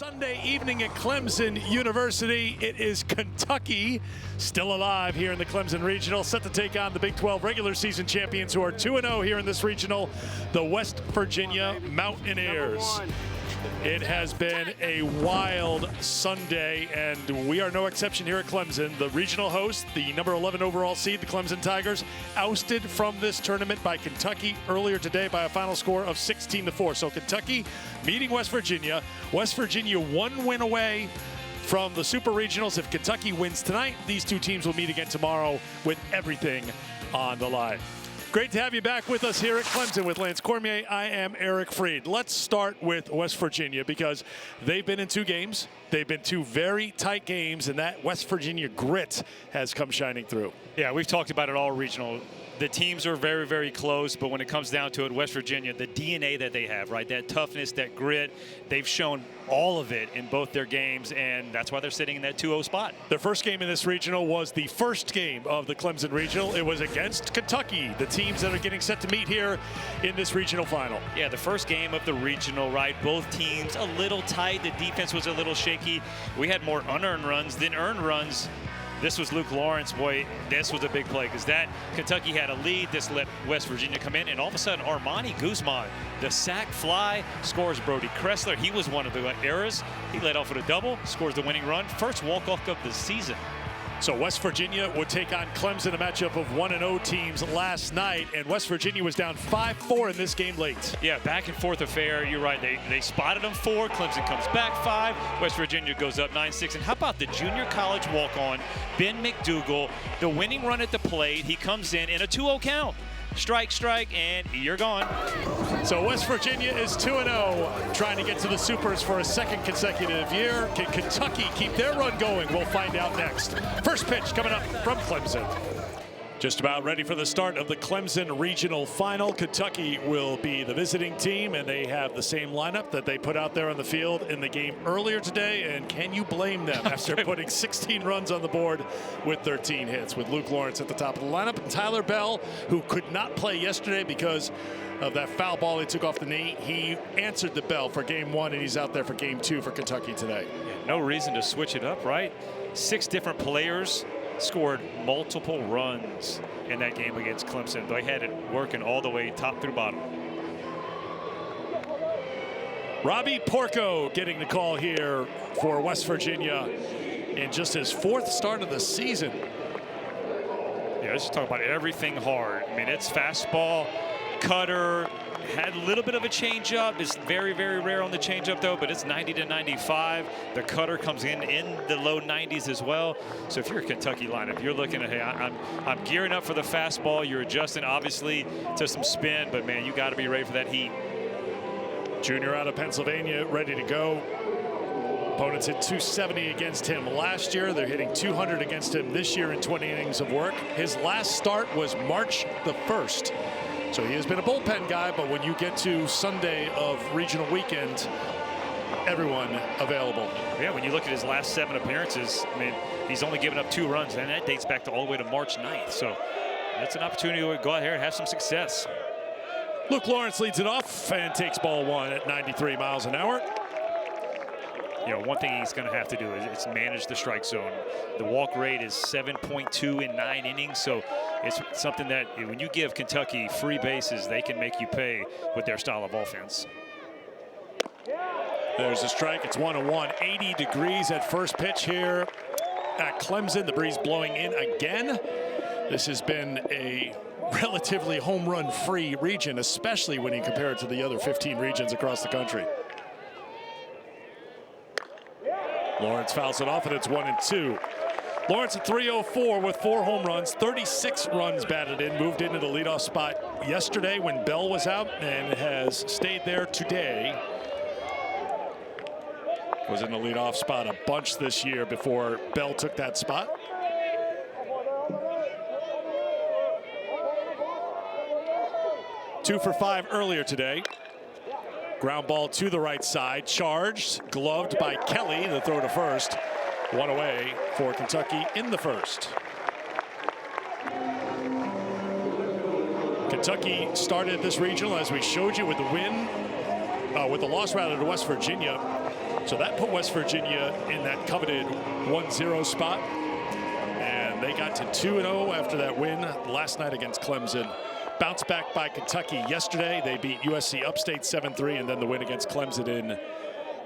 Sunday evening at Clemson University. It is Kentucky still alive here in the Clemson Regional, set to take on the Big 12 regular season champions who are 2-0 here in this regional, the West Virginia Mountaineers. It has been a wild Sunday, and we are no exception here at Clemson. The regional host, the number 11 overall seed, the Clemson Tigers, ousted from this tournament by Kentucky earlier today by a final score of 16-4. So Kentucky meeting West Virginia. West Virginia one win away from the Super Regionals. If Kentucky wins tonight, these two teams will meet again tomorrow with everything on the line. Great to have you back with us here at Clemson with Lance Cormier. I am Eric Freed. Let's start with West Virginia because they've been in two games. They've been two very tight games, and that West Virginia grit has come shining through. Yeah, we've talked about it all regional. The teams are very, very close, but when it comes down to it, West Virginia, the DNA that they have, right, that toughness, that grit, they've shown all of it in both their games, and that's why they're sitting in that 2-0 spot. Their first game in this regional was the first game of the Clemson Regional. It was against Kentucky, the teams that are getting set to meet here in this regional final. Yeah, the first game of the regional, right, both teams a little tight. The defense was a little shaky. We had more unearned runs than earned runs. This was Luke Lawrence. Boy, this was a big play because that Kentucky had a lead. This let West Virginia come in, and all of a sudden, Armani Guzman, the sack fly, scores Brody Kressler. He was one of the errors. He led off with a double, scores the winning run. First walk-off of the season. So West Virginia would take on Clemson, a matchup of 1-0 teams last night, and West Virginia was down 5-4 in this game late. Yeah, back and forth affair. You're right. They spotted them 4. Clemson comes back 5. West Virginia goes up 9-6. And how about the junior college walk-on, Ben McDougal, the winning run at the plate. He comes in a 2-0 count. Strike, and you're gone. So West Virginia is 2-0, trying to get to the Supers for a second consecutive year. Can Kentucky keep their run going? We'll find out next. First pitch coming up from Clemson. Just about ready for the start of the Clemson Regional Final. Kentucky will be the visiting team, and they have the same lineup that they put out there on the field in the game earlier today. And can you blame them after putting 16 runs on the board with 13 hits, with Luke Lawrence at the top of the lineup and Tyler Bell, who could not play yesterday because of that foul ball he took off the knee. He answered the bell for game 1, and he's out there for game 2 for Kentucky today. Yeah, no reason to switch it up, right? 6 different players scored multiple runs in that game against Clemson. They had it working all the way top through bottom. Robbie Porco getting the call here for West Virginia in just his 4th start of the season. Yeah, let's just talk about everything hard. I mean, it's fastball, cutter, had a little bit of a changeup. It's very, very rare on the changeup, though, but it's 90 to 95. The cutter comes in the low 90s as well. So if you're a Kentucky lineup, you're looking at, hey, I'm gearing up for the fastball. You're adjusting, obviously, to some spin, but, man, you got to be ready for that heat. Junior out of Pennsylvania, ready to go. Opponents hit 270 against him last year. They're hitting 200 against him this year in 20 innings of work. His last start was March the 1st. So he has been a bullpen guy, but when you get to Sunday of regional weekend, everyone available. Yeah, when you look at his last 7 appearances, I mean, he's only given up 2 runs, and that dates back to all the way to March 9th. So that's an opportunity to go out here and have some success. Luke Lawrence leads it off and takes ball 1 at 93 miles an hour. You know, one thing he's going to have to do is manage the strike zone. The walk rate is 7.2 in 9 innings, so it's something that when you give Kentucky free bases, they can make you pay with their style of offense. There's a strike. It's 1-1. 80 degrees at first pitch here at Clemson. The breeze blowing in again. This has been a relatively home run free region, especially when you compare it to the other 15 regions across the country. Lawrence fouls it off, and it's 1-2. Lawrence at 304 with 4 home runs, 36 runs batted in, moved into the leadoff spot yesterday when Bell was out, and has stayed there today. Was in the leadoff spot a bunch this year before Bell took that spot. Two for 5 earlier today. Ground ball to the right side, charged, gloved by Kelly, the throw to first. 1 away for Kentucky in the first. Kentucky started this regional, as we showed you, with the win, with the loss rather, to West Virginia. So that put West Virginia in that coveted 1-0 spot. And they got to 2-0 after that win last night against Clemson. Bounced back by Kentucky yesterday. They beat USC Upstate 7-3, and then the win against Clemson in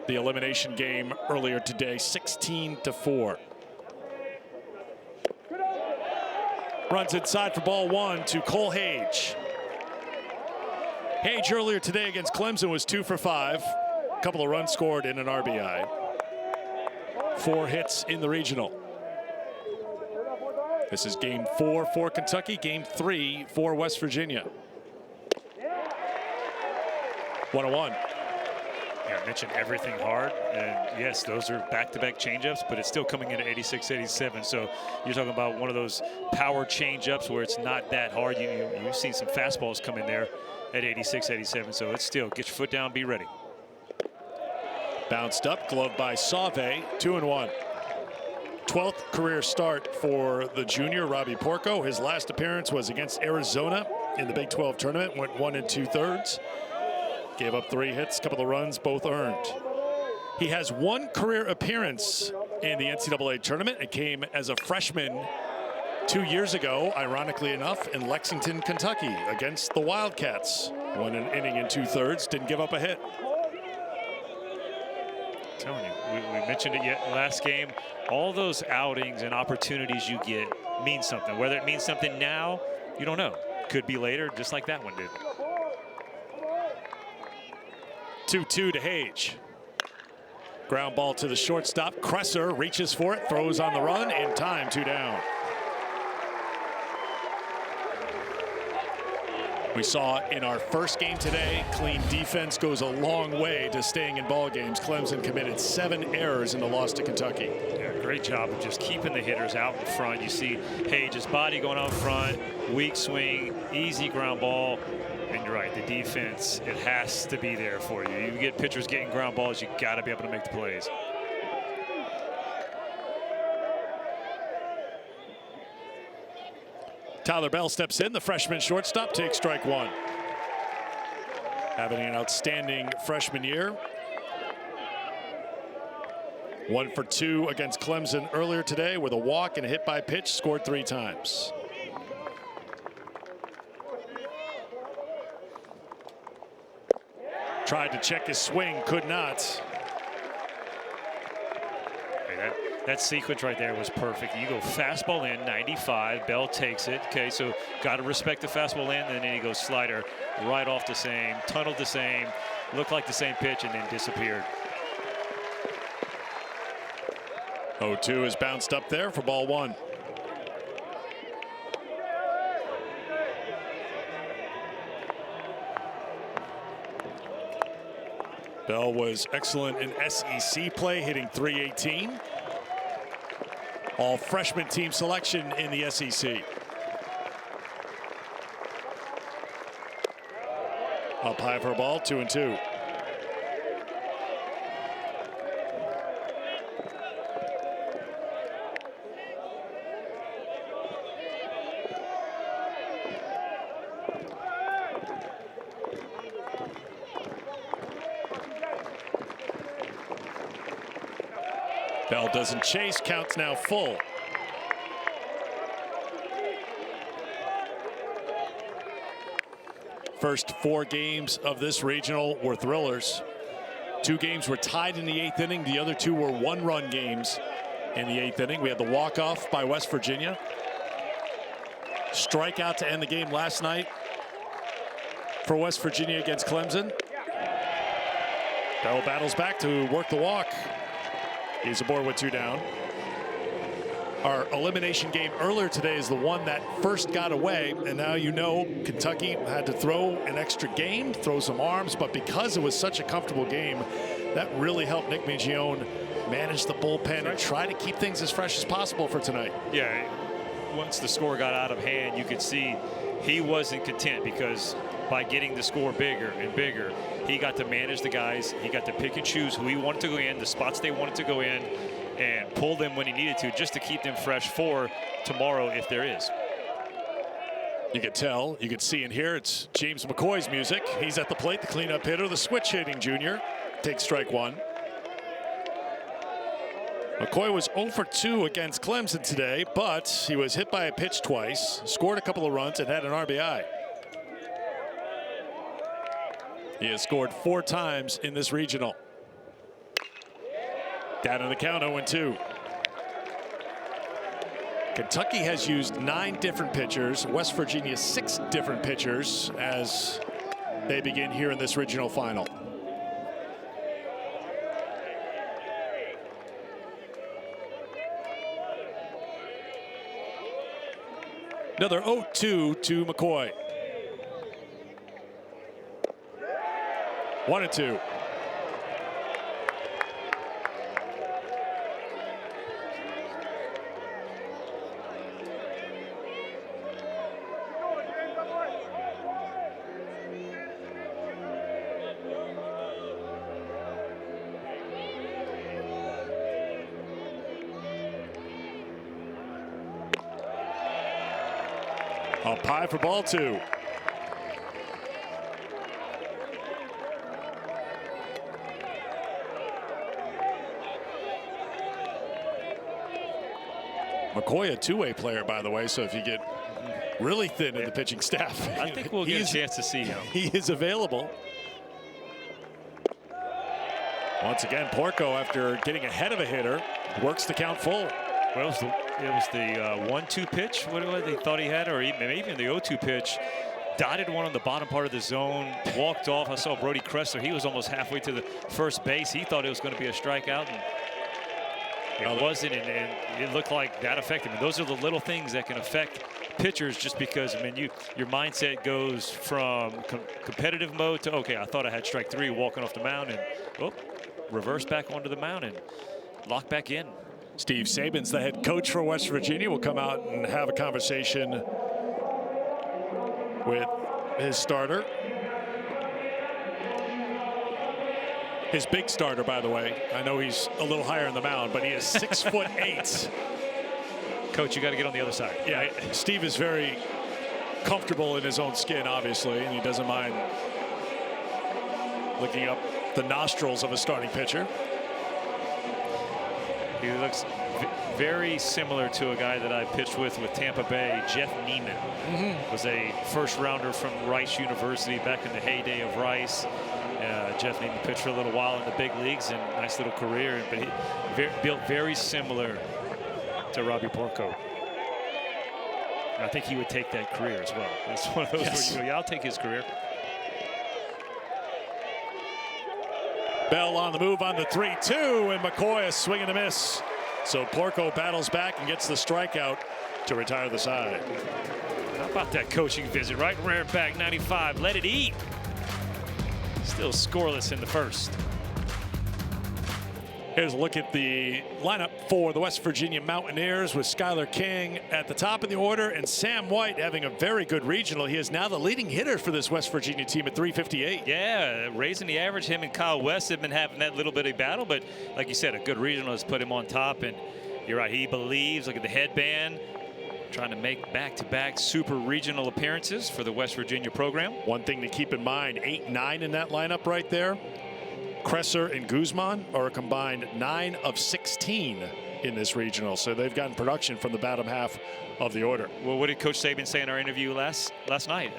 the elimination game earlier today, 16-4. Runs inside for ball one to Cole Hage. Hage earlier today against Clemson was 2 for 5. A couple of runs scored in an RBI. 4 hits in the regional. This is game 4 for Kentucky, game 3 for West Virginia. 1-1. Yeah, I mentioned everything hard, and yes, those are back-to-back changeups, but it's still coming in at 86, 87. So you're talking about one of those power changeups where it's not that hard. You've seen some fastballs come in there at 86, 87. So it's still get your foot down, be ready. Bounced up, glove by Sauve, 2-1. 12th career start for the junior, Robbie Porco. His last appearance was against Arizona in the Big 12 tournament, went 1 2/3. Gave up 3 hits, a couple of runs, both earned. He has 1 career appearance in the NCAA tournament. It came as a freshman 2 years ago, ironically enough, in Lexington, Kentucky, against the Wildcats. Won an inning in 2/3, didn't give up a hit. I'm telling you, we mentioned it yet last game. All those outings and opportunities you get mean something. Whether it means something now, you don't know. Could be later, just like that one did. 2-2 to Hage. Ground ball to the shortstop. Kresser reaches for it, throws on the run, in time, 2 down. We saw in our first game today, clean defense goes a long way to staying in ball games. Clemson committed 7 errors in the loss to Kentucky. Yeah, great job of just keeping the hitters out in front. You see Hage's body going out front, weak swing, easy ground ball. And you're right, the defense, it has to be there for you. You get pitchers getting ground balls, you got to be able to make the plays. Tyler Bell steps in, the freshman shortstop, takes strike 1. Having an outstanding freshman year. 1 for 2 against Clemson earlier today with a walk and a hit by pitch, scored 3 times. Tried to check his swing, could not. Hey, that sequence right there was perfect. You go fastball in, 95, Bell takes it. Okay, so got to respect the fastball in, and then he goes slider right off the same, tunneled the same, looked like the same pitch, and then disappeared. 0-2 is bounced up there for ball 1. Bell was excellent in SEC play, hitting .318. All freshman team selection in the SEC. Up high for a ball, 2-2. Bell doesn't chase, counts now full. First 4 games of this regional were thrillers. 2 games were tied in the 8th inning. The other 2 were 1-run games in the 8th inning. We had the walk-off by West Virginia. Strikeout to end the game last night for West Virginia against Clemson. Bell battles back to work the walk. He's aboard with 2 down. Our elimination game earlier today is the one that first got away, and now you know Kentucky had to throw an extra game, throw some arms, but because it was such a comfortable game, that really helped Nick Mingione manage the bullpen and try to keep things as fresh as possible for tonight. Yeah, once the score got out of hand, you could see he wasn't content because by getting the score bigger and bigger, he got to manage the guys. He got to pick and choose who he wanted to go in, the spots they wanted to go in, and pull them when he needed to just to keep them fresh for tomorrow if there is. You could tell, you could see and hear it's James McCoy's music. He's at the plate, the cleanup hitter, the switch hitting junior. Takes strike 1. McCoy was 0 for 2 against Clemson today, but he was hit by a pitch twice, scored a couple of runs, and had an RBI. He has scored 4 times in this regional. Down on the count, 0-2. Kentucky has used 9 different pitchers. West Virginia 6 different pitchers as they begin here in this regional final. Another 0-2 to McCoy. 1-2. Up high for ball 2. McCoy, a two-way player, by the way, so if you get really thin in the pitching staff, I think we'll get a chance to see him. He is available. Once again, Porco, after getting ahead of a hitter, works the count full. Well, it was the 1-2 pitch. What was it they thought he had, or maybe even the 0-2 pitch. Dotted one on the bottom part of the zone, walked off. I saw Brody Kressler. He was almost halfway to the first base. He thought it was going to be a strikeout, and it wasn't, and it looked like that affected him. Those are the little things that can affect pitchers, just because, I mean, your mindset goes from competitive mode to, okay, I thought I had strike 3 walking off the mound, and reverse back onto the mound and lock back in. Steve Saban's the head coach for West Virginia. Will come out and have a conversation with his starter. His big starter, by the way. I know he's a little higher in the mound, but he is 6'8". Coach, you got to get on the other side. Yeah, right? Steve is very comfortable in his own skin, obviously, and he doesn't mind looking up the nostrils of a starting pitcher. He looks very similar to a guy that I pitched with Tampa Bay, Jeff Neiman. Was a first rounder from Rice University back in the heyday of Rice. Jeff Neiman pitched for a little while in the big leagues, and nice little career, but he built very similar to Robbie Porco. And I think he would take that career as well. That's one of those where you go, yeah, I'll take his career. Bell on the move on the 3-2, and McCoy a swing and a miss. So Porco battles back and gets the strikeout to retire the side. How about that coaching visit, right? Rare back 95, let it eat. Still scoreless in the first. Here's a look at the lineup for the West Virginia Mountaineers, with Skylar King at the top of the order and Sam White having a very good regional. He is now the leading hitter for this West Virginia team at 358. Yeah, raising the average. Him and Kyle West have been having that little bit of battle, but like you said, a good regional has put him on top. And you're right, he believes. Look at the headband, trying to make back-to-back super regional appearances for the West Virginia program. One thing to keep in mind, 8-9 in that lineup right there. Kresser and Guzman are a combined 9 of 16 in this regional, so they've gotten production from the bottom half of the order. Well, what did Coach Saban say in our interview last night?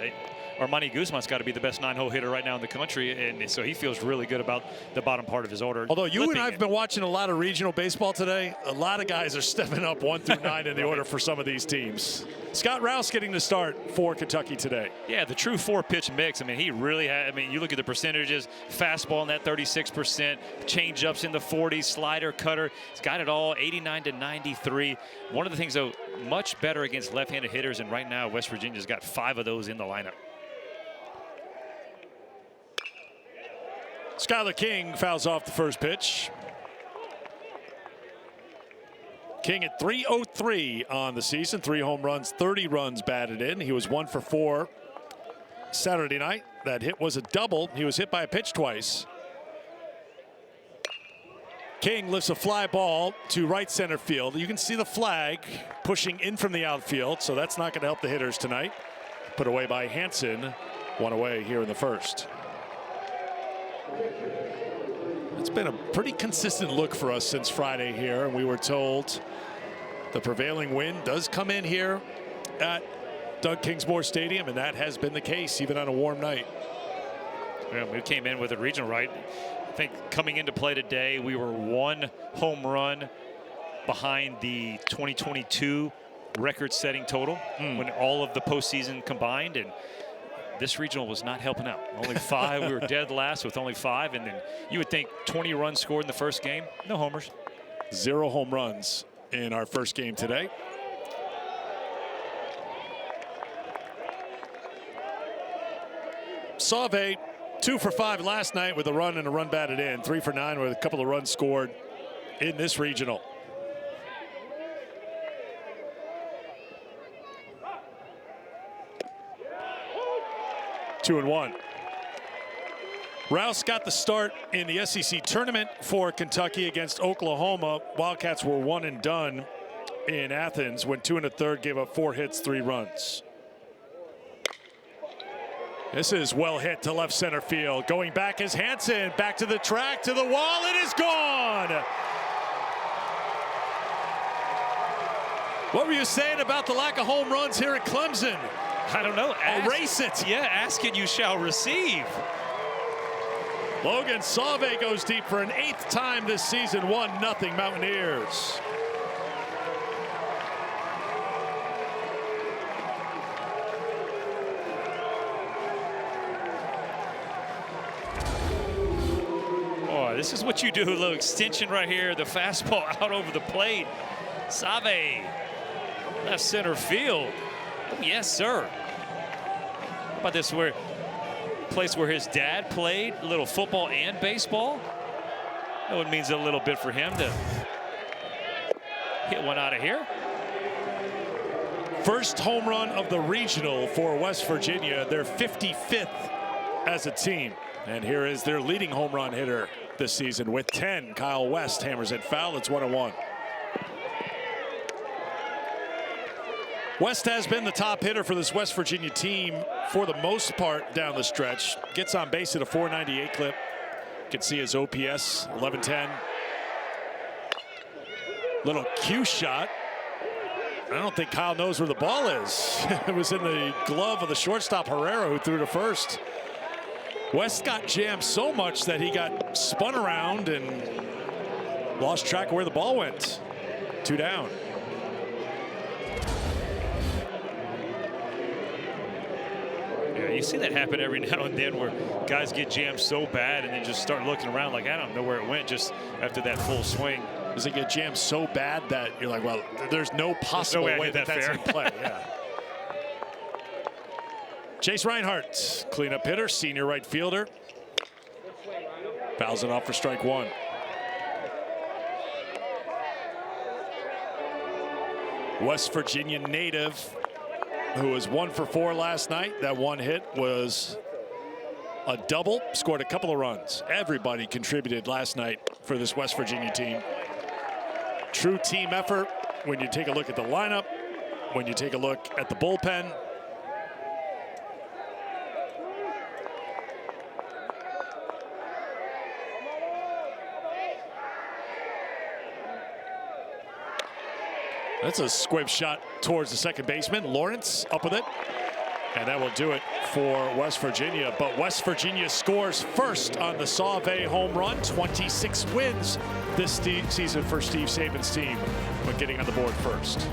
Armani Guzman's got to be the best 9-hole hitter right now in the country, and so he feels really good about the bottom part of his order. Although you and I have been watching a lot of regional baseball today, a lot of guys are stepping up 1 through 9 in the order for some of these teams. Scott Rouse getting the start for Kentucky today. Yeah, the true 4-pitch mix. I mean, he really had, I mean, you look at the percentages, fastball in that 36%, changeups in the 40s, slider, cutter. He's got it all, 89 to 93. One of the things, though, much better against left-handed hitters, and right now West Virginia's got 5 of those in the lineup. Skylar King fouls off the first pitch. King at .303 on the season, 3 home runs, 30 runs batted in. He was 1 for 4 Saturday night. That hit was a double. He was hit by a pitch twice. King lifts a fly ball to right center field. You can see the flag pushing in from the outfield, so that's not going to help the hitters tonight. Put away by Hansen, 1 away here in the first. It's been a pretty consistent look for us since Friday here, and we were told the prevailing wind does come in here at Doug Kingsmore Stadium, and that has been the case even on a warm night. Yeah, we came in with a regional, right? I think coming into play today, we were 1 home run behind the 2022 record-setting total when all of the postseason combined, and this regional was not helping out. Only 5. We were dead last with only 5, and then you would think 20 runs scored in the first game. No homers. 0 home runs in our first game today. Sauve, 2 for 5 last night with a run and a run batted in. 3 for 9 with a couple of runs scored in this regional. Two and 1. Rouse got the start in the SEC tournament for Kentucky against Oklahoma. Wildcats were 1 and done in Athens when 2 1/3 gave up 4 hits, 3 runs. This is well hit to left center field. Going back is Hansen. Back to the track, to the wall. It is gone. What were you saying about the lack of home runs here at Clemson? I don't know. Erase it. Yeah, ask it, you shall receive. Logan Sauve goes deep for an 8th time this season. 1-0 Mountaineers. Boy, this is what you do. A little extension right here. The fastball out over the plate. Sauve, left center field. Oh, yes, sir. How about this place where his dad played a little football and baseball? That one means a little bit for him to hit one out of here. First home run of the regional for West Virginia, their 55th as a team. And here is their leading home run hitter this season with 10. Kyle West hammers it foul. It's 1-1. West has been the top hitter for this West Virginia team for the most part down the stretch. Gets on base at a .498 clip. You can see his OPS, 1110. Little cue shot. I don't think Kyle knows where the ball is. It was in the glove of the shortstop Herrera, who threw to first. West got jammed so much that he got spun around and lost track of where the ball went. 2 down. Yeah, you see that happen every now and then where guys get jammed so bad and then just start looking around like, I don't know where it went just after that full swing. Does it get jammed so bad that you're like, well, there's no possible way that that's in play? Yeah. Chase Reinhardt, cleanup hitter, senior right fielder. Fouls it off for strike 1. West Virginia native who was 1 for 4 last night. That one hit was a double, scored a couple of runs. Everybody contributed last night for this West Virginia team. True team effort when you take a look at the lineup, when you take a look at the bullpen. That's a squib shot towards the second baseman. Lawrence up with it. And that will do it for West Virginia. But West Virginia scores first on the Sauve home run. 26 wins this season for Steve Saban's team, but getting on the board first.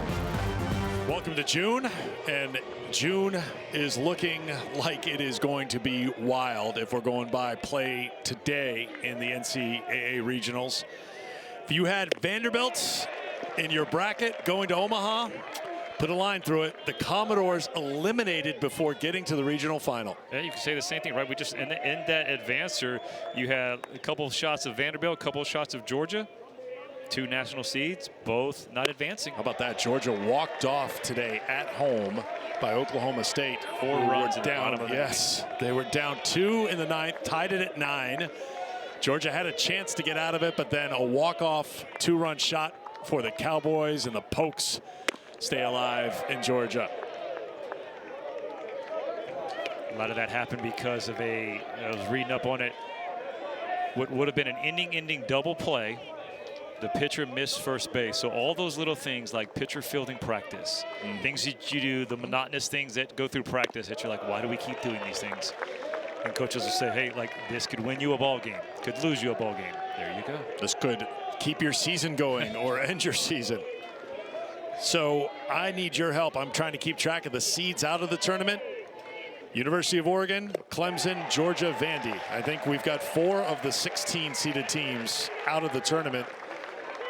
Welcome to June, and June is looking like it is going to be wild if we're going by play today in the NCAA regionals. If you had Vanderbilt in your bracket going to Omaha, put a line through it. The Commodores eliminated before getting to the regional final. Yeah, you can say the same thing, right? We just in that advancer, you have a couple of shots of Vanderbilt, a couple of shots of Georgia, 2 national seeds, both not advancing. How about that? Georgia walked off today at home by Oklahoma State. 4 runs down. Of yes, they were down 2 in the 9th, tied it at 9. Georgia had a chance to get out of it, but then a walk-off 2-run shot for the Cowboys, and the Pokes stay alive in Georgia. A lot of that happened because of I was reading up on it, what would have been an ending double play. The pitcher missed first base. So all those little things like pitcher fielding practice, things that you do, the monotonous things that go through practice that you're like, why do we keep doing these things? And coaches will say, hey, like this could win you a ball game, could lose you a ball game. There you go. This could keep your season going or end your season. So I need your help. I'm trying to keep track of the seeds out of the tournament. University of Oregon, Clemson, Georgia, Vandy. I think we've got 4 of the 16 seeded teams out of the tournament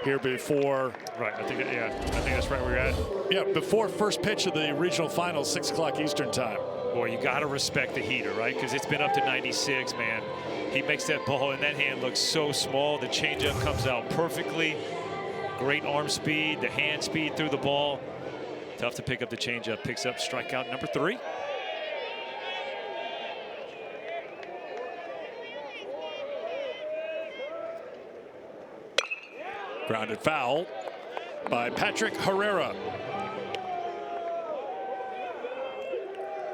here before. Right, I think that's right where you're at. Yeah, before first pitch of the regional finals, 6 o'clock Eastern time. Boy, you got to respect the heater, right? Because it's been up to 96, man. He makes that ball, and that hand looks so small. The changeup comes out perfectly. Great arm speed, the hand speed through the ball. Tough to pick up the changeup. Picks up strikeout number 3. Grounded foul by Patrick Herrera.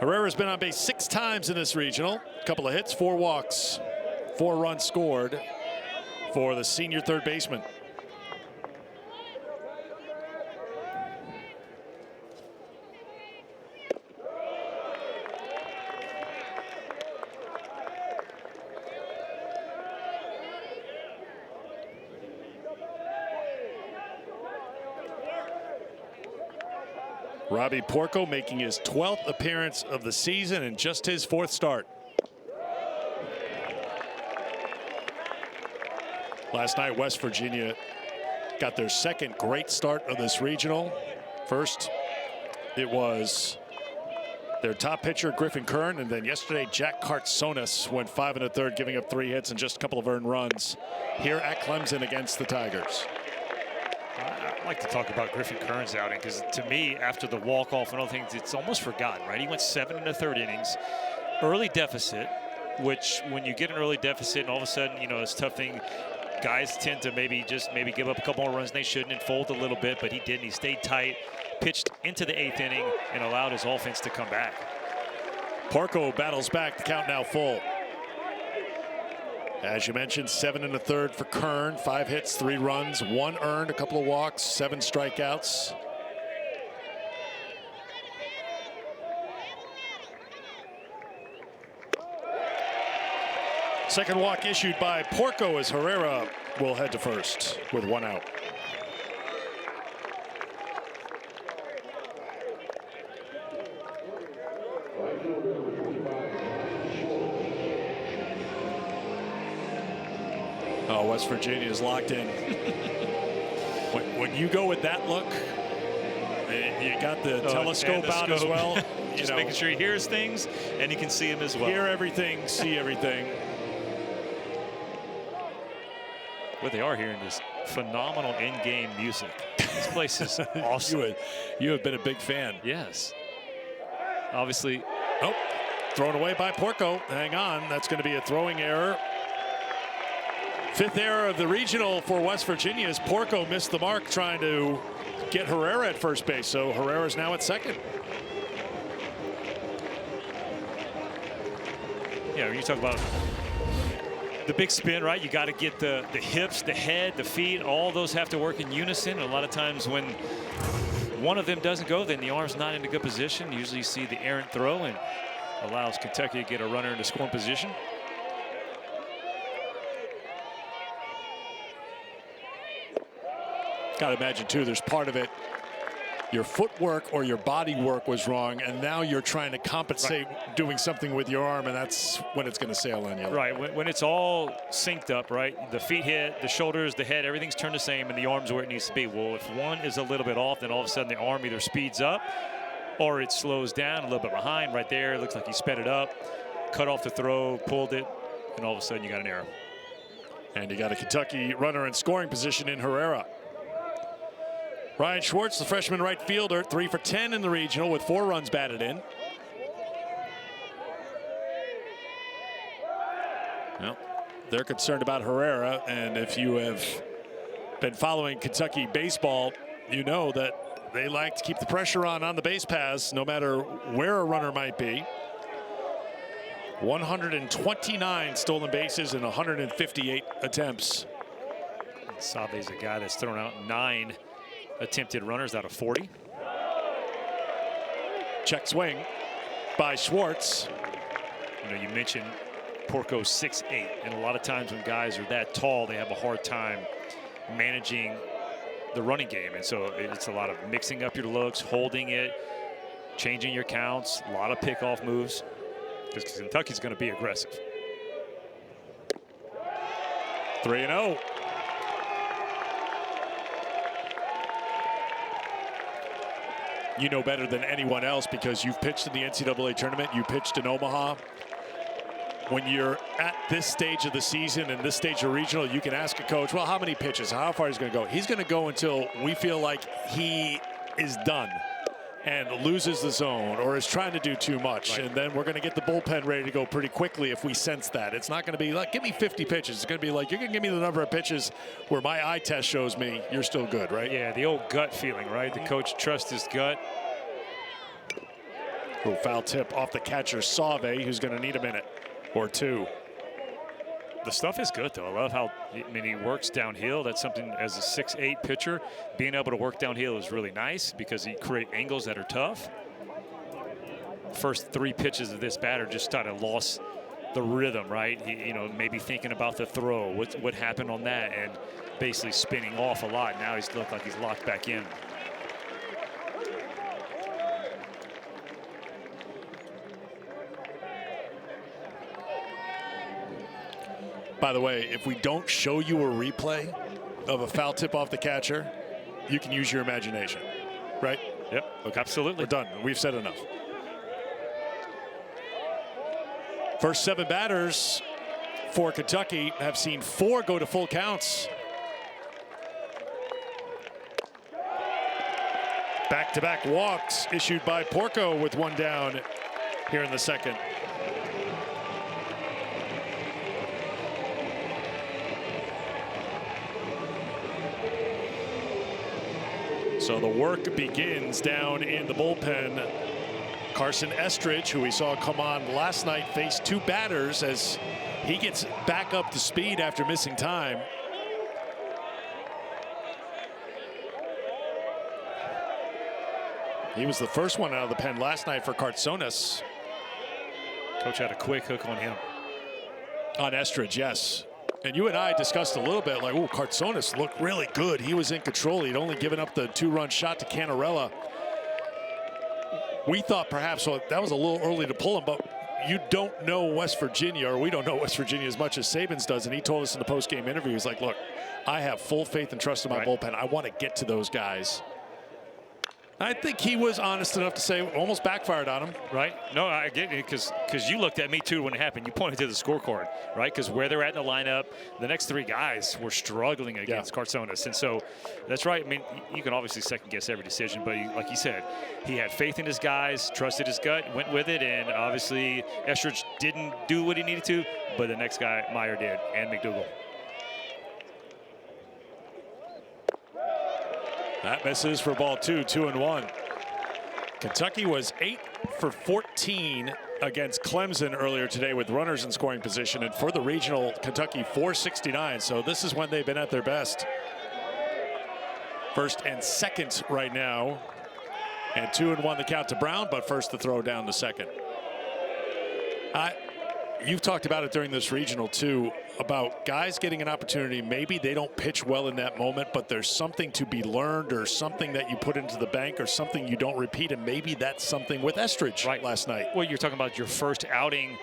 Herrera's been on base 6 times in this regional. A couple of hits, 4 walks, 4 runs scored for the senior third baseman. Robbie Porco making his 12th appearance of the season and just his 4th start. Last night, West Virginia got their 2nd great start of this regional. First, it was their top pitcher, Griffin Kern, and then yesterday, Jack Kartsonis went 5 1/3, giving up 3 hits and just a couple of earned runs here at Clemson against the Tigers. I like to talk about Griffin Kern's outing because to me, after the walk-off and other things, it's almost forgotten, right? He went 7 1/3 innings, early deficit, which when you get an early deficit and all of a sudden, you know, it's a tough thing. Guys tend to maybe give up a couple more runs than they shouldn't and fold a little bit, but he didn't. He stayed tight, pitched into the 8th inning, and allowed his offense to come back. Porco battles back, the count now full. As you mentioned, 7 1/3 for Kern, 5 hits, 3 runs, 1 earned, a couple of walks, 7 strikeouts. Second walk issued by Porco as Herrera will head to first with 1 out. Oh, West Virginia is locked in. when you go with that look, you got the telescope out as well. Just making sure he hears things and he can see them as well. Hear everything, see everything. What they are hearing is phenomenal in-game music. This place is awesome. You have been a big fan. Yes. Obviously. Oh, thrown away by Porco. Hang on, that's going to be a throwing error. 5th error of the regional for West Virginia as Porco missed the mark trying to get Herrera at first base. So Herrera's now at second. Yeah, when you talk about the big spin, right? You got to get the hips, the head, the feet, all those have to work in unison. And a lot of times when one of them doesn't go, then the arm's not in a good position. Usually you see the errant throw and allows Kentucky to get a runner into scoring position. Got to imagine, too, there's part of it. Your footwork or your body work was wrong, and now you're trying to compensate doing something with your arm, and that's when it's going to sail on you. Right, when it's all synced up, right? The feet hit, the shoulders, the head, everything's turned the same, and the arm's where it needs to be. Well, if one is a little bit off, then all of a sudden the arm either speeds up or it slows down a little bit behind. Right there, it looks like he sped it up, cut off the throw, pulled it, and all of a sudden you got an error. And you got a Kentucky runner in scoring position in Herrera. Ryan Schwartz, the freshman right fielder, 3 for 10 in the regional with 4 runs batted in. Well, they're concerned about Herrera, and if you have been following Kentucky baseball, you know that they like to keep the pressure on the base paths, no matter where a runner might be. 129 stolen bases in 158 attempts. Save's a guy that's thrown out 9 attempted runners out of 40. Check swing by Schwartz. You know, you mentioned Porco's 6'8", and a lot of times when guys are that tall, they have a hard time managing the running game. And so it's a lot of mixing up your looks, holding it, changing your counts, a lot of pickoff moves, because Kentucky's going to be aggressive. 3-0. You know better than anyone else because you've pitched in the NCAA tournament. You pitched in Omaha. When you're at this stage of the season and this stage of regional, you can ask a coach, well, how many pitches? How far he's going to go? He's going to go until we feel like he is done and loses the zone or is trying to do too much. Right. And then we're going to get the bullpen ready to go pretty quickly if we sense that. It's not going to be like, give me 50 pitches. It's going to be like, you're going to give me the number of pitches where my eye test shows me you're still good, right? Yeah, the old gut feeling, right? The coach trusts his gut. Ooh, foul tip off the catcher, Save, who's going to need a minute or two. The stuff is good, though. I love how, I mean, he works downhill. That's something, as a 6'8" pitcher, being able to work downhill is really nice because he creates angles that are tough. First 3 pitches of this batter just kind of lost the rhythm, right? He, you know, maybe thinking about the throw, what happened on that, and basically spinning off a lot. Now he's looked like he's locked back in. By the way, if we don't show you a replay of a foul tip off the catcher, you can use your imagination, right? Yep, okay. Absolutely. We're done. We've said enough. First 7 batters for Kentucky have seen 4 go to full counts. Back-to-back walks issued by Porco with 1 down here in the second. So the work begins down in the bullpen. Carson Estridge, who we saw come on last night, faced 2 batters as he gets back up to speed after missing time. He was the first one out of the pen last night for Cartsonas. Coach had a quick hook on him. On Estridge, yes. And you and I discussed a little bit like, oh, Cartsonas looked really good. He was in control. He'd only given up the 2-run shot to Canarella. We thought perhaps, well, that was a little early to pull him, but you don't know West Virginia, or we don't know West Virginia as much as Sabins does. And he told us in the post-game interview, he's like, look, I have full faith and trust in my bullpen. I want to get to those guys. I think he was honest enough to say almost backfired on him. Right? No, I get it, because you looked at me too when it happened. You pointed to the scorecard, right? Because where they're at in the lineup, the next 3 guys were struggling against Cartsonas. And so that's right. I mean, you can obviously second-guess every decision, but like you said, he had faith in his guys, trusted his gut, went with it, and obviously Estridge didn't do what he needed to, but the next guy, Meyer, did, and McDougal. That misses for ball 2, 2-1. Kentucky was 8 for 14 against Clemson earlier today with runners in scoring position. And for the regional, Kentucky 469. So this is when they've been at their best. First and second right now. And 2-1 the count to Brown, but first the throw down the second. You've talked about it during this regional too, about guys getting an opportunity. Maybe they don't pitch well in that moment, but there's something to be learned or something that you put into the bank or something you don't repeat. And maybe that's something with Estridge last night. Well, you're talking about your first outing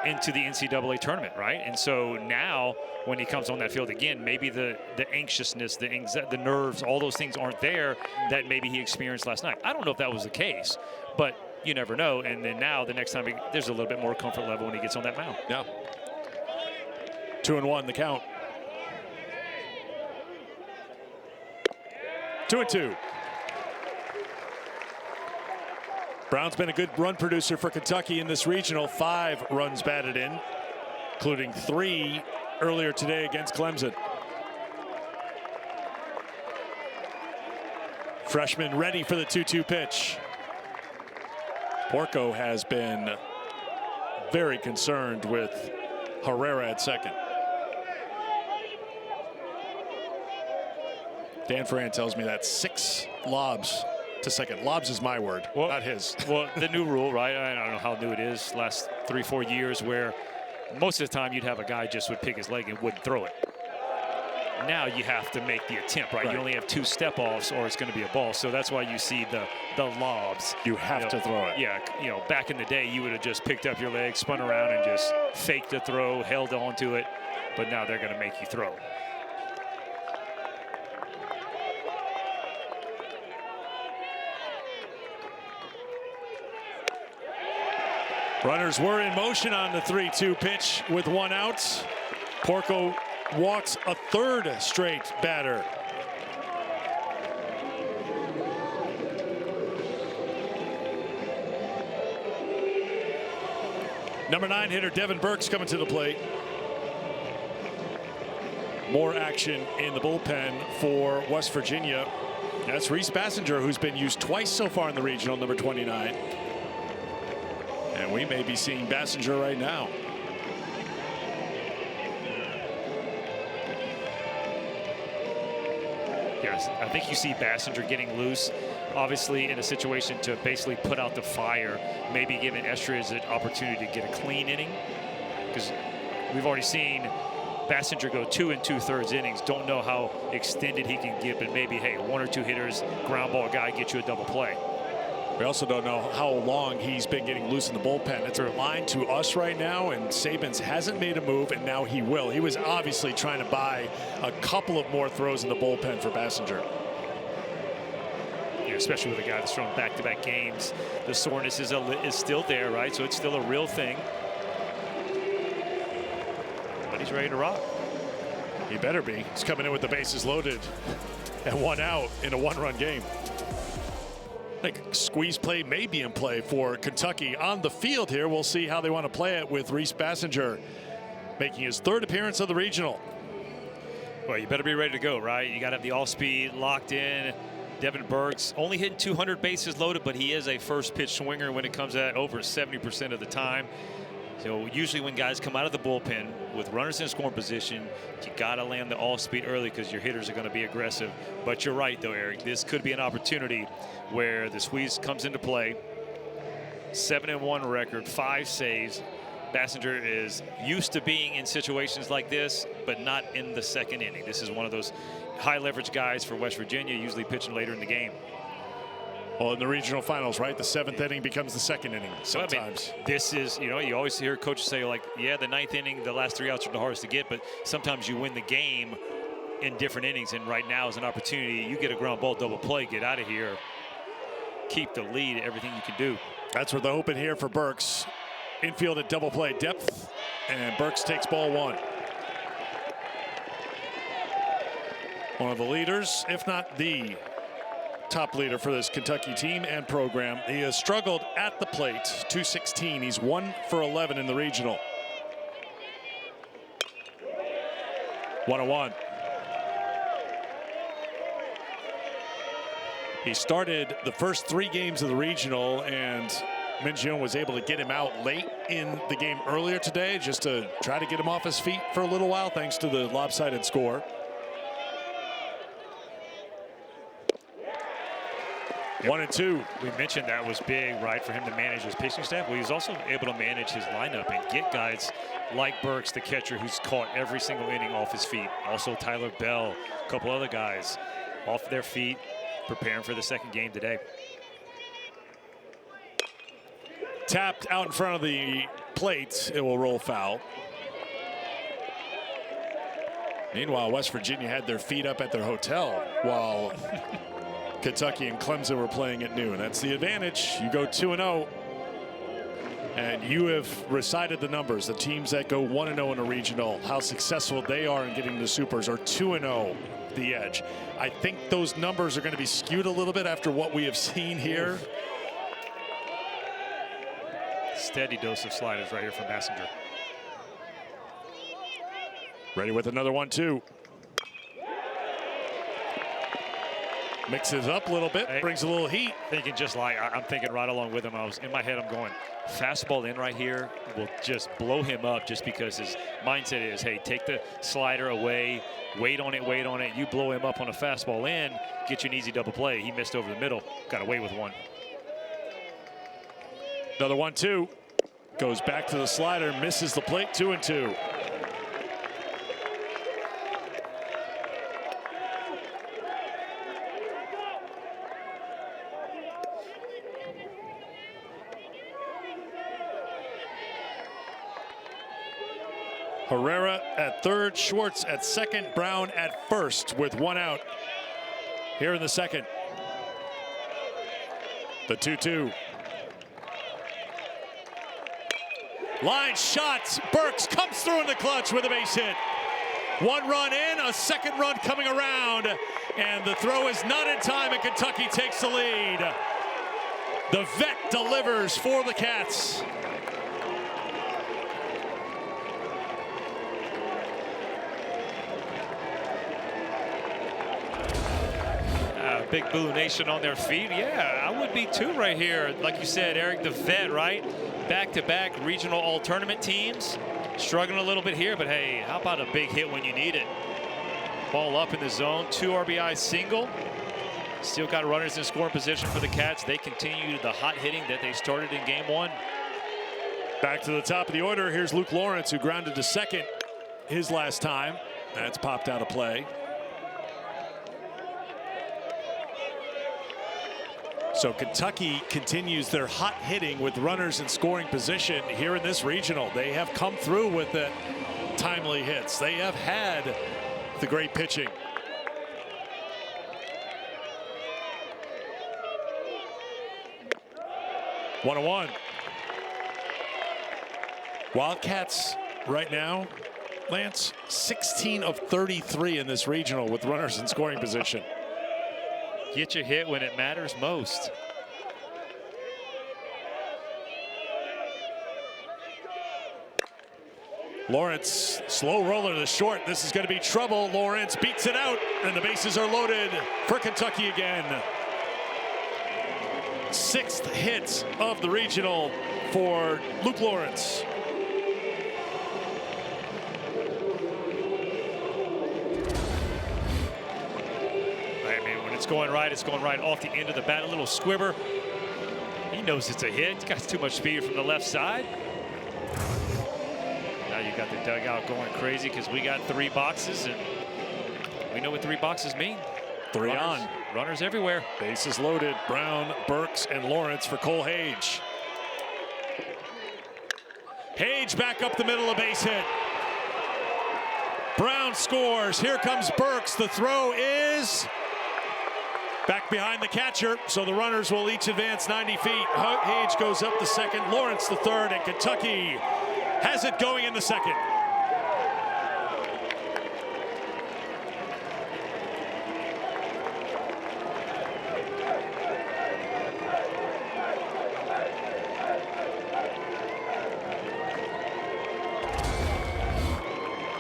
into the NCAA tournament, right? And so now when he comes on that field again, maybe the anxiousness, the nerves, all those things aren't there that maybe he experienced last night. I don't know if that was the case, but you never know. And then now the next time there's a little bit more comfort level when he gets on that mound. Yeah. 2-1 the count. 2-2. Brown's been a good run producer for Kentucky in this regional. 5 runs batted in, including 3 earlier today against Clemson. Freshman ready for the 2-2 pitch. Porco has been very concerned with Herrera at second. Dan Ferran tells me that's 6 lobs to second. Lobs is my word, well, not his. Well, the new rule, right? I don't know how new it is. Last 3-4 years, where most of the time you'd have a guy just would pick his leg and wouldn't throw it. Now you have to make the attempt, right? You only have 2 step-offs, or it's going to be a ball. So that's why you see the lobs. You have to throw it. Yeah, back in the day, you would have just picked up your leg, spun around, and just faked the throw, held on to it. But now they're going to make you throw. Runners were in motion on the 3-2 pitch with 1 out. Porco walks a 3rd straight batter. Number 9 hitter Devin Burks coming to the plate. More action in the bullpen for West Virginia. That's Reese Bassinger, who's been used twice so far in the regional, number 29. And we may be seeing Bassinger right now. Yes, I think you see Bassinger getting loose, obviously in a situation to basically put out the fire, maybe giving Estridge an opportunity to get a clean inning. Because we've already seen Bassinger go 2 2/3 innings. Don't know how extended he can get, but maybe, hey, 1 or 2 hitters, ground ball guy, get you a double play. We also don't know how long he's been getting loose in the bullpen. It's a line to us right now, and Sabins hasn't made a move, and now he will. He was obviously trying to buy a couple of more throws in the bullpen for Bassinger. Yeah, especially with a guy that's thrown back-to-back games. The soreness is still there, right? So it's still a real thing. But he's ready to rock. He better be. He's coming in with the bases loaded and 1 out in a 1-run game. I think squeeze play may be in play for Kentucky on the field here. We'll see how they want to play it with Reese Bassinger making his 3rd appearance of the regional. Well, you better be ready to go, right? You got to have the all-speed locked in. Devin Burks only hitting 200 bases loaded, but he is a first pitch swinger when it comes at over 70% of the time. So usually when guys come out of the bullpen with runners in scoring position, you got to land the all-speed early because your hitters are going to be aggressive. But you're right, though, Eric. This could be an opportunity where the squeeze comes into play. 7-1 record, 5 saves. Bassinger is used to being in situations like this, but not in the 2nd inning. This is one of those high-leverage guys for West Virginia, usually pitching later in the game. Well, in the regional finals, right, the 7th inning becomes the 2nd inning sometimes. I mean, this is, you always hear coaches say, like, yeah, the 9th inning, the last 3 outs are the hardest to get, but sometimes you win the game in different innings, and right now is an opportunity. You get a ground ball double play, get out of here, keep the lead, everything you can do. That's what they're hoping here for Burks. Infield at double play depth, and Burks takes ball 1. One of the leaders, if not the top leader for this Kentucky team and program. He has struggled at the plate, 216. He's 1 for 11 in the regional. 1-1. He started the first 3 games of the regional, and Minjion was able to get him out late in the game earlier today just to try to get him off his feet for a little while thanks to the lopsided score. Yep. 1-2. We mentioned that was big, right, for him to manage his pitching staff. Well, he was also able to manage his lineup and get guys like Burks, the catcher, who's caught every single inning off his feet. Also Tyler Bell, a couple other guys off their feet, preparing for the 2nd game today. Tapped out in front of the plate. It will roll foul. Meanwhile, West Virginia had their feet up at their hotel while Kentucky and Clemson were playing at noon. That's the advantage. You go 2-0, and you have recited the numbers. The teams that go 1-0 in a regional, how successful they are in getting the supers, are 2-0 the edge. I think those numbers are going to be skewed a little bit after what we have seen here. Steady dose of sliders right here from Bassinger. Ready with another 1-2. Mixes it up a little bit, brings a little heat. Thinking just like, I'm thinking right along with him. I was in my head, I'm going, fastball in right here will just blow him up just because his mindset is, hey, take the slider away, wait on it. You blow him up on a fastball in, get you an easy double play. He missed over the middle, got away with one. Another 1-2. Goes back to the slider, misses the plate, 2-2. Herrera at third, Schwartz at second, Brown at first with 1 out. Here in the second. The 2-2. Line shots. Burks comes through in the clutch with a base hit. 1 run in, a second run coming around, and the throw is not in time, and Kentucky takes the lead. The vet delivers for the Cats. Big Blue Nation on their feet. Yeah, I would be too right here. Like you said, Eric, the vet, right? Back-to-back regional all-tournament teams. Struggling a little bit here, but hey, how about a big hit when you need it? Ball up in the zone, 2 RBI single. Still got runners in scoring position for the Cats. They continue the hot hitting that they started in game 1. Back to the top of the order. Here's Luke Lawrence, who grounded to second his last time. That's popped out of play. So Kentucky continues their hot hitting with runners in scoring position here in this regional. They have come through with the timely hits. They have had the great pitching. One on one. Wildcats right now, Lance, 16 of 33 in this regional with runners in scoring position. Get your hit when it matters most. Lawrence, slow roller to the short. This is going to be trouble. Lawrence beats it out, and the bases are loaded for Kentucky again. 6th hit of the regional for Luke Lawrence. It's going right off the end of the bat. A little squibber. He knows it's a hit. He's got too much speed from the left side. Now you got the dugout going crazy because we got 3 boxes, and we know what 3 boxes mean. 3 on. Runners everywhere. Bases loaded. Brown, Burks, and Lawrence for Cole Hage. Hage back up the middle, a base hit. Brown scores. Here comes Burks. The throw is back behind the catcher, so the runners will each advance 90 feet. Hage goes up the second, Lawrence the third, and Kentucky has it going in the second.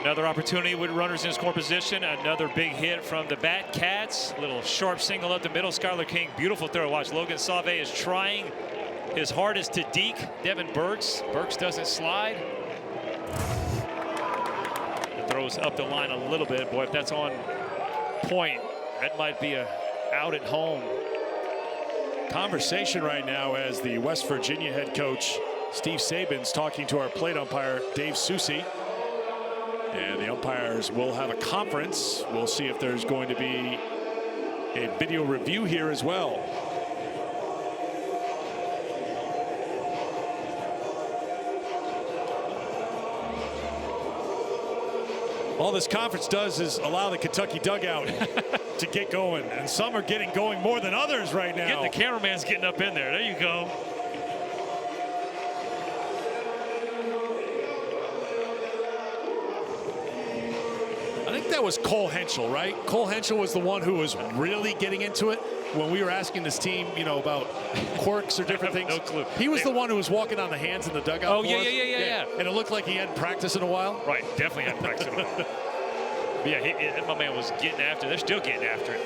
Another opportunity with runners in score position. Another big hit from the Bat Cats. Little sharp single up the middle. Skylar King, beautiful throw. Watch, Logan Save is trying his hardest to deke Devin Burks. Burks doesn't slide. The throw's up the line a little bit. Boy, if that's on point, that might be a out at home. Conversation right now as the West Virginia head coach Steve Saban's talking to our plate umpire Dave Susi. And the umpires will have a conference. We'll see if there's going to be a video review here as well. All this conference does is allow the Kentucky dugout to get going. And some are getting going more than others right now. The cameraman's getting up in there. There you go. That was Cole Henschel, right? Cole Henschel was the one who was really getting into it when we were asking this team, you know, about quirks or different things. No clue. He was the one who was walking on the hands in the dugout. Oh, yeah. And it looked like he hadn't practiced in a while. Right, definitely hadn't practiced in a while. But yeah, my man was getting after it. They're still getting after it.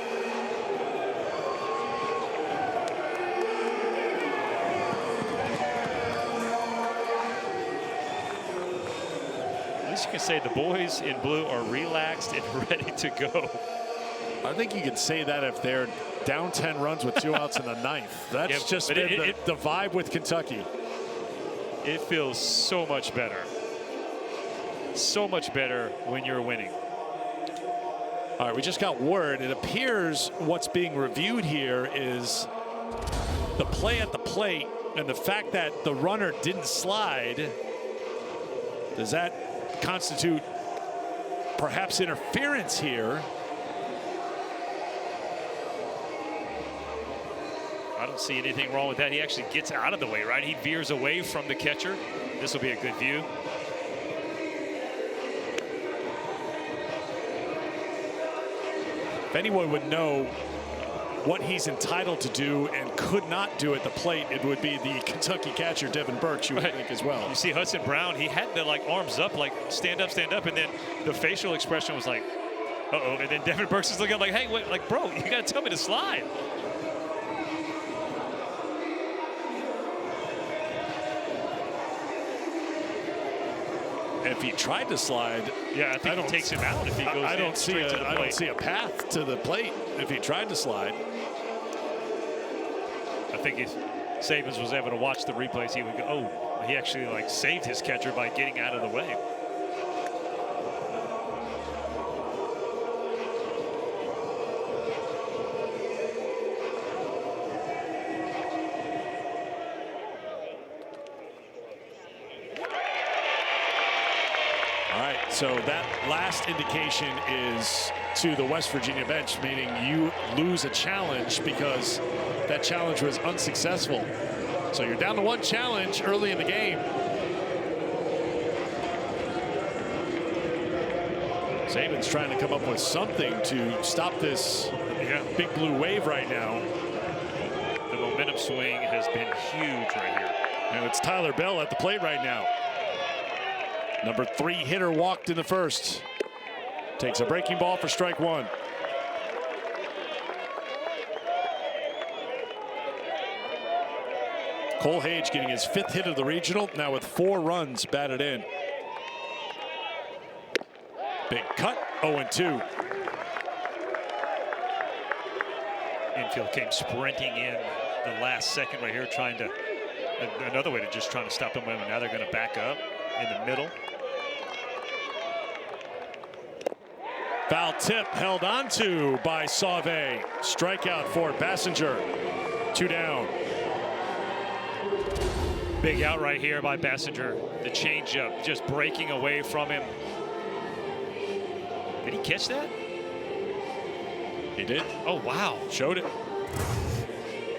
guess you can say the boys in blue are relaxed and ready to go. I think you can say that if they're down 10 runs with 2 outs in the ninth. That's just been the vibe with Kentucky. It feels so much better. So much better when you're winning. All right, we just got word. It appears what's being reviewed here is the play at the plate and the fact that the runner didn't slide. Does that constitute perhaps interference here? I don't see anything wrong with that. He actually gets out of the way, right? He veers away from the catcher. This will be a good view. If anyone would know what he's entitled to do and could not do at the plate, it would be the Kentucky catcher, Devin Burks, you would think as well. You see Hudson Brown, he had the arms up, like stand up, and then the facial expression was like, uh-oh, and then Devin Burks is looking like, hey, wait, like, bro, you gotta tell me to slide. If he tried to slide, yeah, I think he takes him out if he goes I don't see a path to the plate if he tried to slide. I think if Sabins was able to watch the replays, he would go, oh, he actually saved his catcher by getting out of the way. So that last indication is to the West Virginia bench, meaning you lose a challenge because that challenge was unsuccessful. So you're down to 1 challenge early in the game. Saban's trying to come up with something to stop this big blue wave right now. The momentum swing has been huge right here. And it's Tyler Bell at the plate right now. Number 3 hitter walked in the first. Takes a breaking ball for strike 1. Cole Hage getting his 5th hit of the regional, now with 4 runs batted in. Big cut, 0-2. Infield came sprinting in the last second right here, trying to, another way to just trying to stop him. Now they're going to back up in the middle. Foul tip held onto by Sauve. Strikeout for Bassinger. 2 down. Big out right here by Bassinger. The changeup just breaking away from him. Did he catch that? He did. Oh, wow. Showed it.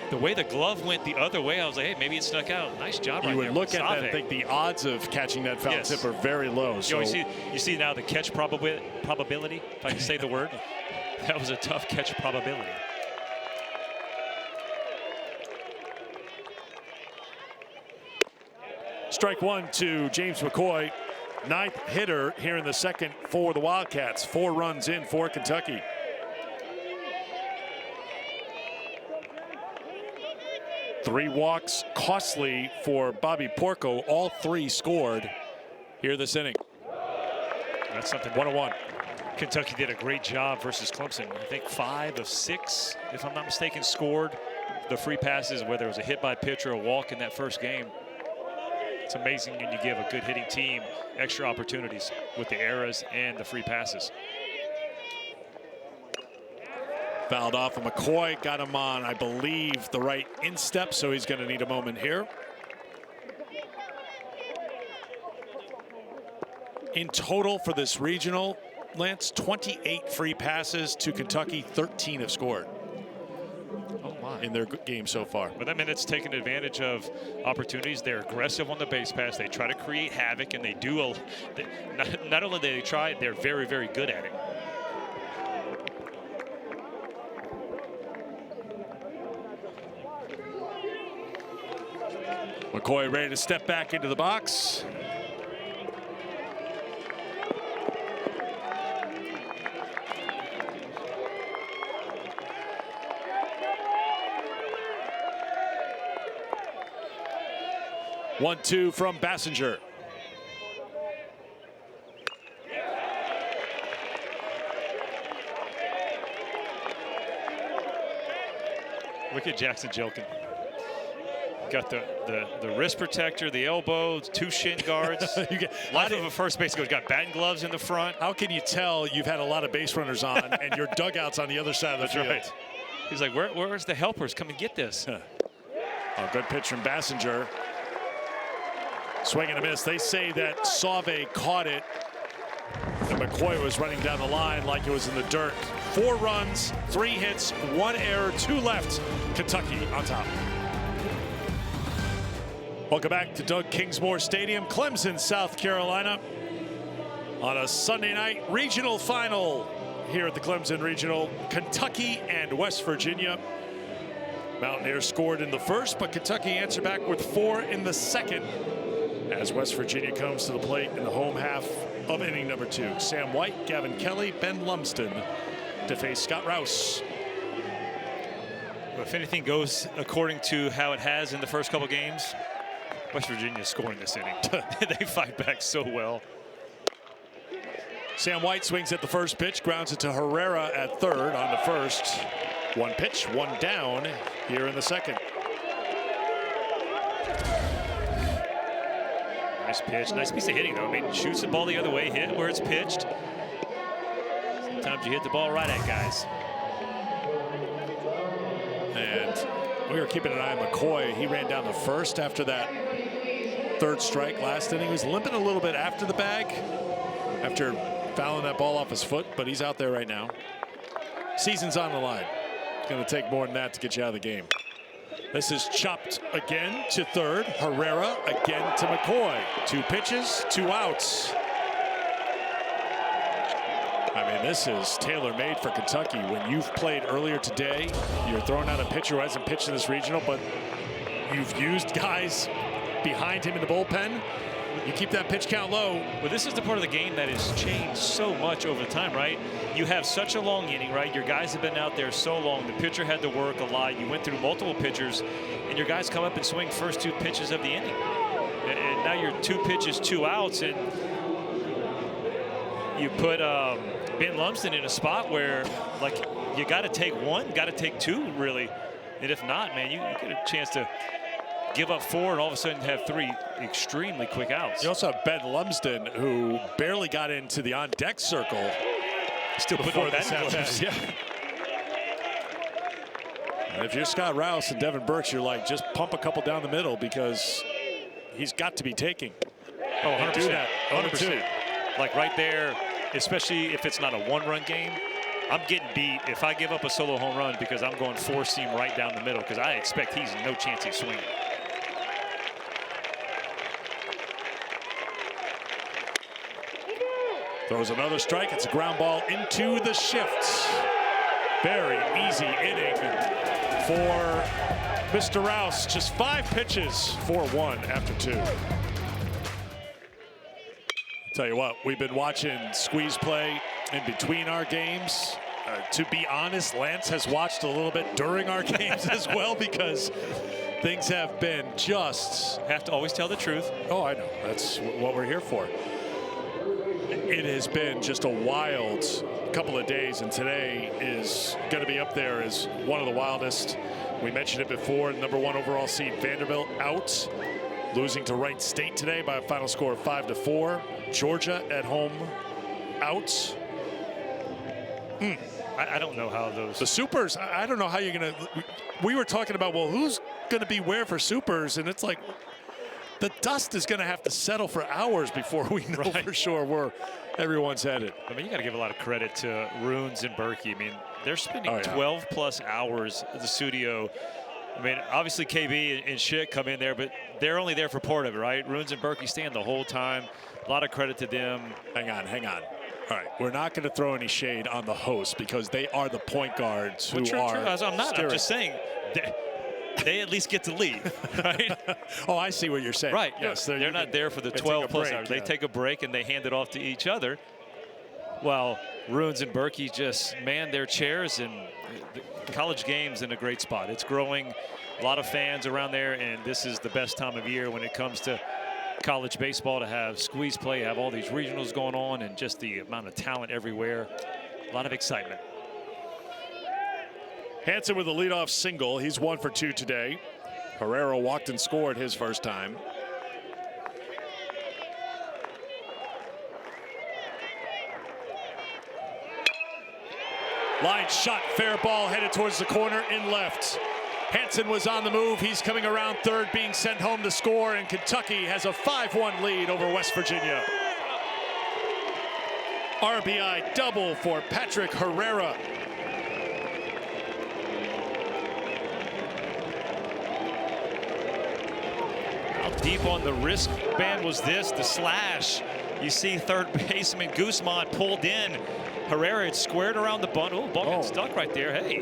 The way the glove went the other way, I was like, hey, maybe it snuck out. Nice job right there. You would look at that and think the odds of catching that foul tip are very low. So you see now the catch probability, if I can say the word. That was a tough catch probability. Strike 1 to James McCoy. 9th hitter here in the second for the Wildcats. 4 runs in for Kentucky. Three walks costly for Bobby Porco. All 3 scored here this inning. That's something. 1-1. Kentucky did a great job versus Clemson. I think 5 of 6, if I'm not mistaken, scored the free passes, whether it was a hit by pitch or a walk in that first game. It's amazing when you give a good hitting team extra opportunities with the errors and the free passes. Fouled off of McCoy, got him on, I believe, the right instep, so he's going to need a moment here. In total for this regional, Lance, 28 free passes to Kentucky, 13 have scored. Oh my. In their game so far. But that means it's taking advantage of opportunities. They're aggressive on the base pass. They try to create havoc, and they do. Not only do they try, they're very, very good at it. McCoy ready to step back into the box. One, two from Bassinger. Look at Jackson Jelkin. Got the wrist protector, the elbow, 2 shin guards. Life of a first base coach. Got batting gloves in the front. How can you tell you've had a lot of base runners on and your dugout's on the other side of the field? Right. He's like, where's the helpers? Come and get this. Oh, good pitch from Bassinger. Swing and a miss. They say that Sauve caught it, and McCoy was running down the line like it was in the dirt. 4 runs, 3 hits, 1 error, 2 left. Kentucky on top. Welcome back to Doug Kingsmore Stadium, Clemson, South Carolina. On a Sunday night regional final here at the Clemson Regional, Kentucky and West Virginia. Mountaineers scored in the first, but Kentucky answered back with 4 in the second as West Virginia comes to the plate in the home half of inning number 2. Sam White, Gavin Kelly, Ben Lumsden to face Scott Rouse. Well, if anything goes according to how it has in the first couple games, West Virginia is scoring this inning. They fight back so well. Sam White swings at the first pitch, grounds it to Herrera at third on the first. 1 pitch, 1 down here in the second. Nice pitch, nice piece of hitting though. I mean, shoots the ball the other way, hit it where it's pitched. Sometimes you hit the ball right at guys. And we were keeping an eye on McCoy. He ran down the first after that 3rd strike last inning. He was limping a little bit after the bag, after fouling that ball off his foot, but he's out there right now. Season's on the line. It's going to take more than that to get you out of the game. This is chopped again to third. Herrera again to McCoy. 2 pitches, 2 outs. I mean, this is tailor-made for Kentucky. When you've played earlier today, you're throwing out a pitcher who hasn't pitched in this regional, but you've used guys behind him in the bullpen. You keep that pitch count low. Well, this is the part of the game that has changed so much over time, right? You have such a long inning, right? Your guys have been out there so long. The pitcher had to work a lot. You went through multiple pitchers, and your guys come up and swing first 2 pitches of the inning. And now you're 2 pitches, 2 outs, and you put Ben Lumsden in a spot where, like, you got to take 1, got to take 2, really. And if not, man, you get a chance to give up 4 and all of a sudden have 3 extremely quick outs. You also have Ben Lumsden, who barely got into the on-deck circle. Still put on batting gloves. Yeah. And if you're Scott Rouse and Devin Burks, you're like, just pump a couple down the middle because he's got to be taking. Oh, 100%. Do that. 100%. Like right there, especially if it's not a 1-run game, I'm getting beat if I give up a solo home run because I'm going 4-seam right down the middle because I expect he's no chance he's swinging. Throws another strike. It's a ground ball into the shift. Very easy inning for Mr. Rouse. Just 5 pitches for 1 after 2. Tell you what, we've been watching squeeze play in between our games. To be honest, Lance has watched a little bit during our games as well because things have been just... Have to always tell the truth. Oh, I know. That's what we're here for. It has been just a wild couple of days, and today is going to be up there as one of the wildest. We mentioned it before, #1 overall seed Vanderbilt out, losing to Wright State today by a final score of 5-4. Georgia at home out. I don't know how those... The Supers, I don't know how you're going to... We were talking about, well, who's going to be where for Supers, and it's like... The dust is going to have to settle for hours before we know for sure where everyone's headed. I mean, you got to give a lot of credit to Runes and Berkey. I mean, they're spending 12+ hours at the studio. I mean, obviously KB and Schick come in there, but they're only there for part of it, right? Runes and Berkey stand the whole time. A lot of credit to them. Hang on. All right, we're not going to throw any shade on the host because they are the point guards who are. I'm not. I'm just saying. They at least get to leave, right? Oh, I see what you're saying. Right, yes. They're not there for the 12+ hours. They take a break and they hand it off to each other. While Runes and Berkey just man their chairs, and the college game's in a great spot. It's growing, a lot of fans around there, and this is the best time of year when it comes to college baseball to have squeeze play, have all these regionals going on, and just the amount of talent everywhere. A lot of excitement. Hansen with a leadoff single. He's 1 for 2 today. Herrera walked and scored his first time. Line shot, fair ball headed towards the corner in left. Hansen was on the move. He's coming around third, being sent home to score, and Kentucky has a 5-1 lead over West Virginia. RBI double for Patrick Herrera. How deep on the wristband was this? The slash. You see third baseman Guzman pulled in. Herrera had squared around the bunt. Oh, ball got stuck right there. Hey,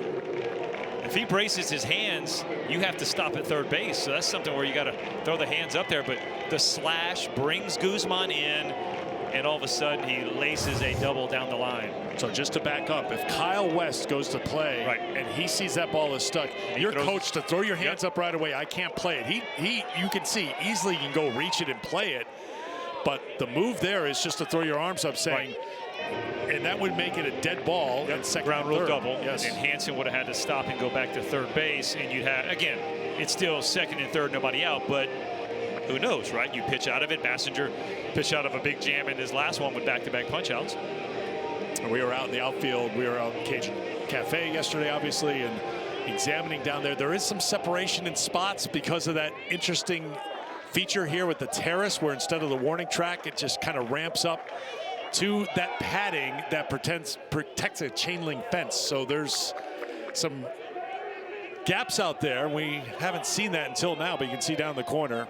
if he braces his hands, you have to stop at third base. So that's something where you got to throw the hands up there. But the slash brings Guzman in, and all of a sudden he laces a double down the line. So just to back up, if Kyle West goes to play and he sees that ball is stuck, you're coached to throw your hands up right away. I can't play it. You can see easily you can go reach it and play it. But the move there is just to throw your arms up, saying, and that would make it a dead ball. And second ground rule third. double. Yes. And Hansen would have had to stop and go back to third base, and you'd have, again, it's still second and third, nobody out, but who knows, right? You pitch out of it. Bassinger pitched out of a big jam in his last one with back-to-back punch-outs. We were out in the outfield. We were out in Cajun Cafe yesterday, obviously, and examining down there. There is some separation in spots because of that interesting feature here with the terrace, where instead of the warning track, it just kind of ramps up to that padding that protects a chain link fence. So there's some gaps out there. We haven't seen that until now, but you can see down the corner.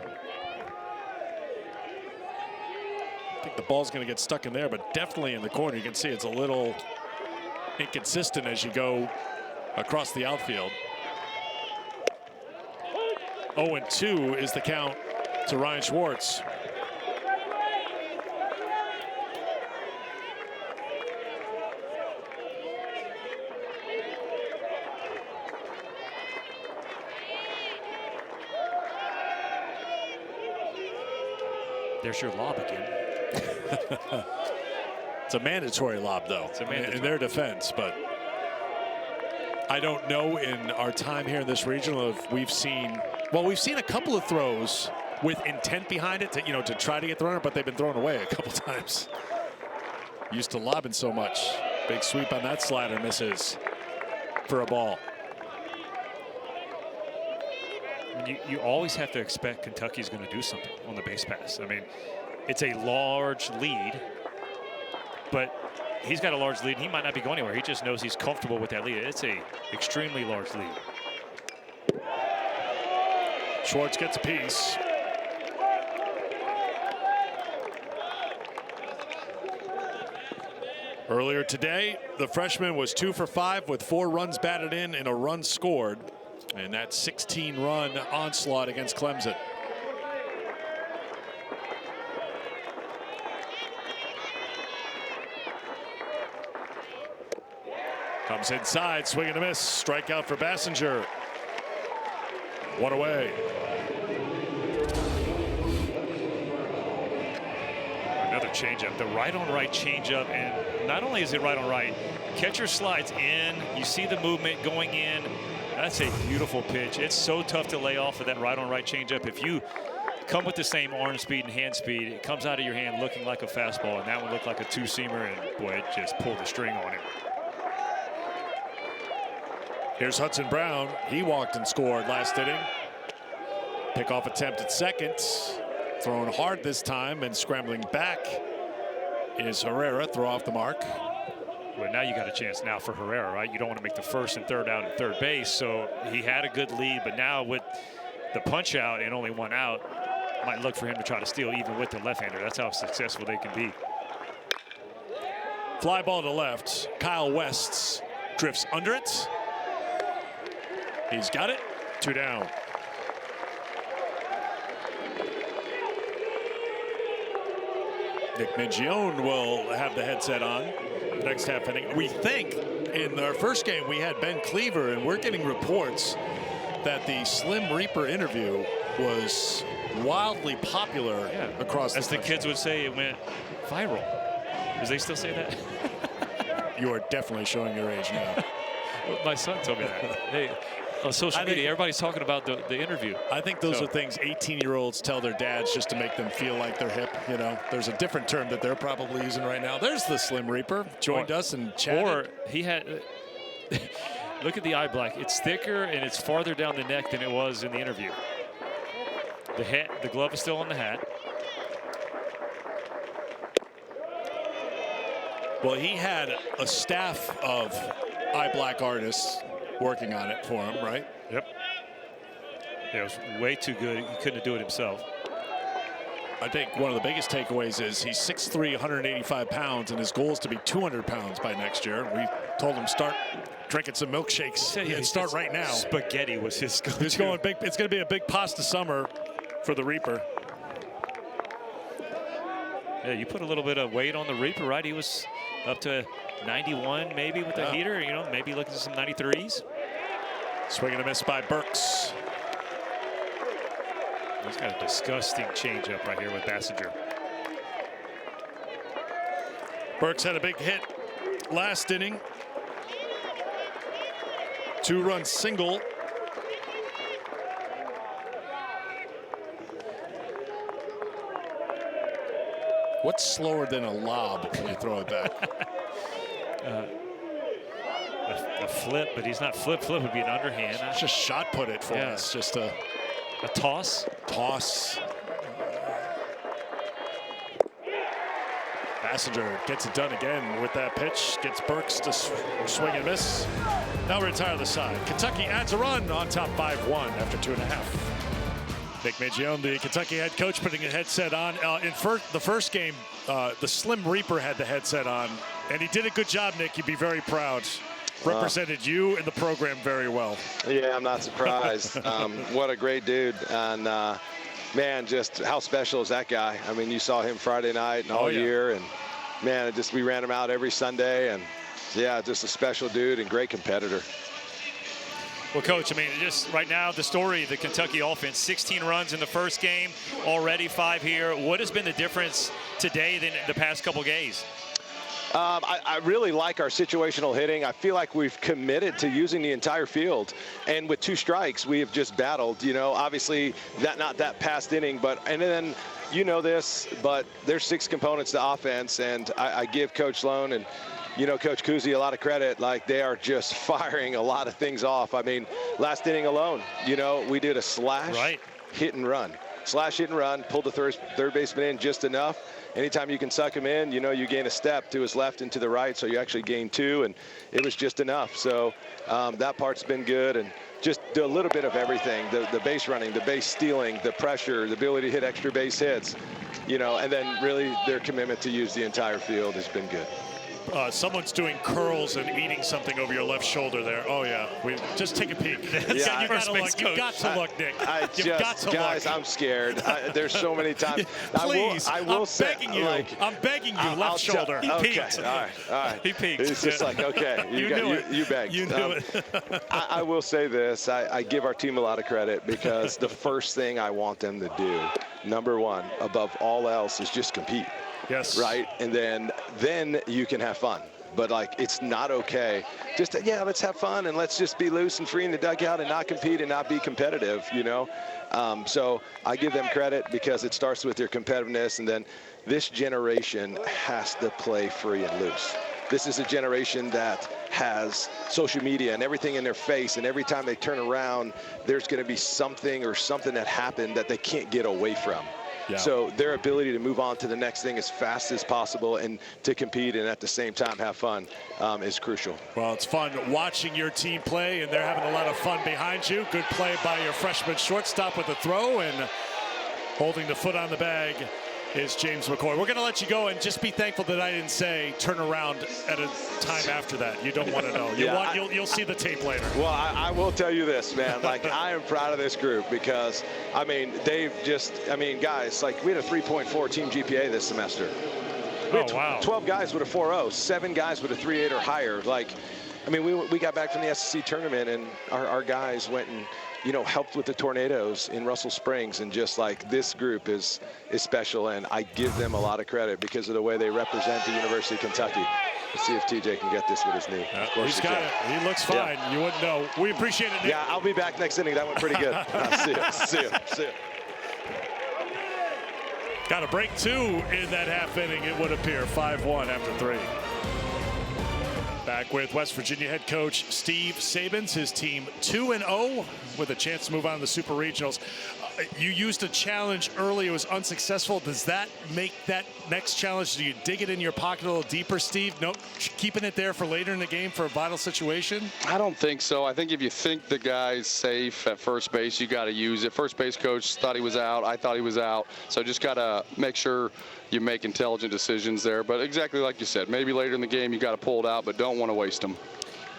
I think the ball's going to get stuck in there, but definitely in the corner. You can see it's a little inconsistent as you go across the outfield. 0-2 is the count to Ryan Schwartz. There's your lob again. It's a mandatory lob, though, in their defense. But I don't know in our time here in this regional if we've seen, well, we've seen a couple of throws with intent behind it to, to try to get the runner, but they've been thrown away a couple times. Used to lobbing so much. Big sweep on that slider, misses for a ball. You always have to expect Kentucky's going to do something on the base pass. I mean, it's a large lead, but he's got a large lead. He might not be going anywhere. He just knows he's comfortable with that lead. It's a extremely large lead. Schwartz gets a piece. Earlier today, the freshman was 2 for 5 with 4 runs batted in and a run scored. And that 16-run onslaught against Clemson. Comes inside, swing and a miss. Strikeout for Bassinger. 1 away. Another changeup, the right-on-right changeup, and not only is it right-on-right, catcher slides in. You see the movement going in. That's a beautiful pitch. It's so tough to lay off of that right-on-right changeup. If you come with the same arm speed and hand speed, it comes out of your hand looking like a fastball, and that one looked like a two-seamer, and boy, it just pulled the string on it. Here's Hudson Brown. He walked and scored last inning. Pickoff attempt at second. Thrown hard this time, and scrambling back is Herrera. Throw off the mark. Well, now you got a chance now for Herrera, right? You don't want to make the first and third out at third base. So he had a good lead, but now with the punch out and only 1 out, might look for him to try to steal even with the left-hander. That's how successful they can be. Fly ball to left. Kyle West drifts under it. He's got it. 2 down. Nick Mingione will have the headset on next half inning. We think in our first game we had Ben Cleaver, and we're getting reports that the Slim Reaper interview was wildly popular across the country. As the kids would say, it went viral. Do they still say that? You are definitely showing your age now. My son told me that. Hey, on social media, everybody's talking about the interview. I think those are things 18-year-olds tell their dads just to make them feel like they're hip. You know, there's a different term that they're probably using right now. There's the Slim Reaper. Joined us and chatted. Or he had. Look at the eye black. It's thicker and it's farther down the neck than it was in the interview. The glove is still on the hat. Well, he had a staff of eye black artists working on it for him, right? Yep. Yeah, it was way too good. He couldn't do it himself. I think one of the biggest takeaways is he's 6'3", 185 pounds, and his goal is to be 200 pounds by next year. We told him start drinking some milkshakes and start right now. Spaghetti was his go-to. He's going big. It's going to be a big pasta summer for the Reaper. Yeah, you put a little bit of weight on the Reaper, right? He was up to 91 maybe with the heater, you know, maybe looking at some 93s. Swing and a miss by Burks. He's got a disgusting changeup right here with Bassinger. Burks had a big hit last inning. 2-run single. What's slower than a lob when you throw it back? A flip, but he's not flip. Flip would be an underhand. Just shot put it for us. Just a toss. Toss. Bassinger gets it done again with that pitch. Gets Burks to swing and miss. Now retire the side. Kentucky adds a run on top 5-1 after 2.5. Nick Maggione, the Kentucky head coach, putting a headset on. In the first game, the Slim Reaper had the headset on, and he did a good job, Nick. You'd be very proud. Represented you and the program very well. Yeah, I'm not surprised. What a great dude. And, man, just how special is that guy? I mean, you saw him Friday night and all year. And, man, we ran him out every Sunday. And, yeah, just a special dude and great competitor. Well, Coach, I mean, just right now, the story, the Kentucky offense, 16 runs in the first game, already 5 here. What has been the difference today than the past couple days? I really like our situational hitting. I feel like we've committed to using the entire field. And with 2 strikes, we have just battled, you know, obviously not that past inning, and then you know this, but there's 6 components to offense. And I give Coach Sloan and, you know, Coach Kuzi a lot of credit. Like, they are just firing a lot of things off. I mean, last inning alone, you know, we did a slash, hit and run. Slash, hit and run, pulled the third baseman in just enough. Anytime you can suck him in, you know, you gain a step to his left and to the right, so you actually gain 2, and it was just enough. So that part's been good, and just do a little bit of everything. The base running, the base stealing, the pressure, the ability to hit extra base hits, you know, and then really their commitment to use the entire field has been good. Someone's doing curls and eating something over your left shoulder there. Oh, yeah. Just take a peek. You've got to look. You've got to look, Nick. You've got to guys, look. I'm scared. There's so many times. Please, I will say, begging you. Like, I'm begging you, left shoulder. He peeked. All right. He peeked. It's just like, okay, you begged. You knew it. I will say this. I give our team a lot of credit because the first thing I want them to do, number one, above all else, is just compete. Yes. Right? And then you can have fun. But, like, it's not okay. Just, let's have fun and let's just be loose and free in the dugout and not compete and not be competitive, you know? So I give them credit because it starts with their competitiveness, and then this generation has to play free and loose. This is a generation that has social media and everything in their face, and every time they turn around, there's going to be something that happened that they can't get away from. Yeah. So their ability to move on to the next thing as fast as possible and to compete and at the same time have fun is crucial. Well, it's fun watching your team play, and they're having a lot of fun behind you. Good play by your freshman shortstop with the throw, and holding the foot on the bag is James McCoy. We're going to let you go, and just be thankful that I didn't say turn around at a time after that. You don't want to know. You'll see the tape later. Well, I will tell you this, man. Like, I am proud of this group because, I mean, guys, like, we had a 3.4 team GPA this semester. We had 12 guys with a 4.0, 7 guys with a 3.8 or higher. Like, I mean, we got back from the SEC tournament, and our guys went and, you know, helped with the Tornadoes in Russell Springs, and just like, this group is special, and I give them a lot of credit because of the way they represent the University of Kentucky. Let's see if TJ can get this with his knee. Of course he's got it. He looks fine. You wouldn't know. We appreciate it, Nick. Yeah, I'll be back next inning. That went pretty good. See you. See you. See you. Got a break 2 in that half inning, it would appear. 5-1 after 3. Back with West Virginia head coach Steve Sabins, his team 2-0 with a chance to move on to the Super Regionals. You used a challenge early, it was unsuccessful. Does that make that next challenge? Do you dig it in your pocket a little deeper, Steve? No, keeping it there for later in the game for a vital situation? I don't think so. I think if you think the guy's safe at first base, you got to use it. First base coach thought he was out. I thought he was out. So just got to make sure you make intelligent decisions there. But exactly like you said, maybe later in the game you got to pull it out, but don't want to waste them.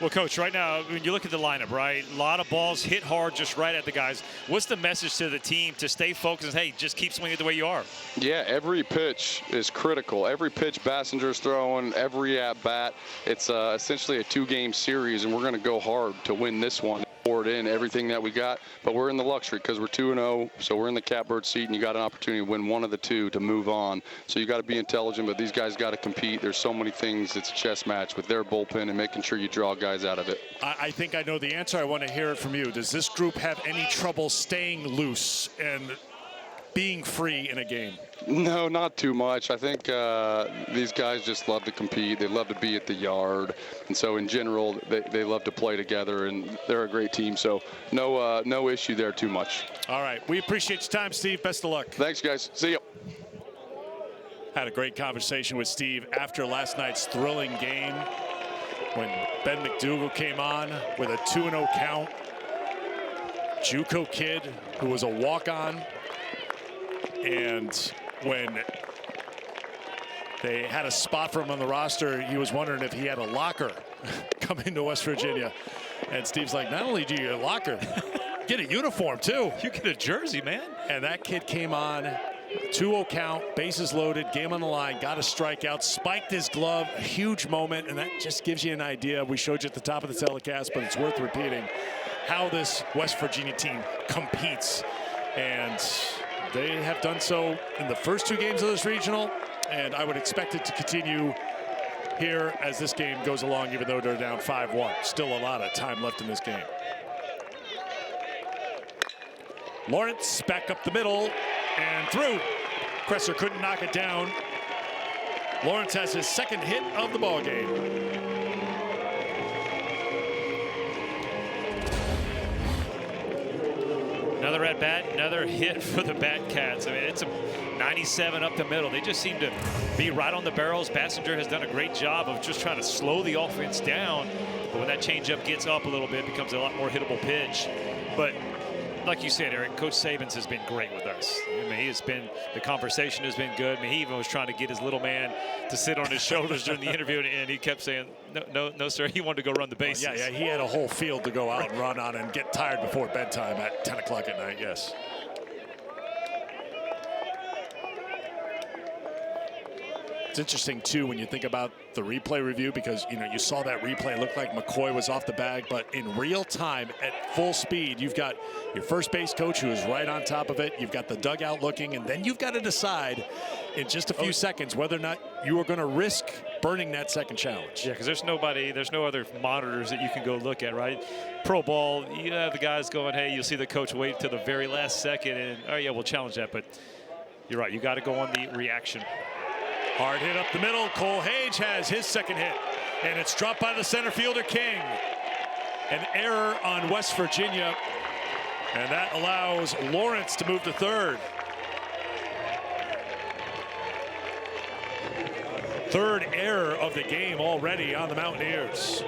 Well, Coach, right now, when you look at the lineup, right, a lot of balls hit hard just right at the guys. What's the message to the team to stay focused and, hey, just keep swinging the way you are? Yeah, every pitch is critical. Every pitch Bassinger's throwing, every at-bat. It's essentially a 2-game series, and we're going to go hard to win this one. Forward in everything that we got, but we're in the luxury because we're 2-0, so we're in the catbird seat, and you got an opportunity to win one of the 2 to move on. So you got to be intelligent, but these guys got to compete. There's so many things. It's a chess match with their bullpen and making sure you draw guys out of it. I think I know the answer. I want to hear it from you. Does this group have any trouble staying loose and being free in a game? No, not too much. I think these guys just love to compete. They love to be at the yard. And so in general, they love to play together, and they're a great team. So no issue there too much. All right. We appreciate your time, Steve. Best of luck. Thanks, guys. See you. Had a great conversation with Steve after last night's thrilling game when Ben McDougal came on with a 2-0 count. JUCO kid who was a walk-on. And when they had a spot for him on the roster, he was wondering if he had a locker coming to West Virginia. And Steve's like, not only do you get a locker, get a uniform too. You get a jersey, man. And that kid came on, 2-0 count, bases loaded, game on the line, got a strikeout, spiked his glove, a huge moment. And that just gives you an idea. We showed you at the top of the telecast, but it's worth repeating how this West Virginia team competes. And they have done so in the first 2 games of this regional, and I would expect it to continue here as this game goes along, even though they're down 5-1. Still a lot of time left in this game. Lawrence back up the middle and through. Kresser couldn't knock it down. Lawrence has his 2nd hit of the ball game. Another at bat, another hit for the Batcats. I mean, it's a 97 up the middle. They just seem to be right on the barrels. Bassinger has done a great job of just trying to slow the offense down. But when that changeup gets up a little bit, it becomes a lot more hittable pitch. But like you said, Eric, Coach Sabins has been great with us. I mean, the conversation has been good. I mean, he even was trying to get his little man to sit on his shoulders during the interview, and he kept saying, no, sir, he wanted to go run the bases. Yeah, he had a whole field to go out and run on and get tired before bedtime at 10 o'clock at night, yes. It's interesting, too, when you think about the replay review, because, you saw that replay. It looked like McCoy was off the bag, but in real time, at full speed, you've got your first base coach who is right on top of it. You've got the dugout looking, and then you've got to decide in just a few seconds whether or not you are going to risk burning that second challenge. Yeah, because there's no other monitors that you can go look at, right? Pro ball, you have the guys going, hey, you'll see the coach wait till the very last second, and, oh, yeah, we'll challenge that. But you're right, you got to go on the reaction. Hard hit up the middle. Cole Hage has his 2nd hit, and it's dropped by the center fielder, King. An error on West Virginia, and that allows Lawrence to move to 3rd. 3rd error of the game already on the Mountaineers.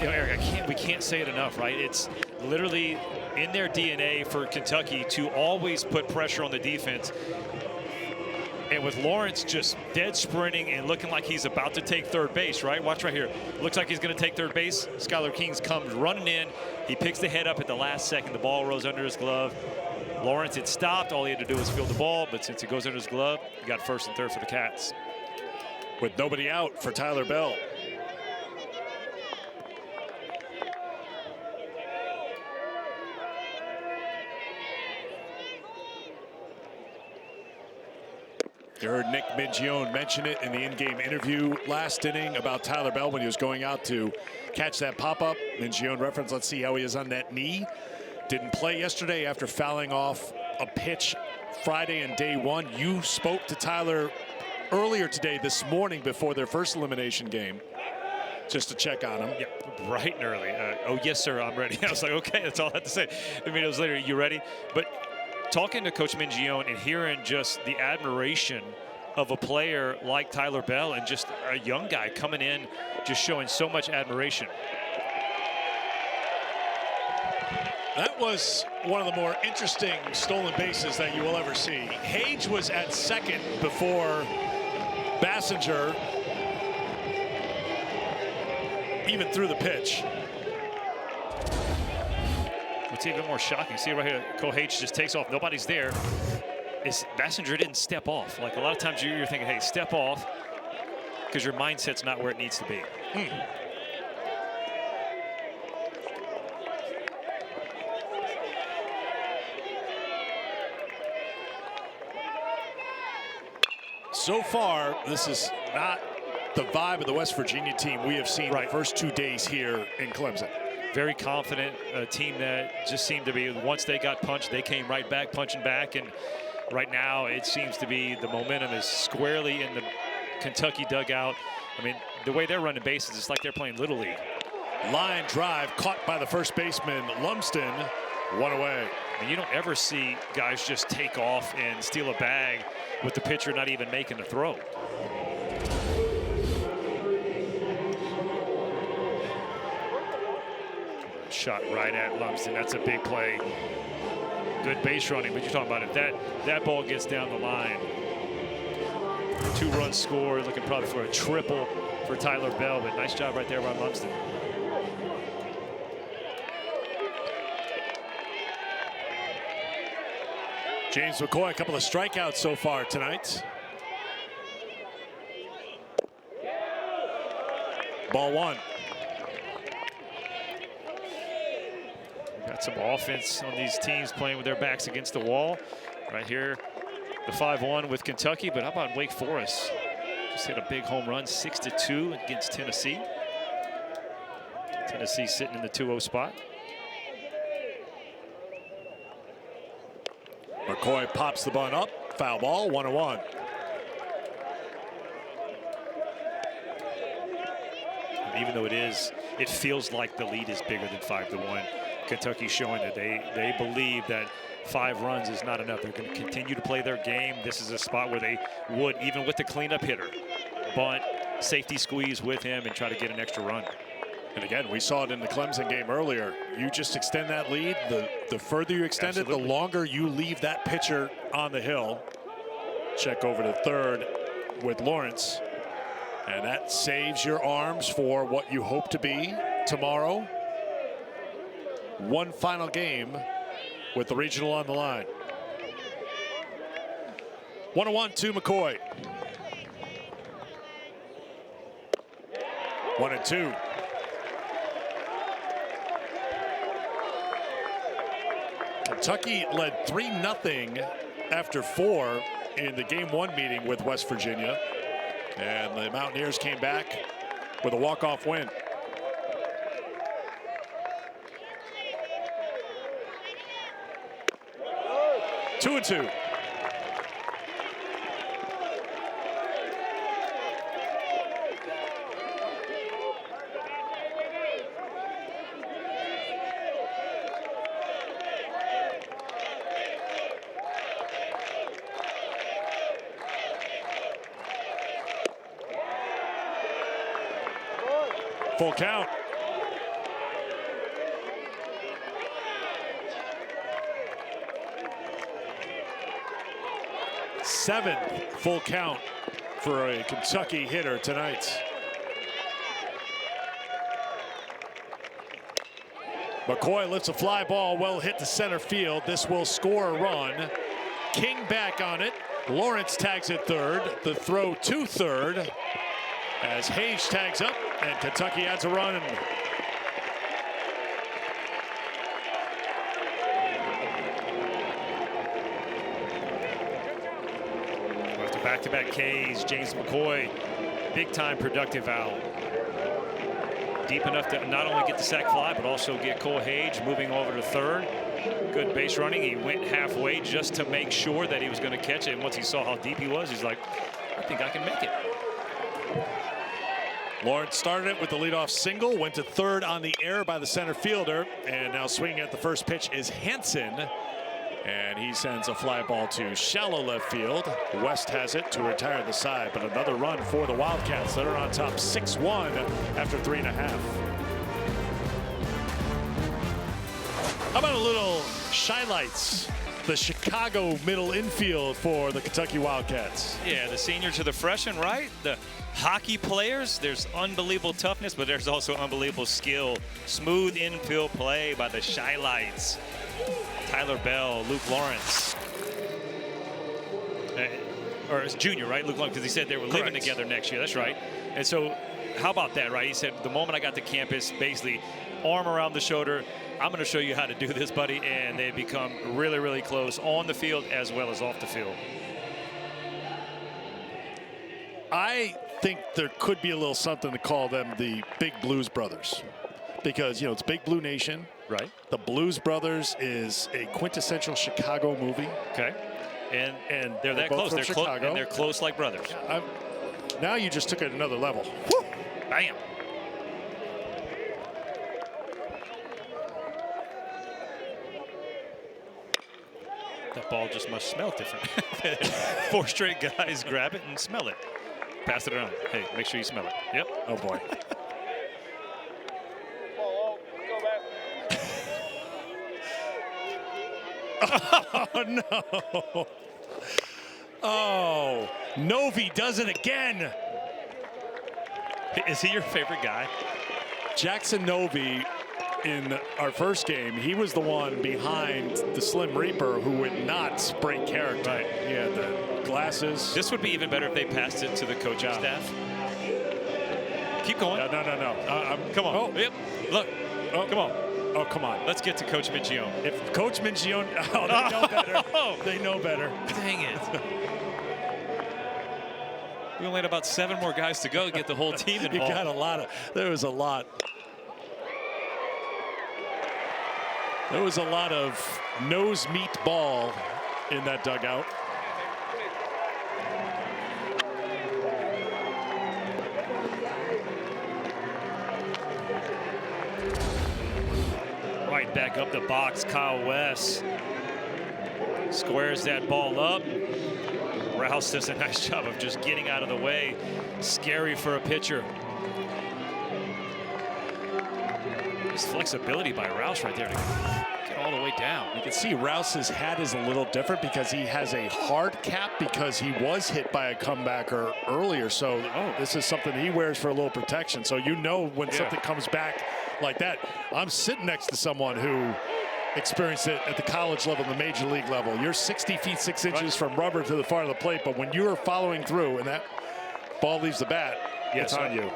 Eric, we can't say it enough, right? It's literally in their DNA for Kentucky to always put pressure on the defense. And with Lawrence just dead sprinting and looking like he's about to take 3rd base, right? Watch right here. Looks like he's going to take 3rd base. Skylar Kings comes running in. He picks the head up at the last second. The ball rolls under his glove. Lawrence had stopped. All he had to do was field the ball. But since it goes under his glove, he got 1st and 3rd for the Cats. With nobody out for Tyler Bell. You heard Nick Mingione mention it in the in-game interview last inning about Tyler Bell when he was going out to catch that pop-up. Mingione referenced, let's see how he is on that knee. Didn't play yesterday after fouling off a pitch Friday in day one. You spoke to Tyler earlier today, this morning, before their first elimination game, just to check on him. Yeah, bright and early. Oh, yes, sir, I'm ready. I was like, okay, that's all I had to say. I mean, it was later, you ready? But talking to Coach Mingione and hearing just the admiration of a player like Tyler Bell and just a young guy coming in, just showing so much admiration. That was one of the more interesting stolen bases that you will ever see. Hage was at second before Bassinger even threw the pitch. What's even more shocking, see right here, Cole Hage just takes off, nobody's there, is Bassinger didn't step off. Like a lot of times you're thinking, hey, step off, because your mindset's not where it needs to be. So far, this is not the vibe of the West Virginia team we have seen the first 2 days here in Clemson. Very confident, a team that just seemed to be, once they got punched, they came right back, punching back. And right now, it seems to be the momentum is squarely in the Kentucky dugout. I mean, the way they're running bases, it's like they're playing Little League. Line drive caught by the first baseman, Lumsden, one away. I mean, you don't ever see guys just take off and steal a bag with the pitcher not even making the throw. Shot right at Lumsden. That's a big play. Good base running, but you're talking about if that ball gets down the line. 2-run score, looking probably for a triple for Tyler Bell, but nice job right there by Lumsden. James McCoy, a couple of strikeouts so far tonight. Ball one. Got some offense on these teams playing with their backs against the wall. Right here, the 5-1 with Kentucky, but how about Wake Forest? Just hit a big home run, 6-2 against Tennessee. Tennessee sitting in the 2-0 spot. McCoy pops the bunt up, foul ball, 1-1. Even though it feels like the lead is bigger than 5-1. Kentucky showing that they believe that 5 runs is not enough. They're going to continue to play their game. This is a spot where they would, even with the cleanup hitter, bunt, safety squeeze with him and try to get an extra run. And again, we saw it in the Clemson game earlier. You just extend that lead. The further you extend it, the longer you leave that pitcher on the hill. Check over to third with Lawrence. And that saves your arms for what you hope to be tomorrow. One final game with the regional on the line. 1-1 to McCoy. 1-2. Kentucky led 3-0 after 4 in the game 1 meeting with West Virginia. And the Mountaineers came back with a walk-off win. Two and two. Full count. Seventh full count for a Kentucky hitter tonight. McCoy lifts a fly ball, well hit to center field. This will score a run. King back on it. Lawrence tags at third. The throw to third as Hage tags up and Kentucky adds a run. back-to-back Ks. James McCoy, big-time productive out. Deep enough to not only get the sack fly, but also get Cole Hage moving over to third. Good base running. He went halfway just to make sure that he was going to catch it. And once he saw how deep he was, he's like, I think I can make it. Lawrence started it with the leadoff single, went to third on the air by the center fielder, and now swinging at the first pitch is Hansen. And he sends a fly ball to shallow left field. West has it to retire the side, but another run for the Wildcats that are on top 6-1 after 3.5. How about a little highlights? The Chicago middle infield for the Kentucky Wildcats. Yeah, the senior to the freshman, right? The hockey players, there's unbelievable toughness, but there's also unbelievable skill. Smooth infield play by the Shylights. Tyler Bell, Luke Lawrence. Or it's junior, right? Luke Lawrence, because he said they were living together next year. That's right. And so how about that, right? He said, the moment I got to campus, basically arm around the shoulder, I'm going to show you how to do this, buddy. And they become really, really close on the field as well as off the field. I think there could be a little something to call them the Big Blues Brothers. Because, you know, it's Big Blue Nation. Right. The Blues Brothers is a quintessential Chicago movie. Okay. And they're that close. They're close. And they're close like brothers. Now you just took it another level. Woo! Bam. That ball just must smell different. 4 straight guys grab it and smell it. Pass it around. Hey, make sure you smell it. Yep. Oh, boy. Oh, no. Oh, Novi does it again. Is he your favorite guy? Jackson Novi, in our first game, he was the one behind the Slim Reaper who would not break character. Right. He had the glasses. This would be even better if they passed it to the coaching staff. Keep going. No. Come on. Oh. Yep. Look. Oh. Come on. Oh, come on. Let's get to Coach Mingione. If Coach Mingione, oh, they know better. They know better. Dang it. We only had about 7 more guys to go to get the whole team involved. You got a lot of, there was a lot. There was a lot of nose meat ball in that dugout. Right back up the box, Kyle West squares that ball up. Rouse does a nice job of just getting out of the way. Scary for a pitcher. This flexibility by Rouse right there to get all the way down. You can see Rouse's hat is a little different because he has a hard cap because he was hit by a comebacker earlier. So this is something he wears for a little protection. So you know when something comes back like that. I'm sitting next to someone who experienced it at the college level, the major league level. You're 60 feet 6 inches from rubber to the far of the plate, but when you're following through and that ball leaves the bat, it's on you.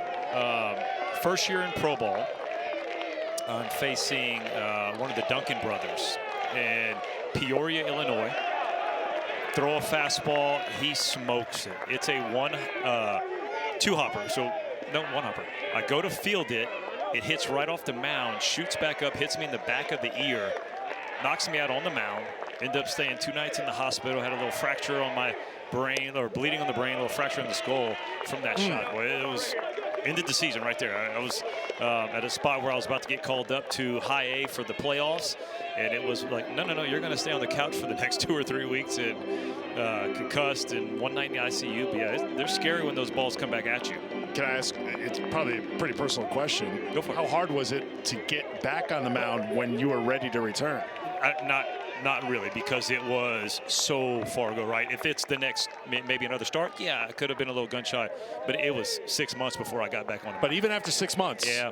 First year in pro ball, I'm facing one of the Duncan brothers in Peoria, Illinois. Throw a fastball, he smokes it. It's a 2-hopper, so no 1-hopper. I go to field it. It hits right off the mound, shoots back up, hits me in the back of the ear, knocks me out on the mound. Ended up staying 2 nights in the hospital. Had a little fracture on my brain, or bleeding on the brain, a little fracture in the skull from that shot. Boy, it was ended the season right there. I was at a spot where I was about to get called up to high A for the playoffs, and it was like, no, you're going to stay on the couch for the next 2 or 3 weeks, and concussed, and 1 night in the ICU. But yeah, they're scary when those balls come back at you. Can I ask, it's probably a pretty personal question. Go for it. How hard was it to get back on the mound when you were ready to return? Not really, because it was so far ago, right? If it's the next, maybe another start, yeah, it could have been a little gun shy. But it was 6 months before I got back on. But even after 6 months, yeah,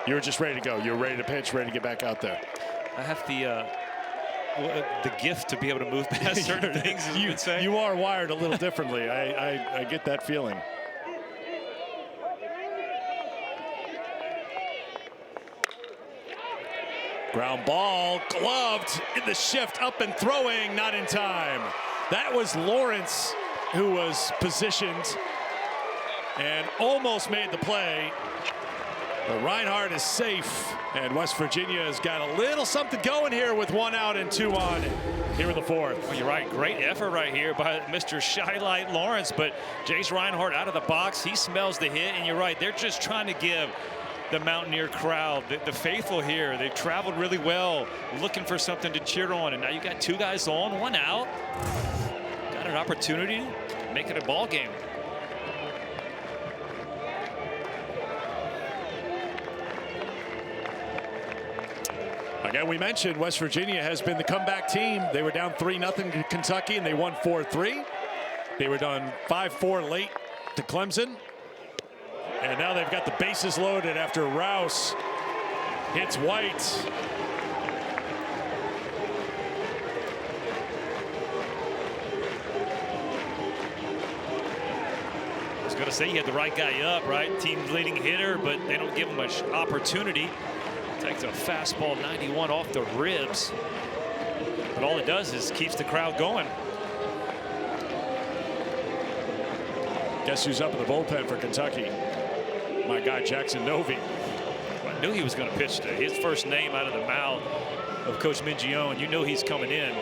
you were just ready to go. You were ready to pitch, ready to get back out there. I have the gift to be able to move past certain things, as you would say. You are wired a little differently. I get that feeling. Ground ball, gloved in the shift, up and throwing, not in time. That was Lawrence who was positioned and almost made the play. But Reinhardt is safe, and West Virginia has got a little something going here with 1 out and 2 on here in the 4th. Well, you're right. Great effort right here by Mr. Shylight Lawrence, but Jace Reinhardt out of the box. He smells the hit, and you're right. They're just trying to give the Mountaineer crowd, the faithful here, they've traveled really well, looking for something to cheer on, and now you got 2 guys on, 1 out. Got an opportunity to make it a ball game. Again, we mentioned West Virginia has been the comeback team. They were down 3-0 to Kentucky, and they won 4-3. They were done 5-4 late to Clemson. And now they've got the bases loaded after Rouse hits White. I was going to say you had the right guy up, right? Team leading hitter, but they don't give him much opportunity. Takes a fastball 91 off the ribs. But all it does is keeps the crowd going. Guess who's up in the bullpen for Kentucky? My guy Jackson Novy. I knew he was going to pitch today. His first name out of the mouth of Coach Mingione. You know he's coming in.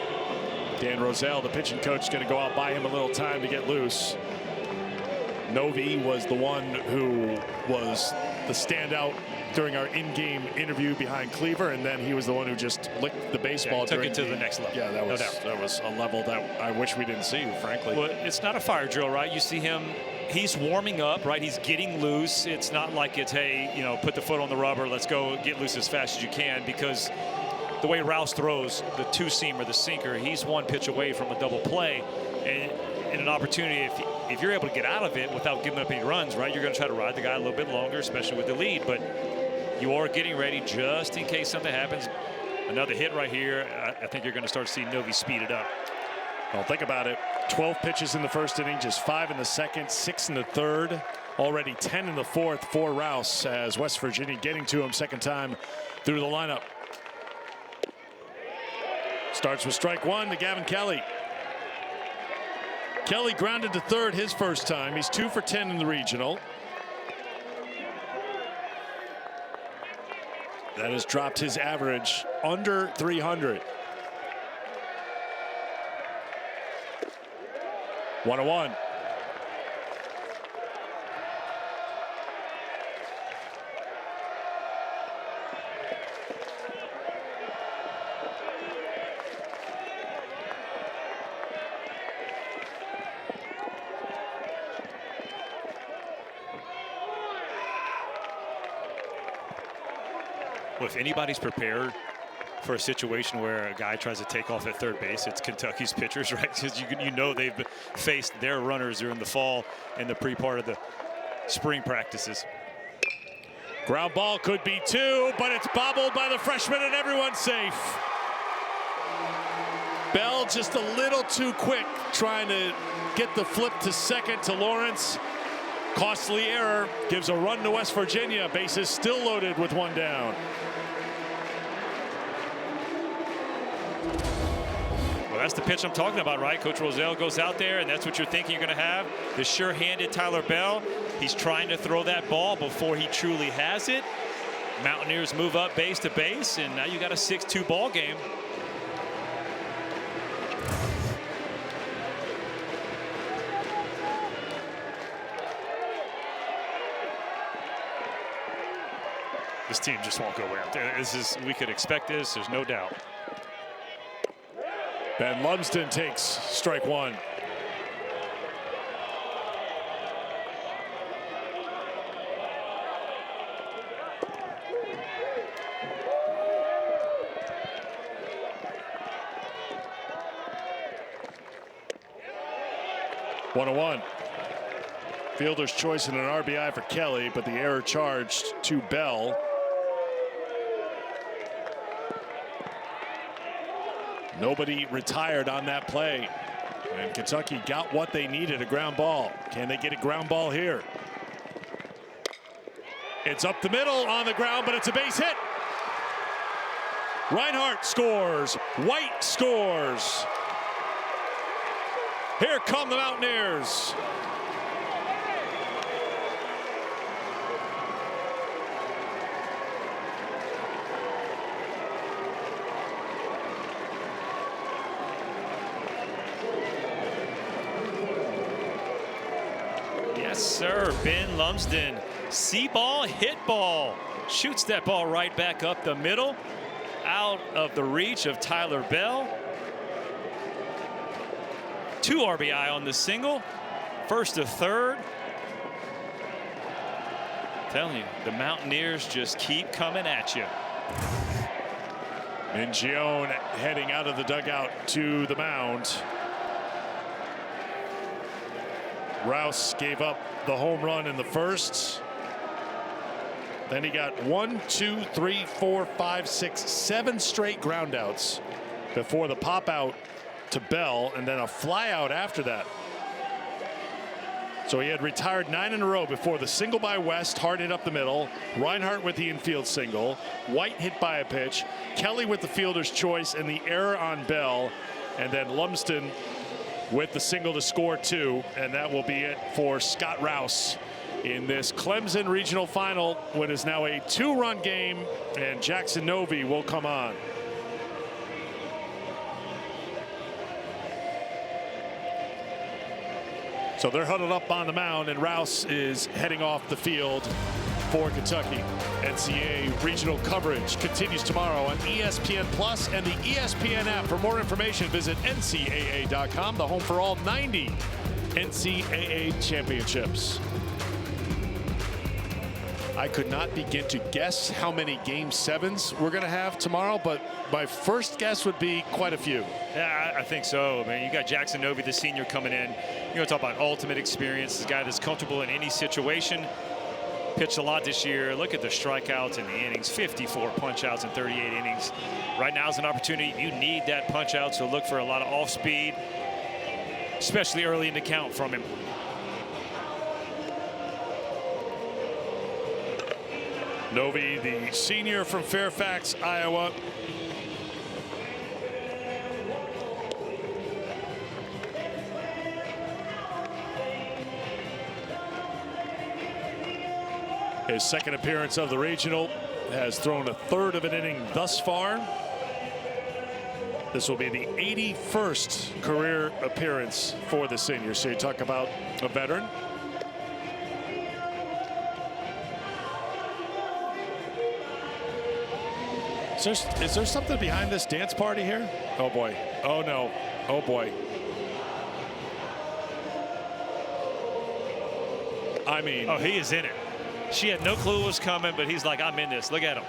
Dan Roselle, the pitching coach, is going to go out, buy him a little time to get loose. Novy was the one who was the standout during our in-game interview behind Cleaver, and then he was the one who just licked the baseball. Yeah, took it to the next level. Yeah, that was a level that I wish we didn't see, frankly. Well, it's not a fire drill, right? You see him, he's warming up, right? He's getting loose. It's not like it's, hey, you know, put the foot on the rubber, let's go get loose as fast as you can, because the way Rouse throws the 2-seamer, the sinker, he's 1 pitch away from a double play, and an opportunity, if you're able to get out of it without giving up any runs, right, you're going to try to ride the guy a little bit longer, especially with the lead. But you are getting ready just in case something happens. Another hit right here. I think you're going to start seeing Novy speed it up. Well, think about it. 12 pitches in the first inning, just 5 in the second, 6 in the third, already 10 in the fourth for Rouse, as West Virginia getting to him second time through the lineup. Starts with strike 1 to Gavin Kelly. Kelly grounded to third his first time. He's 2 for 10 in the regional. That has dropped his average under 300. 1-1. Well, if anybody's prepared for a situation where a guy tries to take off at third base, it's Kentucky's pitchers, right? Because you know they've faced their runners during the fall and the pre-part of the spring practices. Ground ball could be 2, but it's bobbled by the freshman, and everyone's safe. Bell just a little too quick trying to get the flip to second to Lawrence. Costly error gives a run to West Virginia. Bases still loaded with 1 down. Well, that's the pitch I'm talking about, right? Coach Roselle goes out there, and that's what you're thinking you're going to have. The sure-handed Tyler Bell. He's trying to throw that ball before he truly has it. Mountaineers move up base to base, and now you got a 6-2 ball game. This team just won't go away. We could expect this, there's no doubt. Ben Lumsden takes strike 1. One. Fielder's choice and an RBI for Kelly, but the error charged to Bell. Nobody retired on that play, and Kentucky got what they needed, a ground ball. Can they get a ground ball here? It's up the middle on the ground, but it's a base hit. Reinhardt scores. White scores. Here come the Mountaineers. Yes, sir. Ben Lumsden. See ball, hit ball. Shoots that ball right back up the middle. Out of the reach of Tyler Bell. 2 RBI on the single. First to third. Telling you, the Mountaineers just keep coming at you. Mingione heading out of the dugout to the mound. Rouse gave up the home run in the first. Then he got 1, 2, 3, 4, 5, 6, 7 straight groundouts before the pop out to Bell, and then a fly out after that. So he had retired 9 in a row before the single by West, Hart hit up the middle, Reinhart with the infield single, White hit by a pitch, Kelly with the fielder's choice and the error on Bell, and then Lumsden with the single to score 2, and that will be it for Scott Rouse in this Clemson Regional Final, what is now a 2-run game, and Jackson Novy will come on. So they're huddled up on the mound, and Rouse is heading off the field for Kentucky. NCAA regional coverage continues tomorrow on ESPN Plus and the ESPN app. For more information, visit ncaa.com, the home for all 90 NCAA championships. I could not begin to guess how many Game 7s we're going to have tomorrow, but my first guess would be quite a few. Yeah, I think so. I mean, you got Jackson Novy, the senior, coming in. You know, talk about ultimate experience. This guy that's comfortable in any situation. Pitched a lot this year. Look at the strikeouts in the innings. 54 punch-outs in 38 innings. Right now is an opportunity. You need that punch-out, so look for a lot of off-speed, especially early in the count from him. Novy, the senior from Fairfax, Iowa. His second appearance of the regional, has thrown a third of an inning thus far. This will be the 81st career appearance for the senior. So you talk about a veteran. Is there something behind this dance party here? Oh boy. Oh no. Oh boy. I mean. Oh, he is in it. She had no clue what was coming, but he's like, I'm in this. Look at him.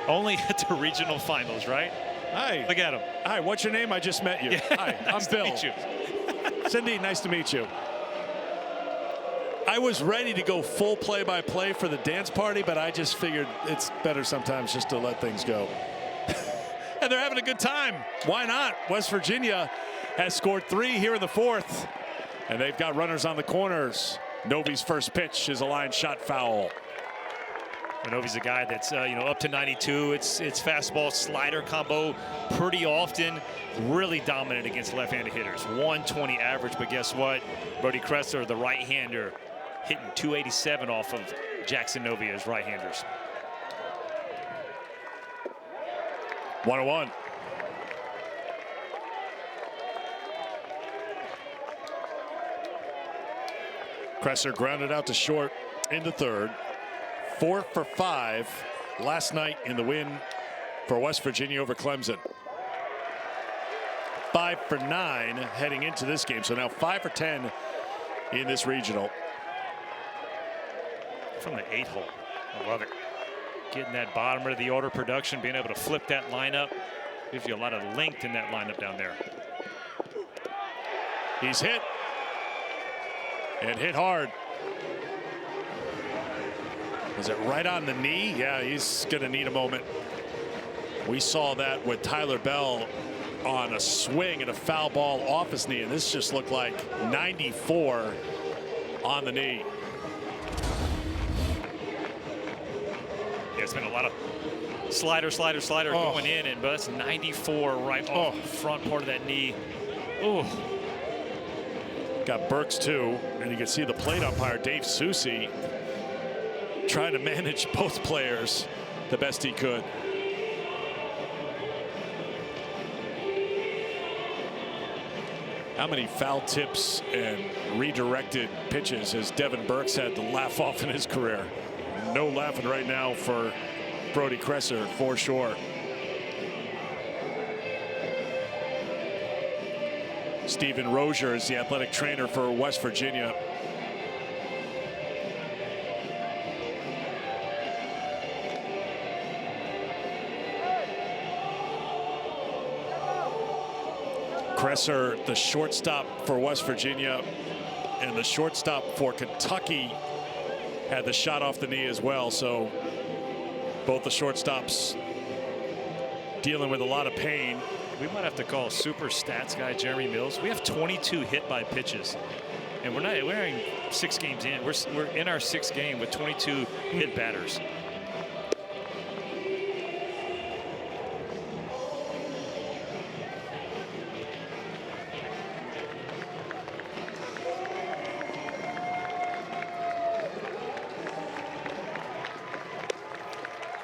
Only at the regional finals, right? Hi. Look at him. Hi, what's your name? I just met you. Yeah, Hi, I'm nice Bill. to meet you. Cindy, nice to meet you. I was ready to go full play-by-play for the dance party, but I just figured it's better sometimes just to let things go. And they're having a good time. Why not? West Virginia has scored 3 here in the 4th, and they've got runners on the corners. Novy's first pitch is a line shot foul. Novy's a guy that's up to 92. It's fastball slider combo pretty often. Really dominant against left-handed hitters. 120 average, but guess what? Brody Kressler, the right-hander, hitting 287 off of Jackson Novy as right-handers. 1-1. Kressler grounded out to short in the 3rd. 4 for 5 last night in the win for West Virginia over Clemson. 5 for 9 heading into this game. So now 5 for 10 in this regional. From the 8-hole. I love it. Getting that bottom of the order production, being able to flip that lineup. Gives you a lot of length in that lineup down there. He's hit. And hit hard. Is it right on the knee? Yeah, he's going to need a moment. We saw that with Tyler Bell on a swing and a foul ball off his knee, and this just looked like 94 on the knee. Yeah, it's been a lot of slider going in, but that's 94 right off the front part of that knee. Oh. Got Burks too, and you can see the plate umpire, Dave Susi, trying to manage both players the best he could. How many foul tips and redirected pitches has Devin Burks had to laugh off in his career? No laughing right now for Brody Kresser, for sure. Stephen Rozier is the athletic trainer for West Virginia. Kresser, the shortstop for West Virginia, and the shortstop for Kentucky had the shot off the knee as well. So both the shortstops dealing with a lot of pain. We might have to call super stats guy Jeremy Mills. We have 22 hit by pitches, and we're in 6 games in. We're in our 6th game with 22 hit batters.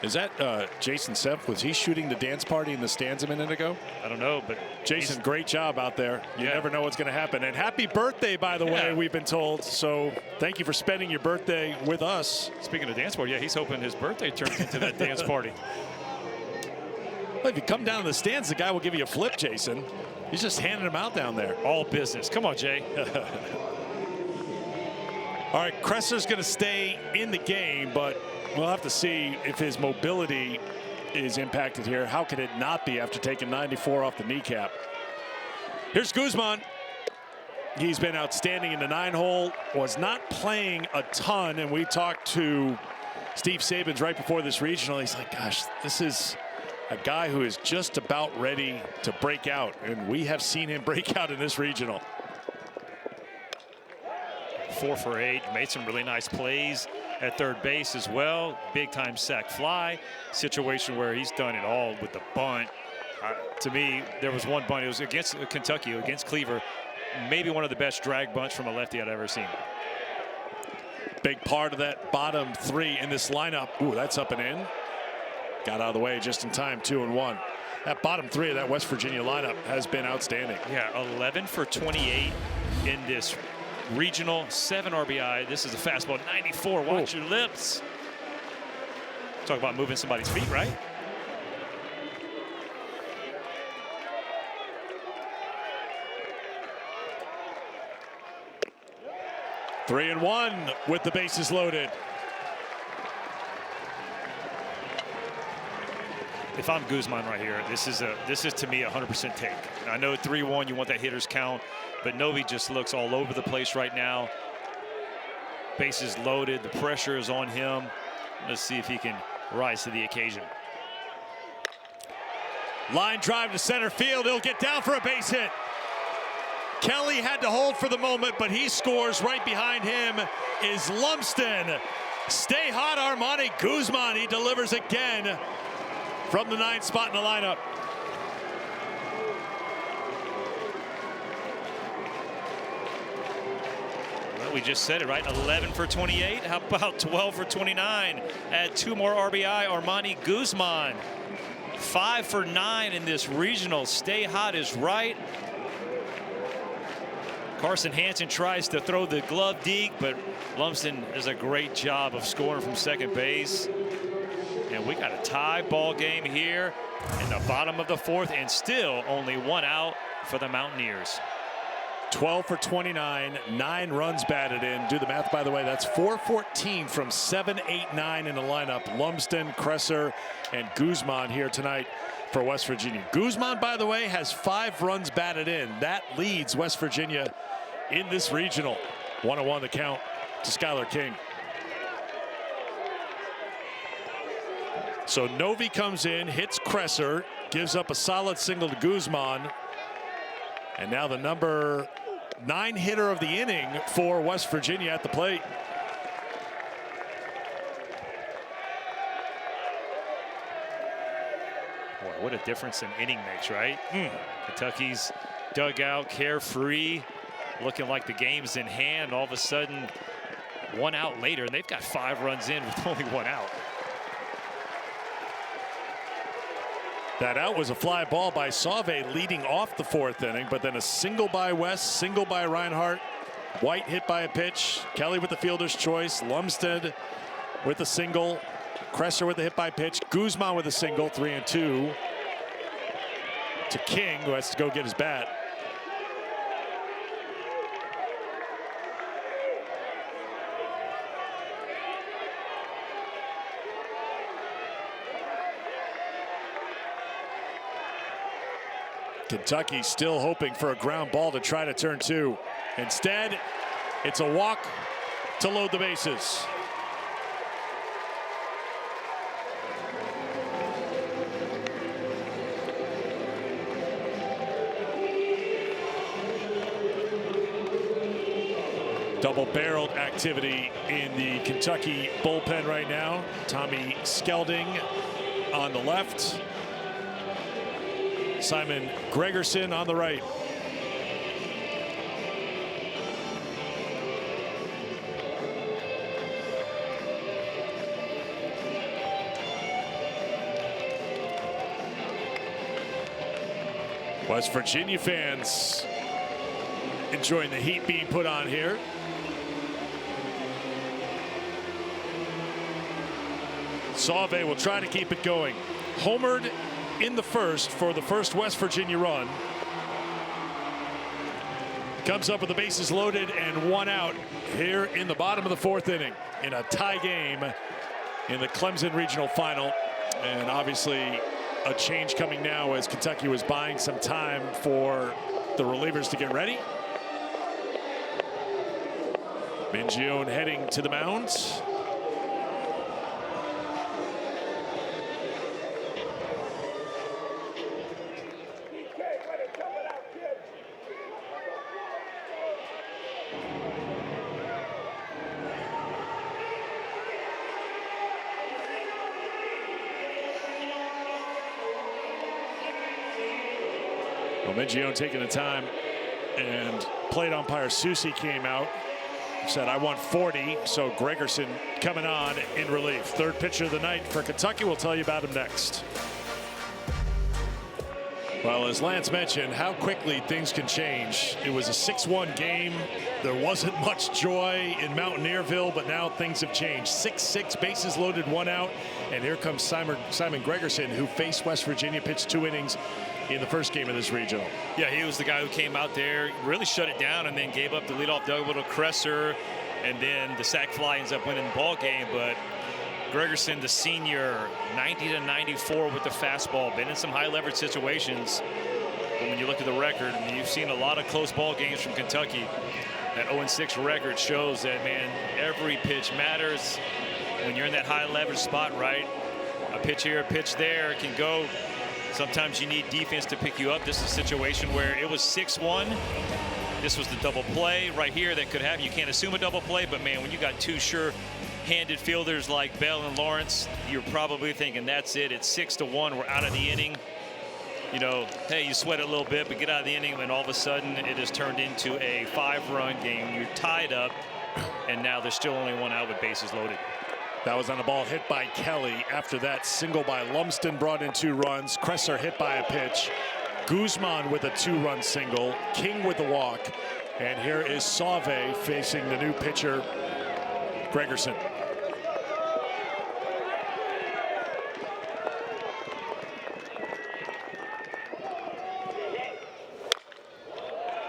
Is that Jason Seff? Was he shooting the dance party in the stands a minute ago? I don't know, but Jason, great job out there. You never know what's going to happen. And happy birthday, by the way, we've been told. So thank you for spending your birthday with us. Speaking of dance party, he's hoping his birthday turns into that dance party. Well, if you come down to the stands, the guy will give you a flip, Jason. He's just handing them out down there. All business. Come on, Jay. All right, Kresser's going to stay in the game, but we'll have to see if his mobility is impacted here. How could it not be after taking 94 off the kneecap? Here's Guzman. He's been outstanding in the 9-hole. Was not playing a ton, and we talked to Steve Sabins right before this regional. He's like, gosh, this is a guy who is just about ready to break out, and we have seen him break out in this regional. 4 for 8. Made some really nice plays at third base as well. Big time sac fly situation where he's done it all with the bunt. To me, there was one bunt. It was against Kentucky, against Cleaver. Maybe one of the best drag bunts from a lefty I'd ever seen. Big part of that bottom 3 in this lineup. Ooh, that's up and in. Got out of the way just in time, 2-1. That bottom 3 of that West Virginia lineup has been outstanding. Yeah, 11 for 28 in this regional, 7 RBI. This is a fastball, 94. Watch your lips. Talk about moving somebody's feet, right? Three and 1 with the bases loaded. If I'm Guzman right here, this is to me 100% take. I know 3-1, you want that hitter's count, but Novi just looks all over the place right now. Bases loaded, the pressure is on him. Let's see if he can rise to the occasion. Line drive to center field. He'll get down for a base hit. Kelly had to hold for the moment, but he scores. Right behind him is Lumsden. Stay hot, Armani Guzman. He delivers again from the 9th spot in the lineup. Well, we just said it, right? 11 for 28. How about 12 for 29? Add 2 more RBI, Armani Guzman. 5 for 9 in this regional. Stay hot is right. Carson Hansen tries to throw the glove deke, but Lumsden does a great job of scoring from second base. And we got a tie ball game here in the bottom of the 4th, and still only 1 out for the Mountaineers. 12 for 29, 9 runs batted in. Do the math, by the way. That's 414 from 7, 8, 9 in the lineup. Lumsden, Kresser, and Guzman here tonight for West Virginia. Guzman, by the way, has 5 runs batted in. That leads West Virginia in this regional. 1-1 the count to Skylar King. So Novi comes in, hits Kresser, gives up a solid single to Guzman. And now the number 9-hitter of the inning for West Virginia at the plate. Boy, what a difference an inning makes, right? Kentucky's dugout, carefree, looking like the game's in hand. All of a sudden, 1 out later, and they've got 5 runs in with only 1 out. That out was a fly ball by Sauve leading off the 4th inning, but then a single by West, single by Reinhardt. White hit by a pitch. Kelly with the fielder's choice. Lumstead with a single. Kresser with a hit by pitch. Guzman with a single, 3-2. To King, who has to go get his bat. Kentucky still hoping for a ground ball to try to turn 2. Instead, it's a walk to load the bases. Double-barreled activity in the Kentucky bullpen right now. Tommy Skelding on the left. Simon Gregerson on the right. West Virginia fans enjoying the heat being put on here. Sauve will try to keep it going. Homered in the first for the first West Virginia run. Comes up with the bases loaded and 1 out here in the bottom of the 4th inning in a tie game in the Clemson Regional Final. And obviously a change coming now as Kentucky was buying some time for the relievers to get ready. Mingione heading to the mound. Mingione taking the time, and plate umpire Susi came out, said, "I want 40." So Gregerson coming on in relief. 3rd pitcher of the night for Kentucky. We'll tell you about him next. Well, as Lance mentioned, how quickly things can change. It was a 6-1 game. There wasn't much joy in Mountaineerville, but now things have changed. 6-6, bases loaded, 1 out. And here comes Simon Gregerson, who faced West Virginia, pitched 2 innings in the first game of this regional. Yeah, he was the guy who came out there, really shut it down, and then gave up the leadoff double to Kresser, and then the sac fly ends up winning the ball game. But Gregerson, the senior, 90-94 with the fastball, been in some high leverage situations. But when you look at the record, I mean, you've seen a lot of close ball games from Kentucky. That 0-6 record shows that, man, every pitch matters when you're in that high leverage spot, right? A pitch here, a pitch there can go. Sometimes you need defense to pick you up. This is a situation where it was 6-1. This was the double play right here that could happen. You can't assume a double play, but man, when you got 2 sure-handed fielders like Bell and Lawrence, you're probably thinking that's it. It's 6-1. We're out of the inning. You know, hey, you sweat it a little bit, but get out of the inning, and all of a sudden it has turned into a 5-run game. You're tied up, and now there's still only 1 out with bases loaded. That was on a ball hit by Kelly. After that, single by Lumsden brought in 2 runs. Kresser hit by a pitch. Guzman with a 2-run single. King with the walk. And here is Sauve facing the new pitcher, Gregerson.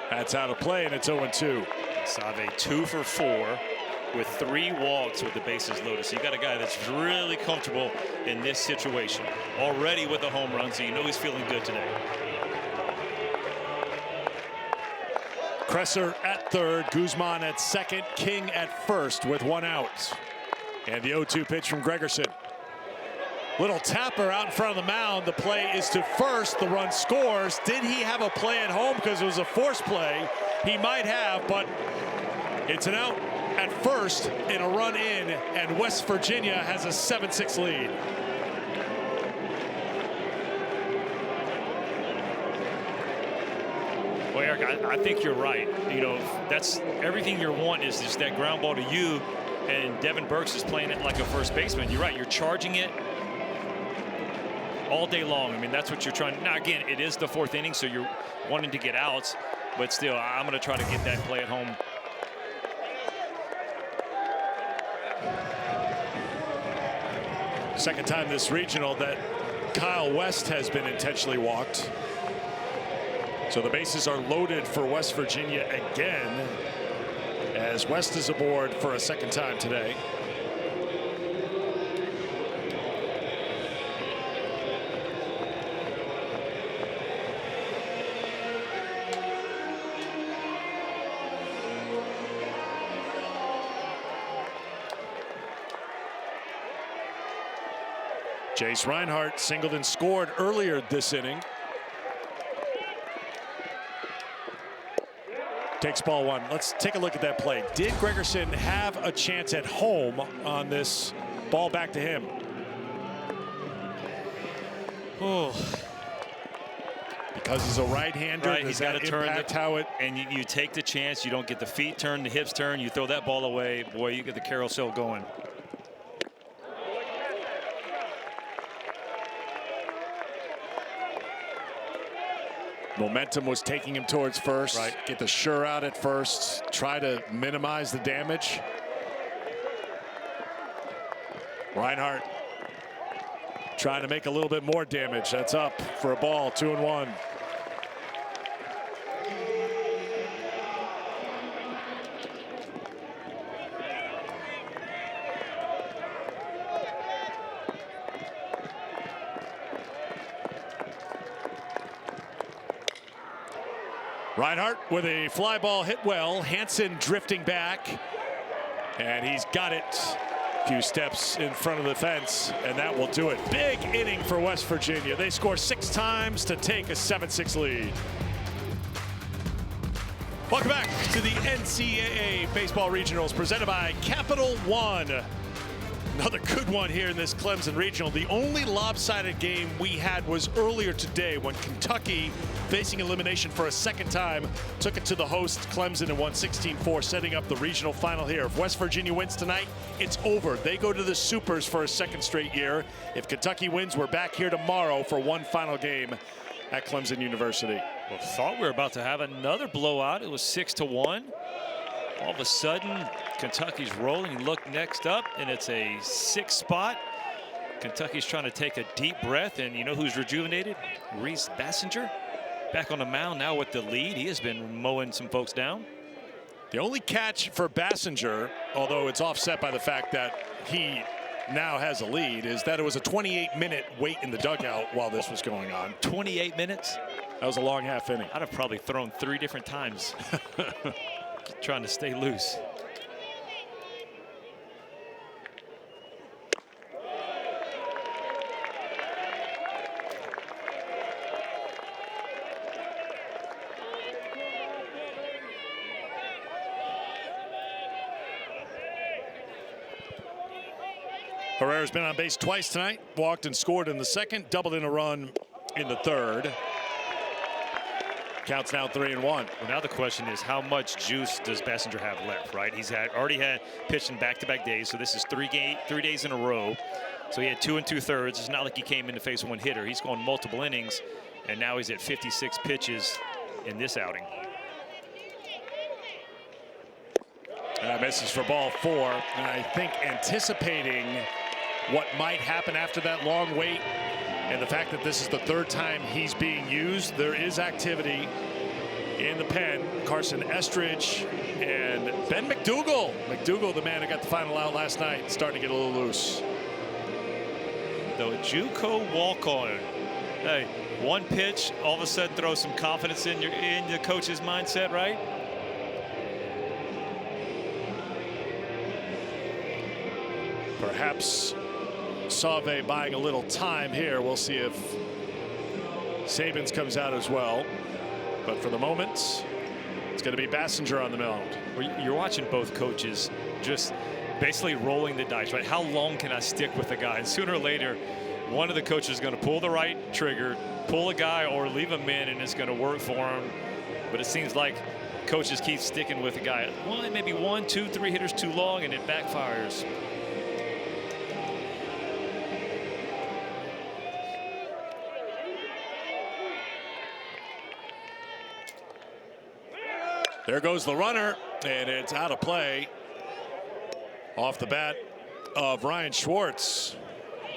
That's out of play, and it's 0-2. Sauve 2 for 4. With 3 walks with the bases loaded. So you got a guy that's really comfortable in this situation. Already with a home run, so you know he's feeling good today. Kresser at 3rd, Guzman at 2nd, King at 1st with 1 out. And the 0-2 pitch from Gregerson. Little tapper out in front of the mound. The play is to first. The run scores. Did he have a play at home because it was a forced play? He might have, but it's an out at first and a run in, and West Virginia has a 7-6 lead. Well, Eric, I think you're right. You know, that's everything you want is just that ground ball to you, and Devin Burks is playing it like a first baseman. You're right. You're charging it all day long. I mean, that's what you're trying. Now, again, it is the fourth inning, so you're wanting to get outs, but still, I'm going to try to get that play at home. Second time this regional that Kyle West has been intentionally walked. So the bases are loaded for West Virginia again, as West is aboard for a second time today. Jace Reinhardt singled and scored earlier this inning. Takes ball one. Let's take a look at that play. Did Gregerson have a chance at home on this ball back to him? Oh. Because he's a right-hander, right, he's got to turn how it. And you take the chance. You don't get the feet turn, the hips turn. You throw that ball away. Boy, you get the carousel going. Momentum was taking him towards first. Right. Get the sure out at first. Try to minimize the damage. Reinhardt trying to make a little bit more damage. That's up for a ball, 2-1. Reinhardt with a fly ball hit well. Hansen drifting back, and he's got it a few steps in front of the fence, and that will do it. Big inning for West Virginia. They score 6 times to take a 7-6 lead. Welcome back to the NCAA Baseball Regionals presented by Capital One. Another good one here in this Clemson Regional. The only lopsided game we had was earlier today when Kentucky, facing elimination for a second time, took it to the host Clemson and won 16-4, setting up the regional final here. If West Virginia wins tonight, it's over. They go to the Supers for a second straight year. If Kentucky wins, we're back here tomorrow for one final game at Clemson University. Well, thought we were about to have another blowout. It was 6-1. All of a sudden, Kentucky's rolling. Look next up, and it's a 6th spot. Kentucky's trying to take a deep breath, and you know who's rejuvenated? Reese Bassinger, back on the mound now with the lead. He has been mowing some folks down. The only catch for Bassinger, although it's offset by the fact that he now has a lead, is that it was a 28-minute wait in the dugout while this was going on. 28 minutes? That was a long half inning. I'd have probably thrown 3 different times. Trying to stay loose. Herrera's been on base twice tonight. Walked and scored in the second, doubled in a run in the third. Counts now 3-1. Well, now the question is, how much juice does Bassinger have left, right? He's already had pitched in back-to-back days, so this is 3 days in a row. So he had 2 2/3. It's not like he came in to face one hitter. He's gone multiple innings, and now he's at 56 pitches in this outing. Misses for ball 4, and I think anticipating what might happen after that long wait, and the fact that this is the 3rd time he's being used, there is activity in the pen. Carson Estridge and Ben McDougal. McDougal, the man who got the final out last night, starting to get a little loose. The JUCO walk-on. Hey, one pitch, all of a sudden throw some confidence in the coach's mindset, right? Perhaps Sauve buying a little time here. We'll see if Sabins comes out as well. But for the moment, it's going to be Bassinger on the mound. Well, you're watching both coaches just basically rolling the dice, right? How long can I stick with a guy? And sooner or later, one of the coaches is going to pull the right trigger, pull a guy, or leave him in, and it's going to work for him. But it seems like coaches keep sticking with a guy. Maybe 1, 2, 3 hitters too long, and it backfires. There goes the runner, and it's out of play. Off the bat of Ryan Schwartz.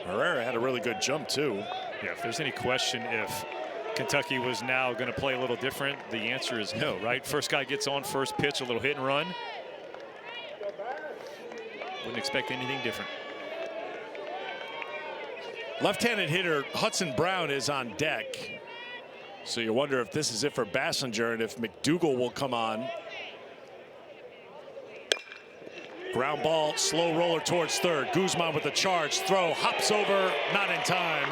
Herrera had a really good jump, too. Yeah, if there's any question if Kentucky was now going to play a little different, the answer is no, right? First guy gets on, first pitch, a little hit and run. Wouldn't expect anything different. Left-handed hitter Hudson Brown is on deck. So you wonder if this is it for Bassinger and if McDougal will come on. Ground ball, slow roller towards third. Guzman with the charge. Throw, hops over, not in time.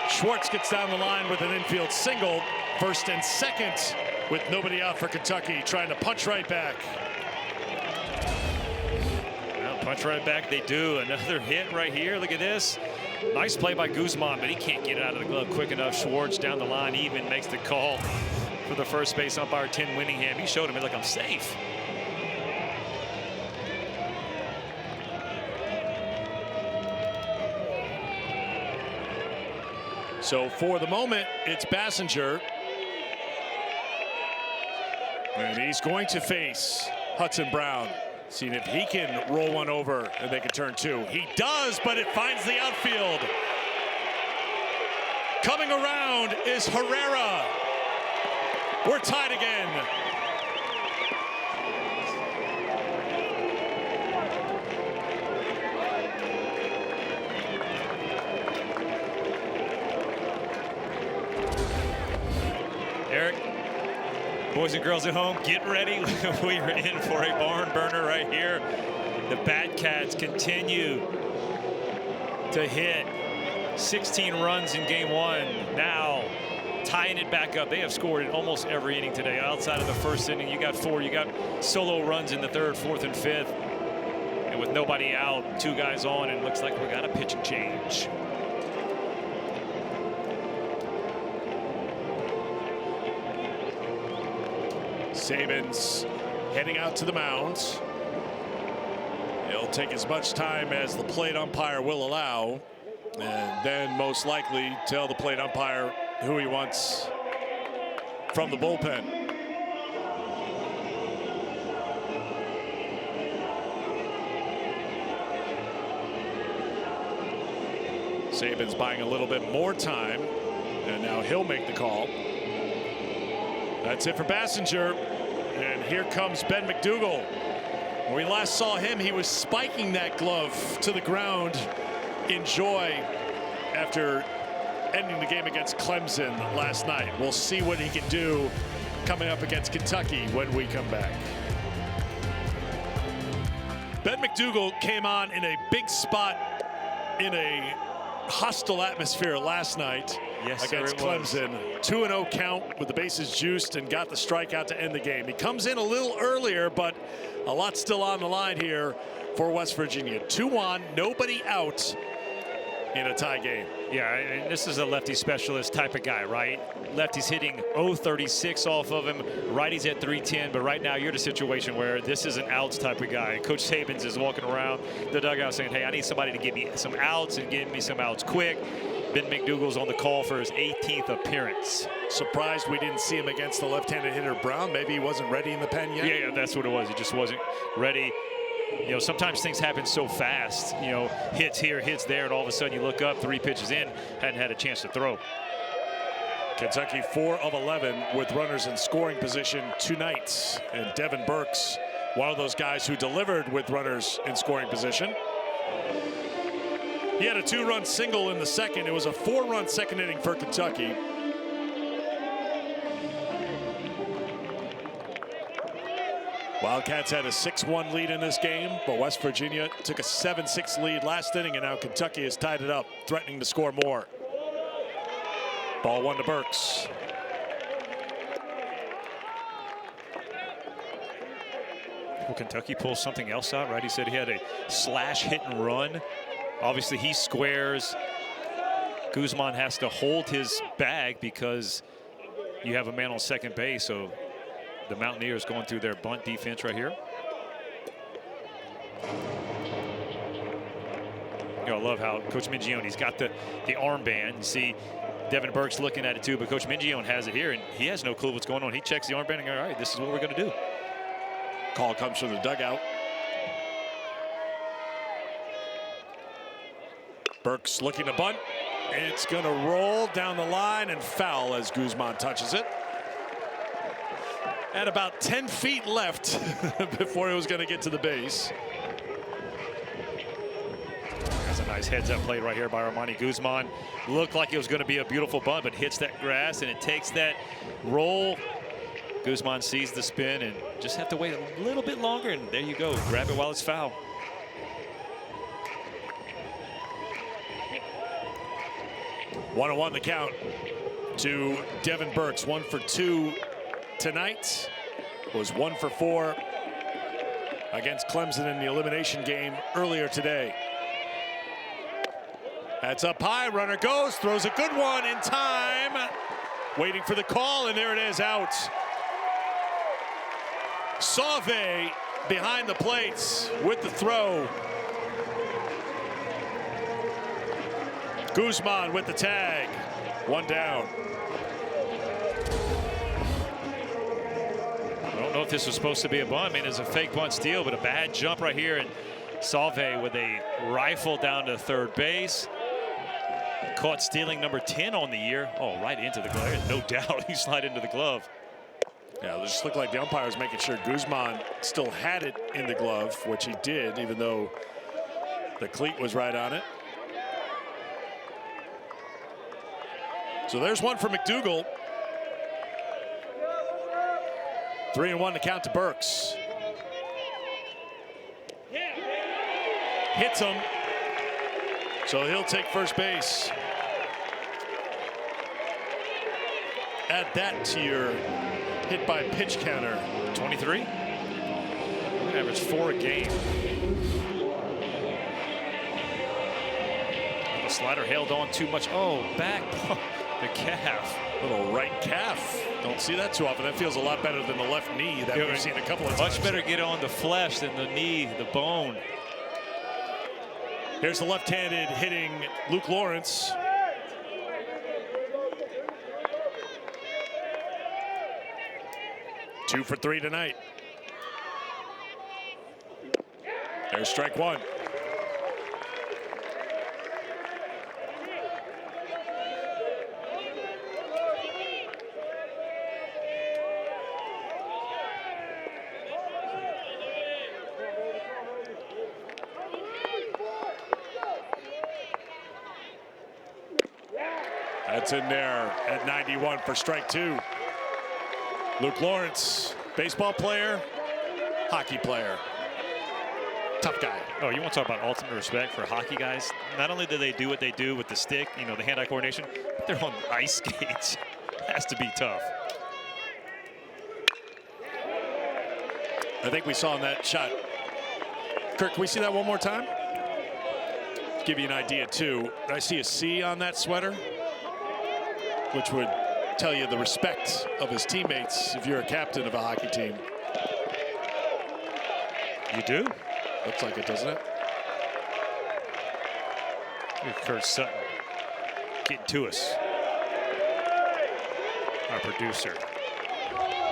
Schwartz gets down the line with an infield single. First and second with nobody out for Kentucky, trying to punch right back. Well, punch right back they do. Another hit right here. Look at this. Nice play by Guzman, but he can't get it out of the glove quick enough. Schwartz down the line even makes the call for the first base umpire, Tim Winningham. He showed him, like, I'm safe. So for the moment, it's Bassinger. And he's going to face Hudson Brown. Seeing if he can roll one over and they can turn two. He does, but it finds the outfield. Coming around is Herrera. We're tied again. Eric, boys and girls at home, get ready. We are in for a barn burner right here. The Batcats continue to hit. 16 runs in game one. Now tying it back up. They have scored in almost every inning today. Outside of the first inning, you got 4. You got solo runs in the 3rd, 4th, and 5th. And with nobody out, 2 guys on, and it looks like we got a pitching change. Sabins heading out to the mound. He'll take as much time as the plate umpire will allow, and then most likely tell the plate umpire who he wants from the bullpen. Sabins buying a little bit more time, and now he'll make the call. That's it for Bassinger. And here comes Ben McDougal. When we last saw him, he was spiking that glove to the ground in joy after ending the game against Clemson last night. We'll see what he can do coming up against Kentucky when we come back. Ben McDougal came on in a big spot in a hostile atmosphere last night against Clemson. 2-0 count with the bases juiced and got the strikeout to end the game. He comes in a little earlier, but a lot still on the line here for West Virginia. 2 on, nobody out in a tie game. Yeah, and this is a lefty specialist type of guy, right? Lefty's hitting 0-36 off of him. Righty's at 310, but right now you're in a situation where this is an outs type of guy. Coach Sabins is walking around the dugout saying, hey, I need somebody to give me some outs and give me some outs quick. Ben McDougal's on the call for his 18th appearance. Surprised we didn't see him against the left-handed hitter Brown. Maybe he wasn't ready in the pen yet. Yeah, that's what it was. He just wasn't ready. You know, sometimes things happen so fast, you know, hits here, hits there, and all of a sudden you look up, 3 pitches in, hadn't had a chance to throw. Kentucky 4 of 11 with runners in scoring position tonight. And Devin Burks, one of those guys who delivered with runners in scoring position. He had a 2-run single in the second. It was a 4-run second inning for Kentucky. Wildcats had a 6-1 lead in this game, but West Virginia took a 7-6 lead last inning, and now Kentucky has tied it up, threatening to score more. Ball 1 to Burks. Well, Kentucky pulls something else out, right? He said he had a slash hit and run. Obviously, he squares. Guzman has to hold his bag because you have a man on second base, so the Mountaineers going through their bunt defense right here. You know, I love how Coach Mingione's got the armband. You see Devin Burke's looking at it too, but Coach Mingione has it here, and he has no clue what's going on. He checks the armband and goes, all right, this is what we're going to do. Call comes from the dugout. Burks looking to bunt. It's going to roll down the line and foul as Guzman touches it. At about 10 feet left before it was going to get to the base. That's a nice heads-up play right here by Armani Guzman. Looked like it was going to be a beautiful bunt, but hits that grass, and it takes that roll. Guzman sees the spin and just have to wait a little bit longer, and there you go. Grab it while it's foul. One on one the count to Devin Burks. 1 for 2 tonight. Was 1 for 4 against Clemson in the elimination game earlier today. That's up high. Runner goes, throws a good one in time. Waiting for the call, and there it is, out. Sauve behind the plates with the throw. Guzman with the tag. 1 down. I don't know if this was supposed to be a bunt. I mean, it's a fake bunt steal, but a bad jump right here. And Sauve with a rifle down to third base. Caught stealing number 10 on the year. Oh, right into the glove. No doubt he slid into the glove. Yeah, it just looked like the umpire was making sure Guzman still had it in the glove, which he did, even though the cleat was right on it. So there's one for McDougal. 3-1 to count to Burks. Hits him. So he'll take first base. Add that to your hit by pitch counter. 23. Average 4 a game. The slider held on too much. Oh, back the calf. Little right calf. Don't see that too often. That feels a lot better than the left knee that we've seen a couple of times. Much better get on the flesh than the knee, the bone. Here's the left-handed hitting Luke Lawrence. Two for 3 tonight. There's strike 1. That's in there at 91 for strike 2. Luke Lawrence, baseball player, hockey player. Tough guy. Oh, you want to talk about ultimate respect for hockey guys? Not only do they do what they do with the stick, you know, the hand-eye coordination, but they're on ice skates. Has to be tough. I think we saw in that shot. Kirk, can we see that one more time? Give you an idea, too. I see a C on that sweater, which would tell you the respect of his teammates if you're a captain of a hockey team. You do? Looks like it, doesn't it? Kurt Sutton getting to us. Our producer.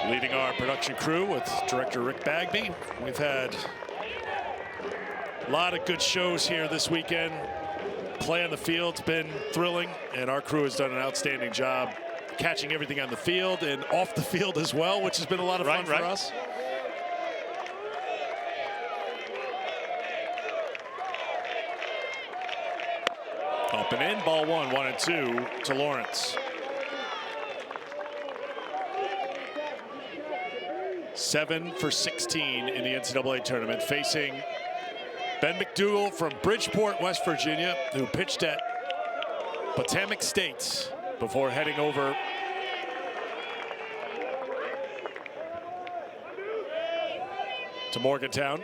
Leading our production crew with director Rick Bagby. We've had a lot of good shows here this weekend. Play on the field's been thrilling, and our crew has done an outstanding job catching everything on the field and off the field as well, which has been a lot of fun for us. Up and in, ball 1, 1-2 to Lawrence. 7 for 16 in the NCAA tournament, facing Ben McDougal from Bridgeport, West Virginia, who pitched at Potomac State before heading over to Morgantown.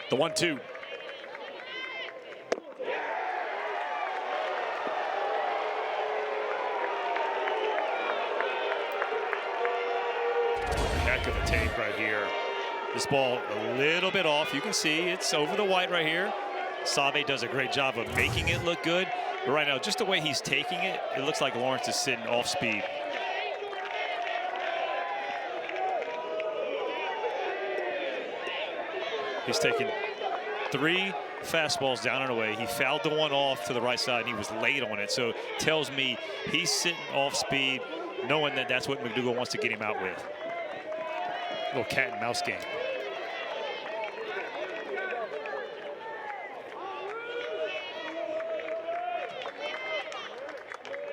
The 1-2. Heck of a take right here. This ball a little bit off. You can see it's over the white right here. Save does a great job of making it look good. But right now, just the way he's taking it, it looks like Lawrence is sitting off speed. He's taken 3 fastballs down and away. He fouled the one off to the right side, and he was late on it. So it tells me he's sitting off speed, knowing that that's what McDougal wants to get him out with. Little cat and mouse game.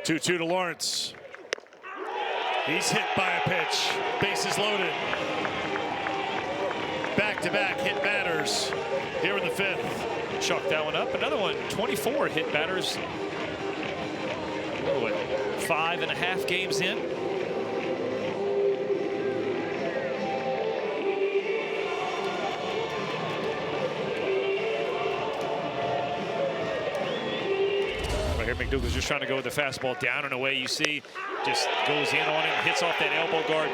Two to Lawrence. He's hit by a pitch. Bases loaded. Back-to-back hit batters here in the 5th. Chuck that one up. Another one, 24 hit batters. What, 5.5 games in? Right here, McDougal's just trying to go with the fastball down and away. You see, just goes in on it, hits off that elbow guard.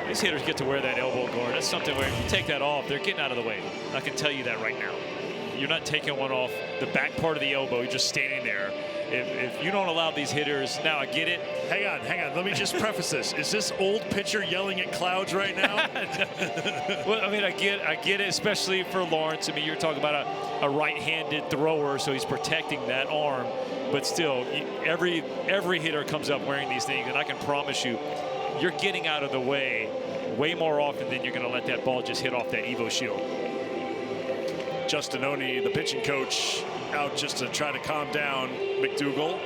These hitters get to wear that elbow guard. That's something where if you take that off, they're getting out of the way. I can tell you that right now. You're not taking one off the back part of the elbow. You're just standing there. If you don't allow these hitters, now I get it. Hang on. Let me just preface this. Is this old pitcher yelling at clouds right now? Well, I mean, I get it, especially for Lawrence. I mean, you're talking about a right-handed thrower, so he's protecting that arm. But still, every hitter comes up wearing these things, and I can promise you, you're getting out of the way more often than you're going to let that ball just hit off that Evo shield. Justin Oney, the pitching coach, out just to try to calm down McDougal.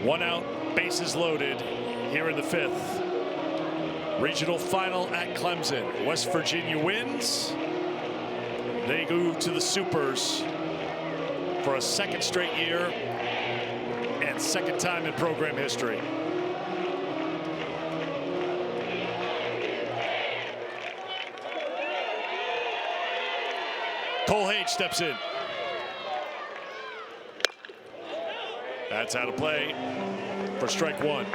One out, bases loaded here in the 5th. Regional final at Clemson. West Virginia wins. They go to the Supers for a 2nd straight year and 2nd time in program history. Cole Hage steps in. That's out of play for strike 1.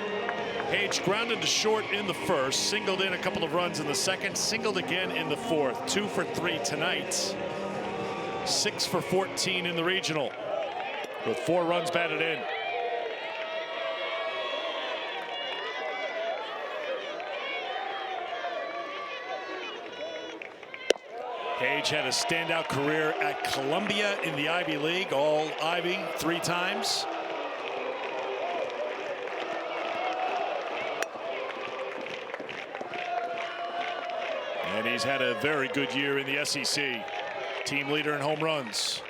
Hage grounded to short in the 1st, singled in a couple of runs in the 2nd, singled again in the 4th. 2 for 3 tonight. 6 for 14 in the regional, with 4 runs batted in. Hage had a standout career at Columbia in the Ivy League, all Ivy 3 times. And he's had a very good year in the SEC. Team leader in home runs.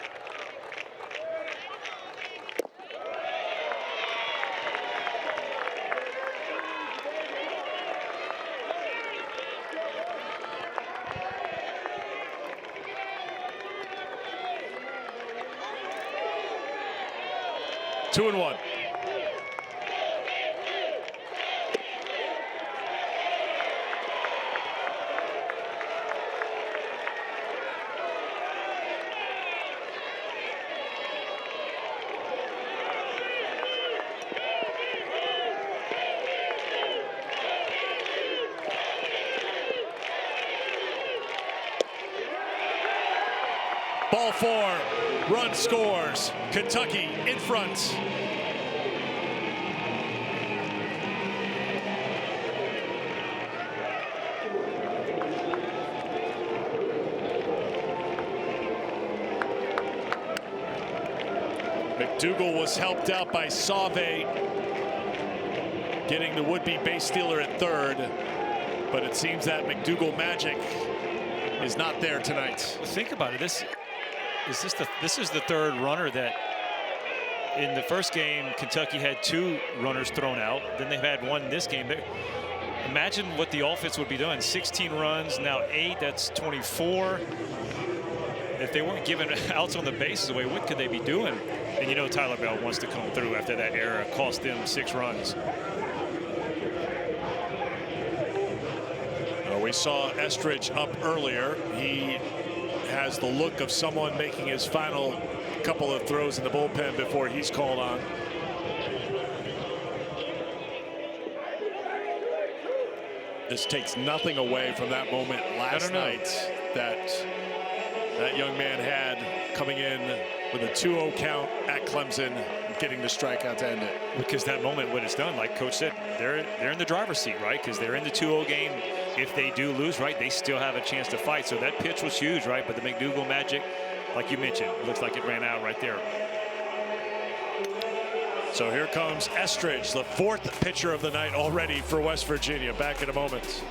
Two and one. Ball 4, run scores. Kentucky in front. McDougal was helped out by Save. getting the would-be base stealer at third, but it seems that McDougal magic is not there tonight. Think about it. This is the third runner that in the first game Kentucky had 2 runners thrown out. Then they've had 1 in this game. Imagine what the offense would be doing. 16 runs, now 8. That's 24. If they weren't giving outs on the bases away, what could they be doing? And you know Tyler Bell wants to come through after that error. Cost them 6 runs. We saw Estridge up earlier. He has the look of someone making his final couple of throws in the bullpen before he's called on. This takes nothing away from that moment last night that young man had coming in with a 2-0 count at Clemson, getting the strikeout to end it. Because that moment, what it's done, like Coach said, they're in the driver's seat, right? Because they're in the 2-0 game. If they do lose, right, they still have a chance to fight. So that pitch was huge, right? But the McDougal magic, like you mentioned, looks like it ran out right there. So here comes Estridge, the 4th pitcher of the night already for West Virginia. Back in a moment.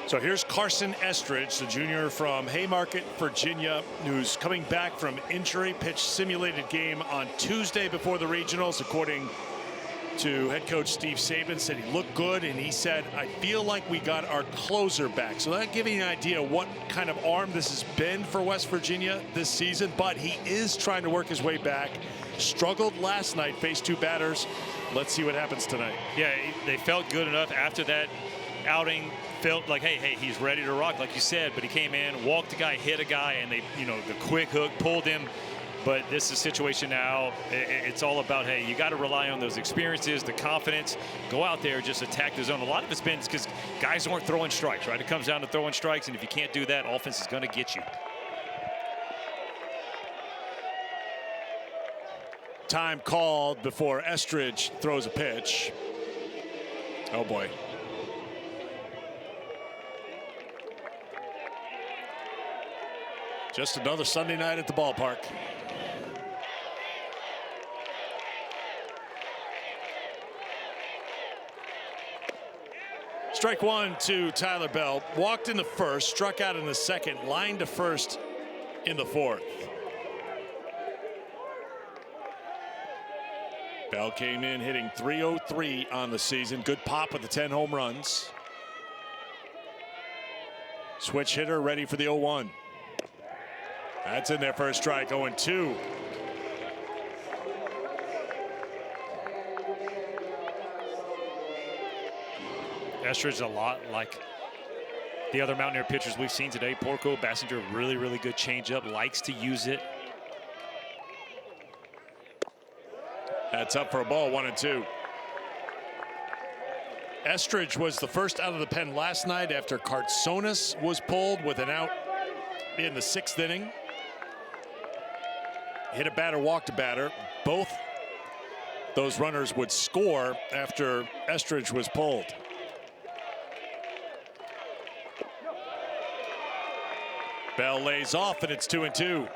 So here's Carson Estridge, the junior from Haymarket, Virginia, who's coming back from injury. Pitched simulated game on Tuesday before the regionals, according to head coach Steve Saban. Said he looked good, and he said, I feel like we got our closer back. So that giving you an idea what kind of arm this has been for West Virginia this season, but he is trying to work his way back. Struggled last night, faced 2 batters. Let's see what happens tonight. Yeah, they felt good enough after that outing. Felt like, hey, he's ready to rock, like you said. But he came in, walked a guy, hit a guy, and they, the quick hook pulled him. But this is a situation now. It's all about, hey, you got to rely on those experiences, the confidence. Go out there, just attack the zone. A lot of it's been because guys aren't throwing strikes, right? It comes down to throwing strikes, and if you can't do that, offense is going to get you. Time called before Estridge throws a pitch. Oh boy. Just another Sunday night at the ballpark. Strike 1 to Tyler Bell. Walked in the first, struck out in the second, lined to first in the 4th. Bell came in hitting .303 on the season. Good pop with the 10 home runs. Switch hitter ready for the 0-1. That's in there for a strike. 0-2. Estridge is a lot like the other Mountaineer pitchers we've seen today. Porco, Bassinger, really, really good changeup. Likes to use it. That's up for a ball. 1-2. Estridge was the first out of the pen last night after Kartsonis was pulled with an out in the 6th inning. Hit a batter, walked a batter. Both those runners would score after Estridge was pulled. Bell lays off, and it's 2-2.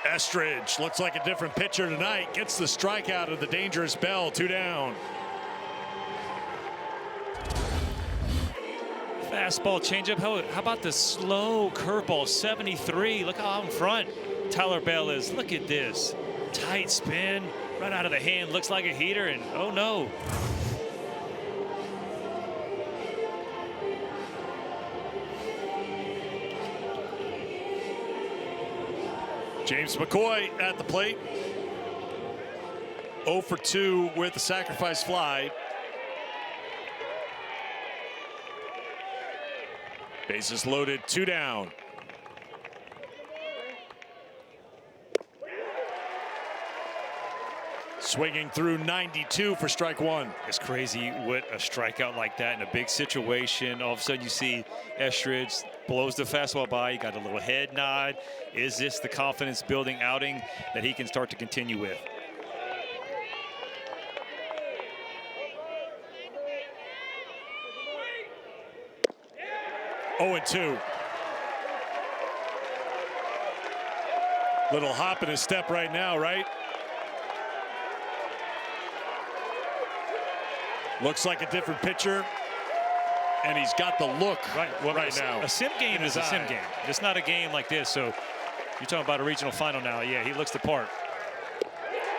Estridge looks like a different pitcher tonight. Gets the strikeout of the dangerous Bell. 2 down. Fastball changeup. How about the slow curveball? 73. Look how out in front Tyler Bell is. Look at this. Tight spin. Right out of the hand. Looks like a heater. And oh no. James McCoy at the plate. 0 for 2 with the sacrifice fly. Bases loaded, 2 down. Swinging through 92 for strike one. It's crazy with a strikeout like that in a big situation. All of a sudden you see Estridge blows the fastball by. You got a little head nod. Is this the confidence building outing that he can start to continue with? Oh, and 2. Little hop in his step right now, right? Looks like a different pitcher, and he's got the look right now. A sim game is a sim game. It's not a game like this, so you're talking about a regional final now. Yeah, he looks the part.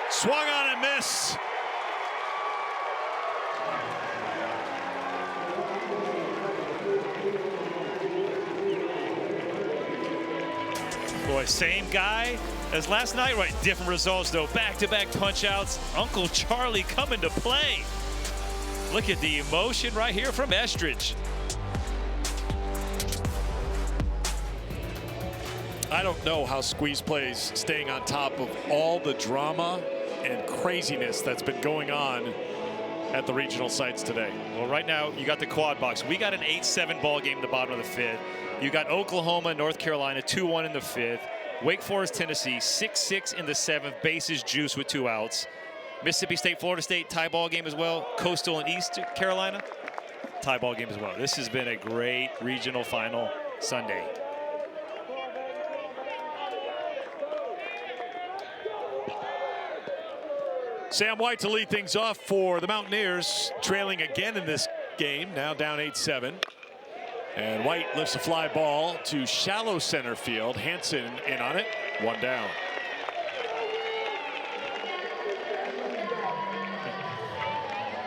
Swung on and miss. Boy, same guy as last night, right? Different results, though. Back-to-back punch-outs. Uncle Charlie coming to play. Look at the emotion right here from Estridge. I don't know how Squeeze plays staying on top of all the drama and craziness that's been going on at the regional sites today. Well, right now, you got the quad box. We got an 8-7 ball game in the bottom of the 5th. You got Oklahoma, North Carolina, 2-1 in the 5th. Wake Forest, Tennessee, 6-6 in the 7th. Bases juice with 2 outs. Mississippi State, Florida State, tie ball game as well. Coastal and East Carolina, tie ball game as well. This has been a great regional final Sunday. Sam White to lead things off for the Mountaineers, trailing again in this game, now down 8-7. And White lifts a fly ball to shallow center field. Hansen in on it, 1 down.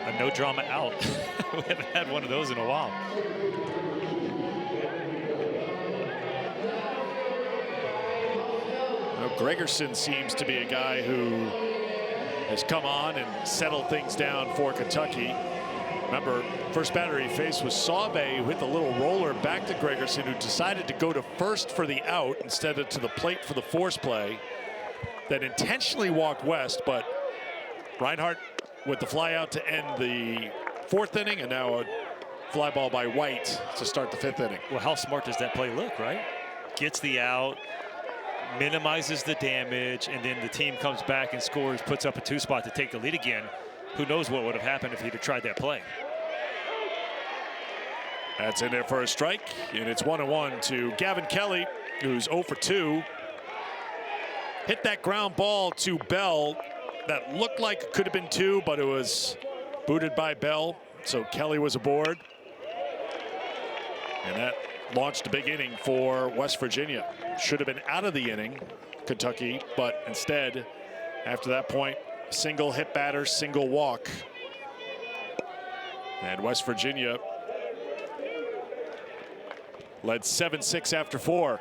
A no drama out. We haven't had one of those in a while. Well, Gregerson seems to be a guy who has come on and settled things down for Kentucky. Remember, first batter he faced was Sauve, who hit the little roller back to Gregerson, who decided to go to first for the out instead of to the plate for the force play. That intentionally walked west, but Reinhardt with the fly out to end the 4th inning, and now a fly ball by White to start the 5th inning. Well, how smart does that play look, right? Gets the out, minimizes the damage, and then the team comes back and scores, puts up a 2 spot to take the lead again. Who knows what would have happened if he'd have tried that play. That's in there for a strike, and it's 1-1 to Gavin Kelly, who's 0 for 2. Hit that ground ball to Bell. That looked like it could have been 2, but it was booted by Bell, so Kelly was aboard. And that launched a big inning for West Virginia. Should have been out of the inning, Kentucky, but instead, after that point, single hit batter, single walk. And West Virginia led 7-6 after 4.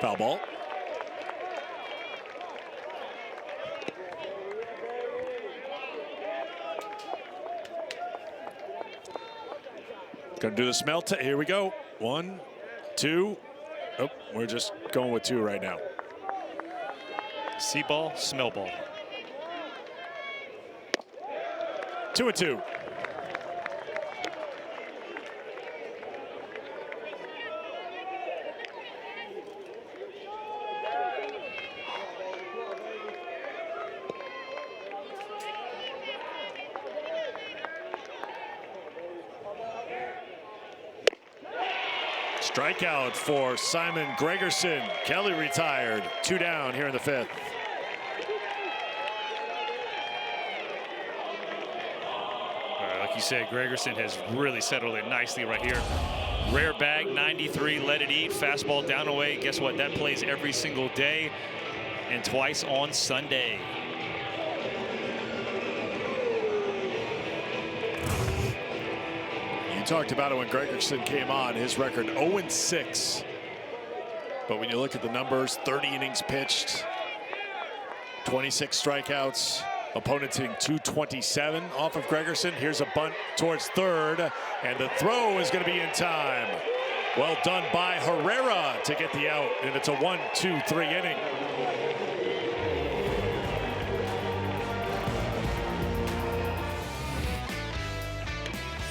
Foul ball. Gonna do the smell test. Here we go. 1, 2. Oh, we're just going with 2 right now. See ball, smell ball. 2-2. Strikeout for Simon Gregerson. Kelly retired. 2 down here in the 5th. Like you said, Gregerson has really settled it nicely right here. Rare bag, 93, let it eat. Fastball down away. Guess what? That plays every single day and twice on Sunday. Talked about it when Gregerson came on. His record 0-6. But when you look at the numbers, 30 innings pitched, 26 strikeouts, opponents hitting 227 off of Gregerson. Here's a bunt towards third, and the throw is going to be in time. Well done by Herrera to get the out, and it's a 1-2-3 inning.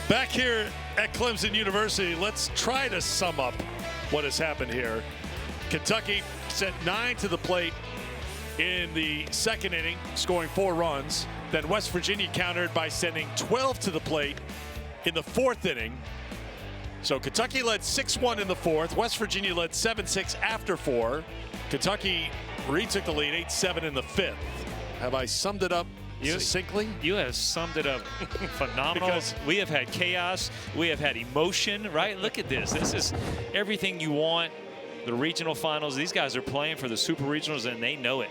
Back here at Clemson University, let's try to sum up what has happened here. Kentucky sent 9 to the plate in the second inning, scoring 4 runs. Then West Virginia countered by sending 12 to the plate in the 4th inning. So Kentucky led 6-1 in the 4th. West Virginia led 7-6 after 4. Kentucky retook the lead 8-7 in the 5th. Have I summed it up succinctly? You have summed it up phenomenal. Because we have had chaos. We have had emotion, right? Look at this. This is everything you want. The regional finals. These guys are playing for the super regionals, and they know it.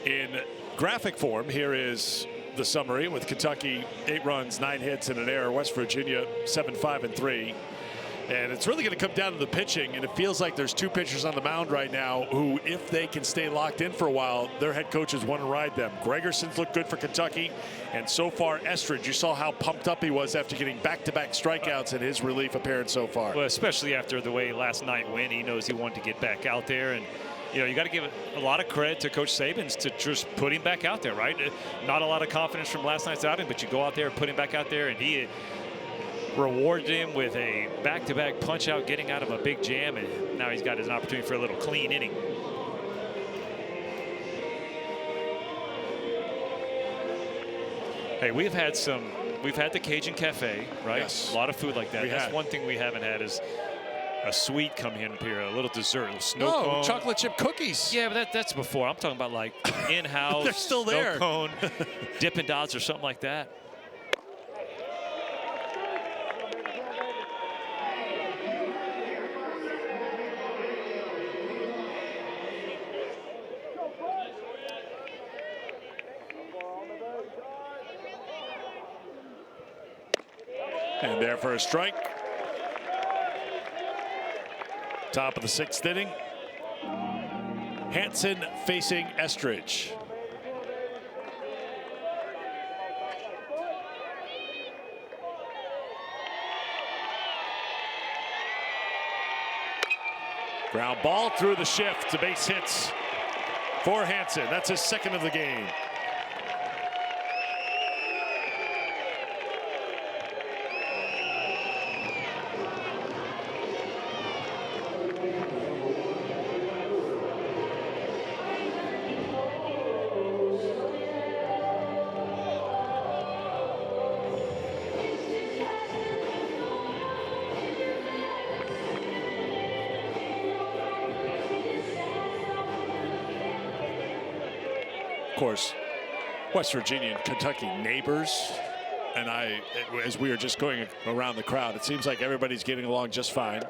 In graphic form, here is the summary with Kentucky 8 runs, 9 hits, and an error. West Virginia 7-5-3. And it's really going to come down to the pitching, and it feels like there's 2 pitchers on the mound right now who, if they can stay locked in for a while, their head coaches want to ride them. Gregerson's looked good for Kentucky, and so far Estridge, you saw how pumped up he was after getting back-to-back strikeouts and his relief appearance so far. Well, especially after the way last night went, he knows he wanted to get back out there, and you got to give a lot of credit to Coach Saban's to just put him back out there, right? Not a lot of confidence from last night's outing, but you go out there and put him back out there, and he rewarded him with a back-to-back punch-out, getting out of a big jam, and now he's got his opportunity for a little clean inning. Hey, we've had the Cajun Cafe, right? Yes. A lot of food like that. That's had. one thing we haven't had is a sweet come in here, a little dessert, a little snow cone. Chocolate chip cookies. Yeah, but that's before. I'm talking about like in-house. They're still there. Snow cone, Dippin' Dots or something like that. And there for a strike. Top of the 6th inning. Hansen facing Estridge. Ground ball through the shift to base hits for Hansen. That's his 2nd of the game. Of course, West Virginia and Kentucky neighbors, and as we were just going around the crowd, it seems like everybody's getting along just fine.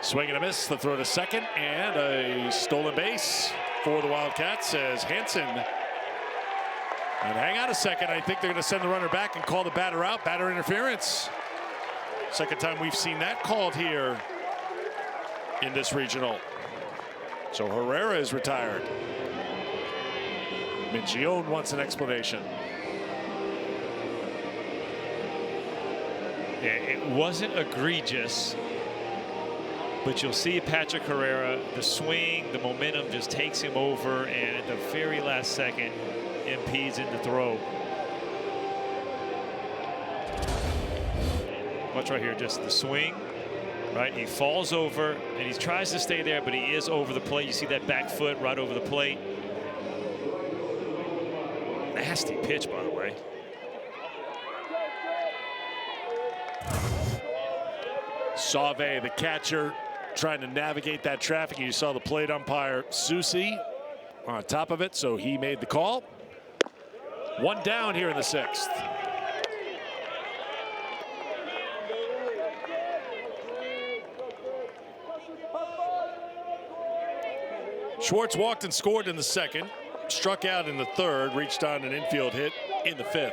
Swing and a miss, the throw to second, and a stolen base for the Wildcats as Hansen. And hang on a second, I think they're going to send the runner back and call the batter out. Batter interference. Second time we've seen that called here in this regional. So Herrera is retired. Mingione wants an explanation. Yeah, it wasn't egregious, but you'll see Patrick Herrera, the swing, the momentum just takes him over, and at the very last second impedes in the throw. Watch right here, just the swing, right? He falls over, and he tries to stay there, but he is over the plate. You see that back foot right over the plate. Nasty pitch, by the way. Sauve, the catcher, trying to navigate that traffic. You saw the plate umpire, Susi, on top of it, so he made the call. 1 down here in the 6th. Schwartz walked and scored in the 2nd. Struck out in the 3rd, reached on an infield hit in the 5th.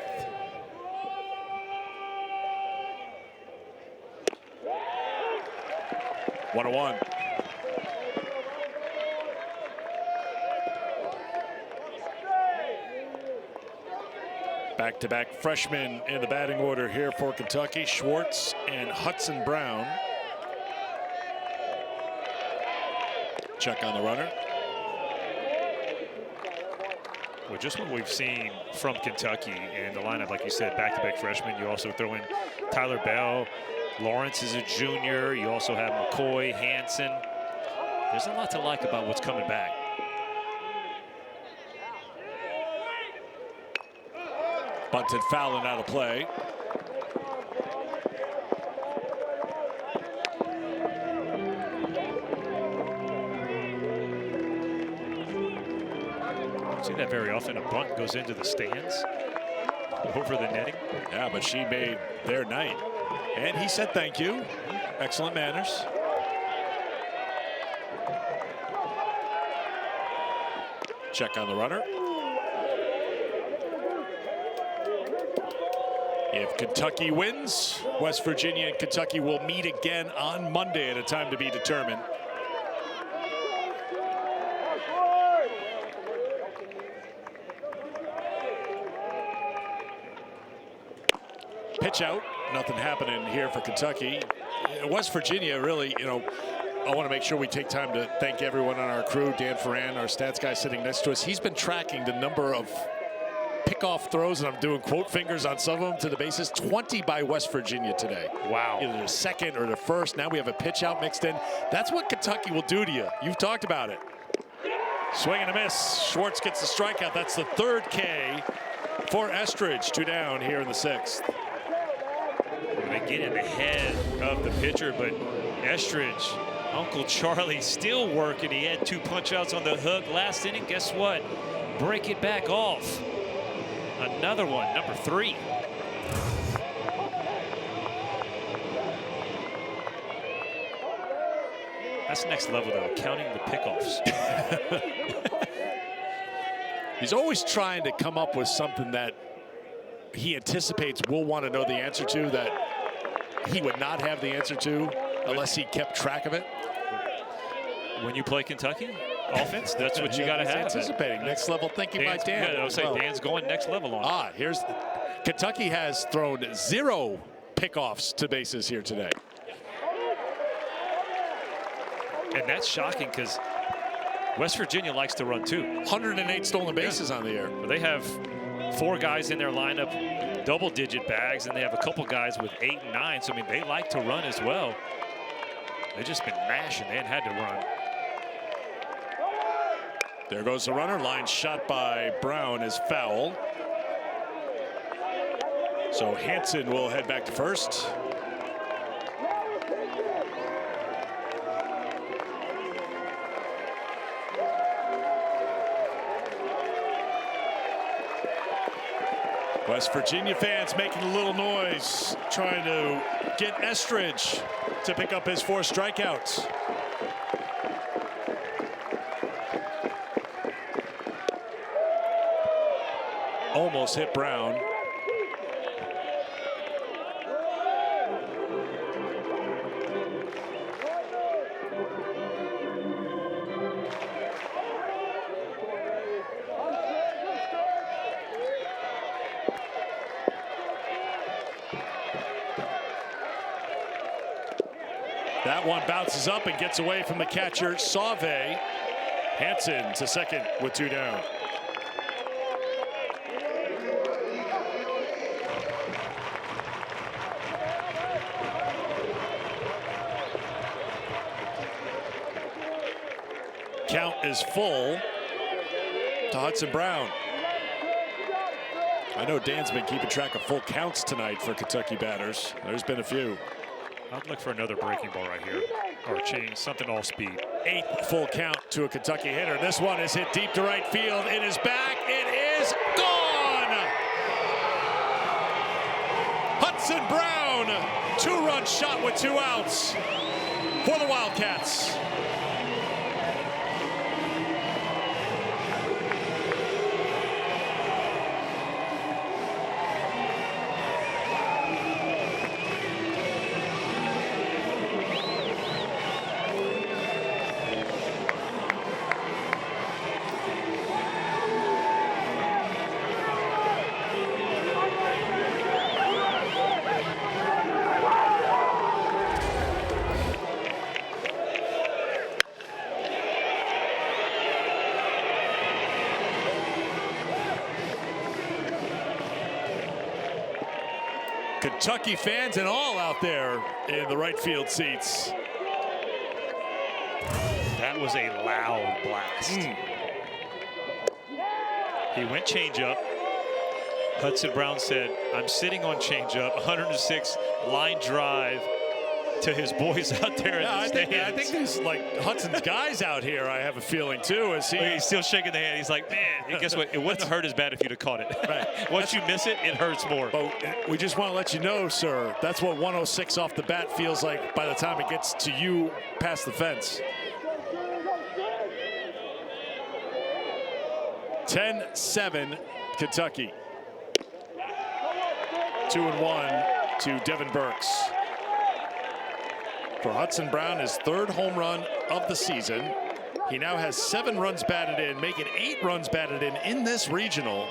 One to one. Back-to-back freshmen in the batting order here for Kentucky, Schwartz and Hudson Brown. Check on the runner. Well, just what we've seen from Kentucky and the lineup, like you said, back-to-back freshmen. You also throw in Tyler Bell. Lawrence is a junior. You also have McCoy, Hansen. There's a lot to like about what's coming back. Bunted foul and out of play. See that very often. A bunt goes into the stands over the netting. Yeah, but she made their night. And he said thank you. Excellent manners. Check on the runner. If Kentucky wins, West Virginia and Kentucky will meet again on Monday at a time to be determined. Pitch out, nothing happening here for Kentucky. West Virginia really, you know, I want to make sure we take time to thank everyone on our crew. Dan Ferran, our stats guy sitting next to us, he's been tracking the number of pickoff throws, and I'm doing quote fingers on some of them to the bases. 20 by West Virginia today. Wow. Either the second or the first. Now we have a pitch out mixed in. That's what Kentucky will do to you. You've talked about it. Swing and a miss. Schwartz gets the strikeout. That's the third K for Estridge. 2 down here in the 6th. They get in the head of the pitcher, but Estridge, Uncle Charlie, still working. He had 2 punch outs on the hook last inning. Guess what? Break it back off. Another one, number 3. That's next level, though, counting the pickoffs. He's always trying to come up with something that he anticipates we'll want to know the answer to, that he would not have the answer to unless he kept track of it. When you play Kentucky offense, that's what you got to have. Anticipating next level thinking by Dan. Yeah, I'll say Dan's going next level on. Here's Kentucky has thrown 0 pickoffs to bases here today. And that's shocking because West Virginia likes to run too. 108 stolen bases on the year. They have 4 guys in their lineup, double-digit bags, and they have a couple guys with 8 and 9. So I mean, they like to run as well. They've just been mashing. They had to run. There goes the runner. Line shot by Brown is foul. So Hansen will head back to first. West Virginia fans making a little noise, trying to get Estridge to pick up his 4 strikeouts. Almost hit Brown. That one bounces up and gets away from the catcher, Sauve. Hansen to second with 2 down. Count is full to Hudson Brown. I know Dan's been keeping track of full counts tonight for Kentucky batters. There's been a few. I'd look for another breaking ball right here, or a change, something all speed. 8th full count to a Kentucky hitter. This one is hit deep to right field. It is back. It is gone. Hudson Brown, 2-run shot with 2 outs for the Wildcats. Kentucky fans and all out there in the right field seats. That was a loud blast. He went changeup. Hudson Brown said, I'm sitting on changeup, 106 line drive to his boys out there in the stands. I think there's like Hudson's guys out here, I have a feeling too. He's still shaking the hand. He's like, man, and guess what? It wouldn't hurt as bad if you'd have caught it. Right. Once you miss it, it hurts more. But we just want to let you know, sir, that's what 106 off the bat feels like by the time it gets to you past the fence. 10-7 Kentucky. 2-1 to Devin Burks. For Hudson Brown, his third home run of the season. He now has 7 runs batted in, making 8 runs batted in this regional.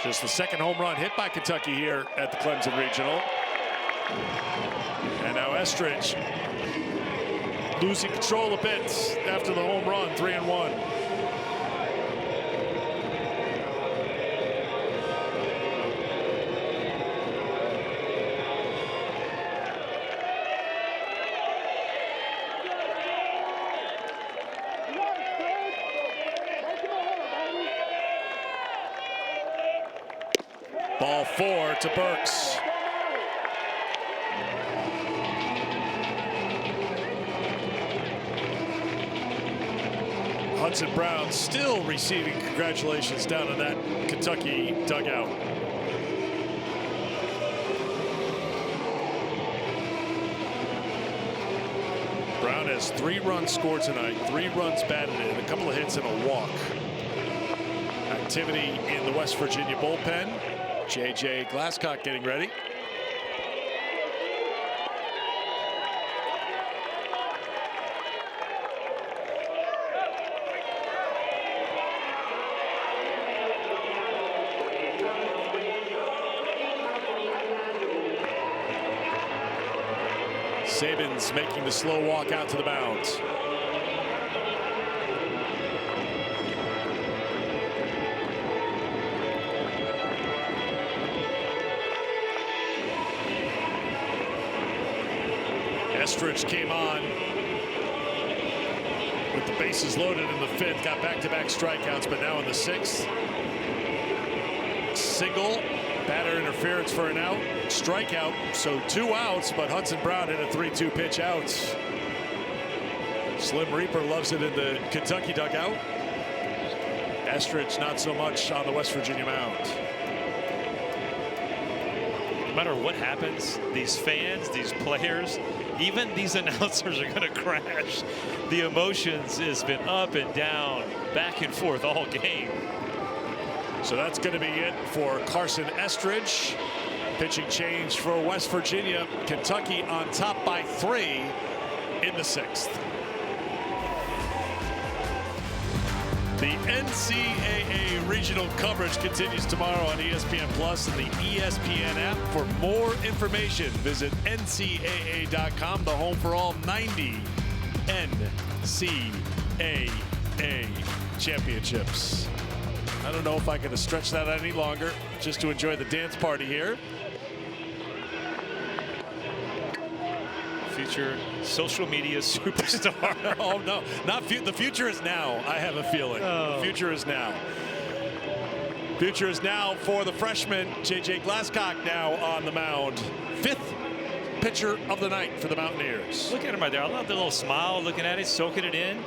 Just the second home run hit by Kentucky here at the Clemson Regional. And now Estridge losing control a bit after the home run, 3-1. Ball 4 to Burks. Hudson Brown still receiving congratulations down in that Kentucky dugout. Brown has 3 runs scored tonight, 3 runs batted in, a couple of hits and a walk. Activity in the West Virginia bullpen. J.J. Glasscock getting ready. Sabins making the slow walk out to the mound. Estridge came on with the bases loaded in the 5th, got back-to-back strikeouts, but now in the 6th. Single, batter interference for an out, strikeout, so 2 outs, but Hudson Brown hit a 3-2 pitch out. Slim Reaper loves it in the Kentucky dugout. Estridge not so much on the West Virginia mound. No matter what happens, these fans, these players, even these announcers are going to crash. The emotions has been up and down, back and forth all game. So that's going to be it for Carson Estridge. Pitching change for West Virginia. Kentucky on top by 3 in the 6th. The NCAA regional coverage continues tomorrow on ESPN Plus and the ESPN app. For more information, visit ncaa.com, the home for all 90 NCAA championships. I don't know if I can stretch that any longer just to enjoy the dance party here. Future social media superstar. Oh no, not the future is now. I have a feeling. The future is now. Future is now for the freshman J.J. Glasscock now on the mound. 5th pitcher of the night for the Mountaineers. Look at him right there. I love the little smile, looking at it, soaking it in,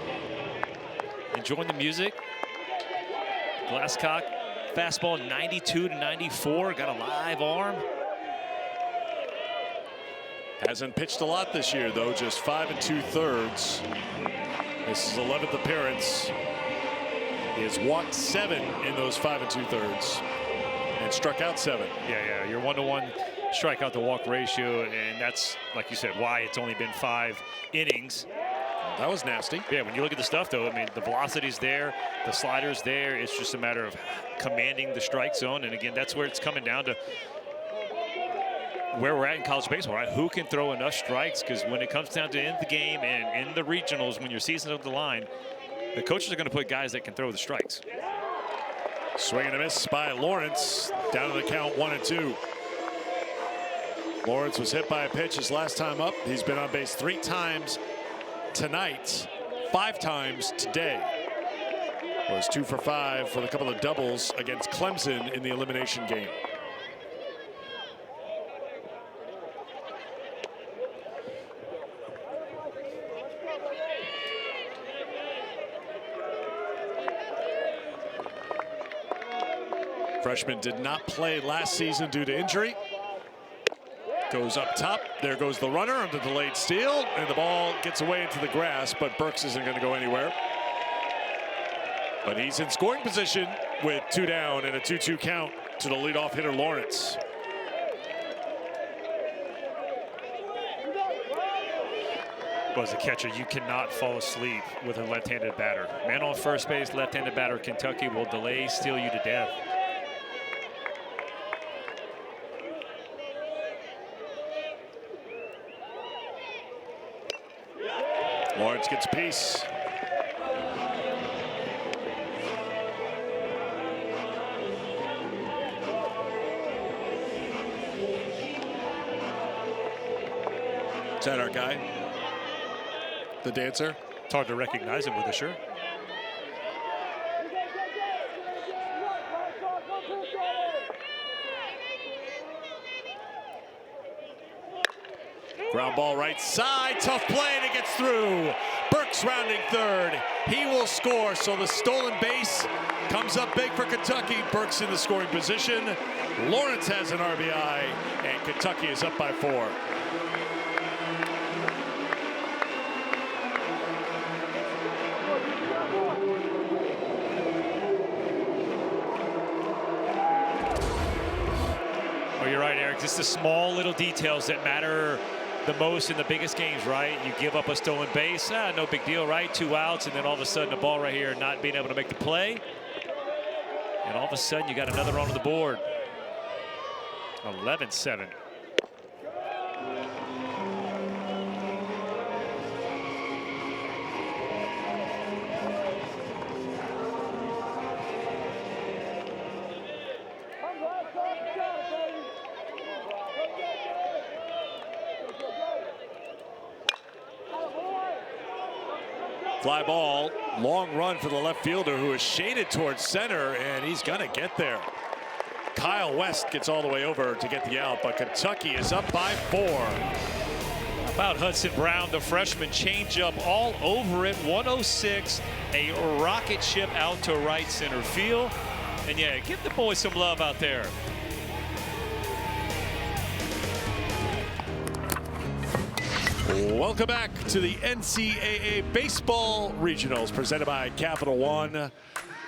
enjoying the music. Glasscock, fastball 92 to 94, got a live arm. Hasn't pitched a lot this year, though, just 5 2/3. This is 11th appearance. He has walked 7 in those 5 2/3 and struck out 7. Yeah, your 1-to-1 strikeout to walk ratio, and that's, like you said, why it's only been 5 innings. That was nasty. Yeah, when you look at the stuff, though, I mean, the velocity's there, the slider's there. It's just a matter of commanding the strike zone, and again, that's where it's coming down to where we're at in college baseball, right? Who can throw enough strikes? Because when it comes down to end the game and in the regionals, when your season's up the line, the coaches are going to put guys that can throw the strikes. Swing and a miss by Lawrence. Down to the count 1-2. Lawrence was hit by a pitch his last time up. He's been on base 3 times tonight, 5 times today. Was 2 for 5 with a couple of doubles against Clemson in the elimination game. Freshman did not play last season due to injury. Goes up top. There goes the runner on the delayed steal, and the ball gets away into the grass, but Burks isn't going to go anywhere. But he's in scoring position with 2 down and a 2-2 count to the leadoff hitter Lawrence. Well, as a catcher, you cannot fall asleep with a left-handed batter. Man on first base, left-handed batter, Kentucky will delay, steal you to death. Lawrence gets a piece. Is that our guy? The dancer? It's hard to recognize him with a shirt. Ground ball right side, tough play, and it gets through. Burks rounding third. He will score, so the stolen base comes up big for Kentucky. Burks in the scoring position. Lawrence has an RBI, and Kentucky is up by 4. Oh, you're right, Eric. It's the small little details that matter the most in the biggest games, right? You give up a stolen base, no big deal, right? 2 outs, and then all of a sudden the ball right here not being able to make the play. And all of a sudden you got another run on the board. 11-7. Fly ball, long run for the left fielder who is shaded towards center, and he's going to get there. Kyle West gets all the way over to get the out, but Kentucky is up by 4. How about Hudson Brown, the freshman, changeup all over it. 106, a rocket ship out to right center field. And yeah, give the boys some love out there. Welcome back to the NCAA Baseball Regionals presented by Capital One.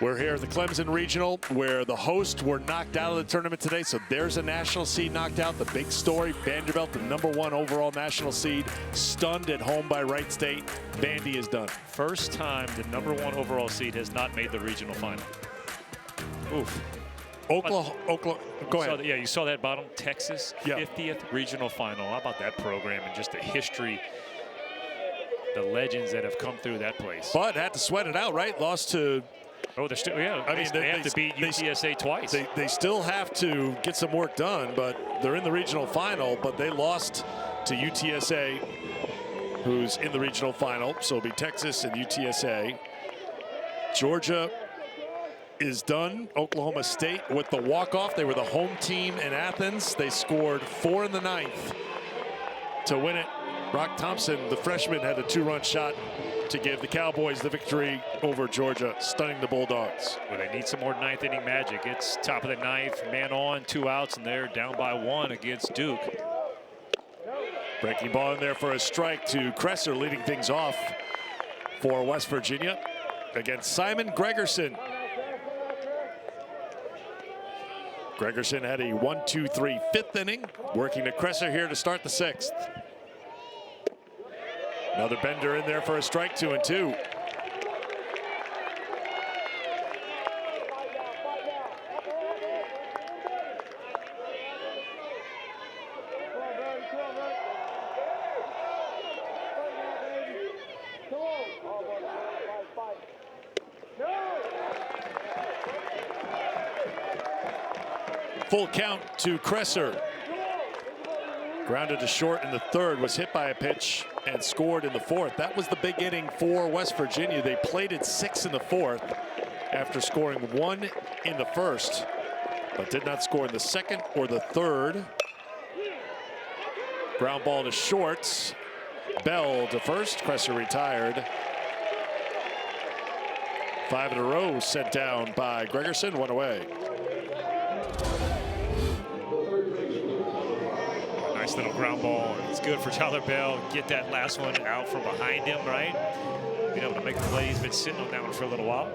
We're here at the Clemson Regional where the hosts were knocked out of the tournament today. So there's a national seed knocked out. The big story, Vanderbilt, the #1 overall national seed, stunned at home by Wright State. Vandy is done. First time the #1 overall seed has not made the regional final. Oof. Oklahoma, go ahead. Yeah, you saw that bottom. Texas, Yeah. 50th regional final. How about that program and just the history, the legends that have come through that place. But had to sweat it out, right? Lost to... Oh, they're still, yeah. I mean, they have to beat UTSA twice. They still have to get some work done, but they're in the regional final, but they lost to UTSA, who's in the regional final. So it'll be Texas and UTSA. Georgia is done. Oklahoma State with the walk-off. They were the home team in Athens. They scored 4 in the 9th to win it. Brock Thompson, the freshman, had a 2-run shot to give the Cowboys the victory over Georgia, stunning the Bulldogs. Well, they need some more 9th inning magic. It's top of the 9th, man on, 2 outs, and they're down by 1 against Duke. Breaking ball in there for a strike to Kresser, leading things off for West Virginia against Simon Gregerson. Gregerson had a 1-2-3 5th inning, working to Kresser here to start the 6th. Another bender in there for a strike, 2-2. Full count to Kresser. Grounded to short in the third, was hit by a pitch and scored in the fourth. That was the big inning for West Virginia. They plated 6 in the fourth after scoring 1 in the first, but did not score in the second or the third. Ground ball to short. Bell to first. Kresser retired. 5 in a row sent down by Gregerson. 1 away. Nice little ground ball. It's good for Tyler Bell. Get that last one out from behind him, right? Being able to make the play. He's been sitting on that one for a little while.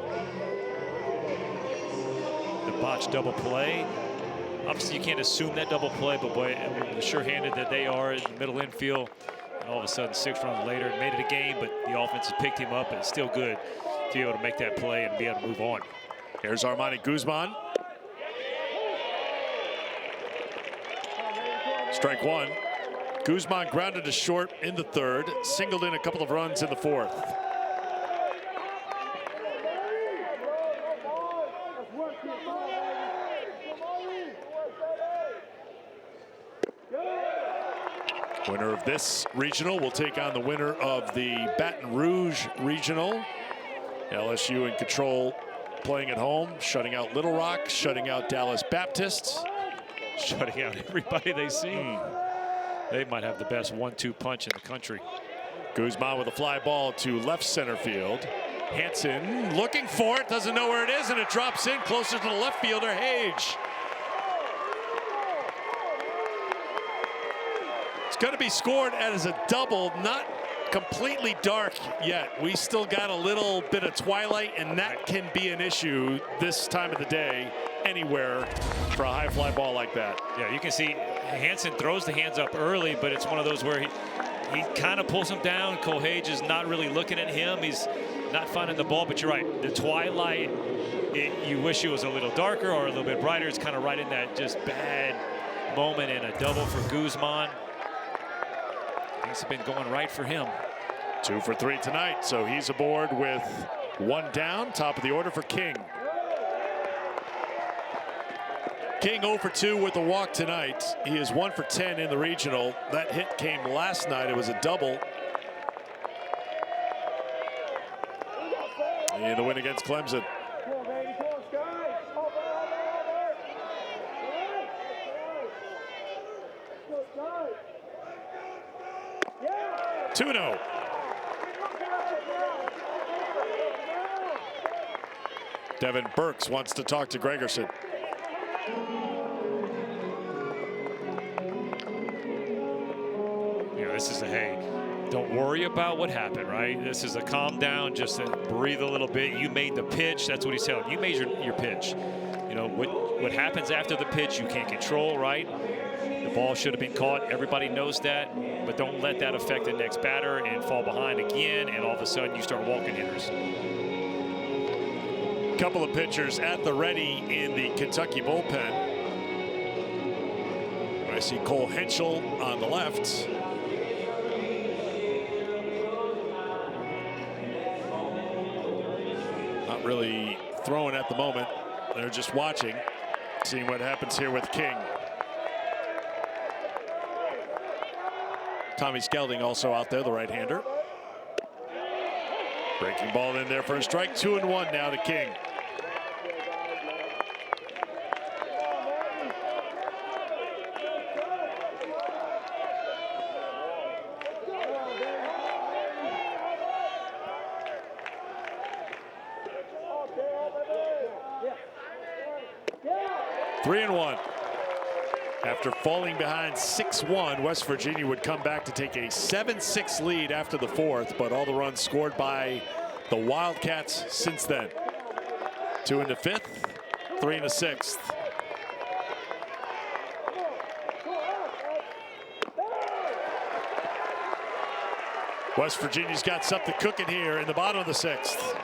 The botched double play. Obviously, you can't assume that double play, but boy, sure-handed that they are in the middle infield. And all of a sudden, 6 runs later, made it a game, but the offense has picked him up, and it's still good to be able to make that play and be able to move on. Here's Armani Guzman. Strike 1. Guzman grounded to short in the third, singled in a couple of runs in the fourth. Winner of this regional will take on the winner of the Baton Rouge regional. LSU in control, playing at home, shutting out Little Rock, shutting out Dallas Baptist. Shutting out everybody they see. They might have the best 1-2 punch in the country. Guzman with a fly ball to left center field. Hansen looking for it, doesn't know where it is, and it drops in closer to the left fielder, Hage. It's going to be scored as a double, not completely dark yet. We still got a little bit of twilight, and that can be an issue this time of the day anywhere for a high fly ball like that. Yeah, you can see Hansen throws the hands up early, but it's one of those where he kind of pulls him down. Cole Hage is not really looking at him. He's not finding the ball, but you're right. The twilight, you wish it was a little darker or a little bit brighter. It's kind of right in that just bad moment, and a double for Guzman. Things have been going right for him. 2 for 3 tonight, so he's aboard with 1 down. Top of the order for King. King 0 for 2 with a walk tonight. He is 1 for 10 in the regional. That hit came last night. It was a double. And the win against Clemson. Yeah. 2-0. Devin Burks wants to talk to Gregerson. This is a, hey, don't worry about what happened, right? This is a calm down, just to breathe a little bit. You made the pitch. That's what he's telling you. You made your pitch. You know, what happens after the pitch, you can't control, right? The ball should have been caught. Everybody knows that, but don't let that affect the next batter and fall behind again, and all of a sudden you start walking hitters. Couple of pitchers at the ready in the Kentucky bullpen. I see Cole Henschel on the left. Not really throwing at the moment. They're just watching, seeing what happens here with King. Tommy Skelding also out there, the right-hander. Breaking ball in there for a strike. 2-1 now to King. After falling behind 6-1, West Virginia would come back to take a 7-6 lead after the fourth, but all the runs scored by the Wildcats since then. 2 in the fifth, 3 in the sixth. West Virginia's got something cooking here in the bottom of the sixth.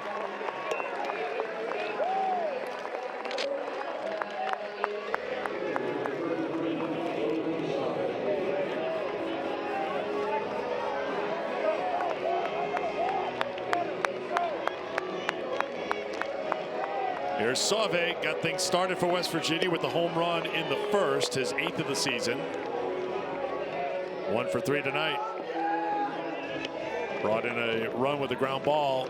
There's Sauve, got things started for West Virginia with the home run in the first, his 8th of the season. 1 for 3 tonight. Brought in a run with a ground ball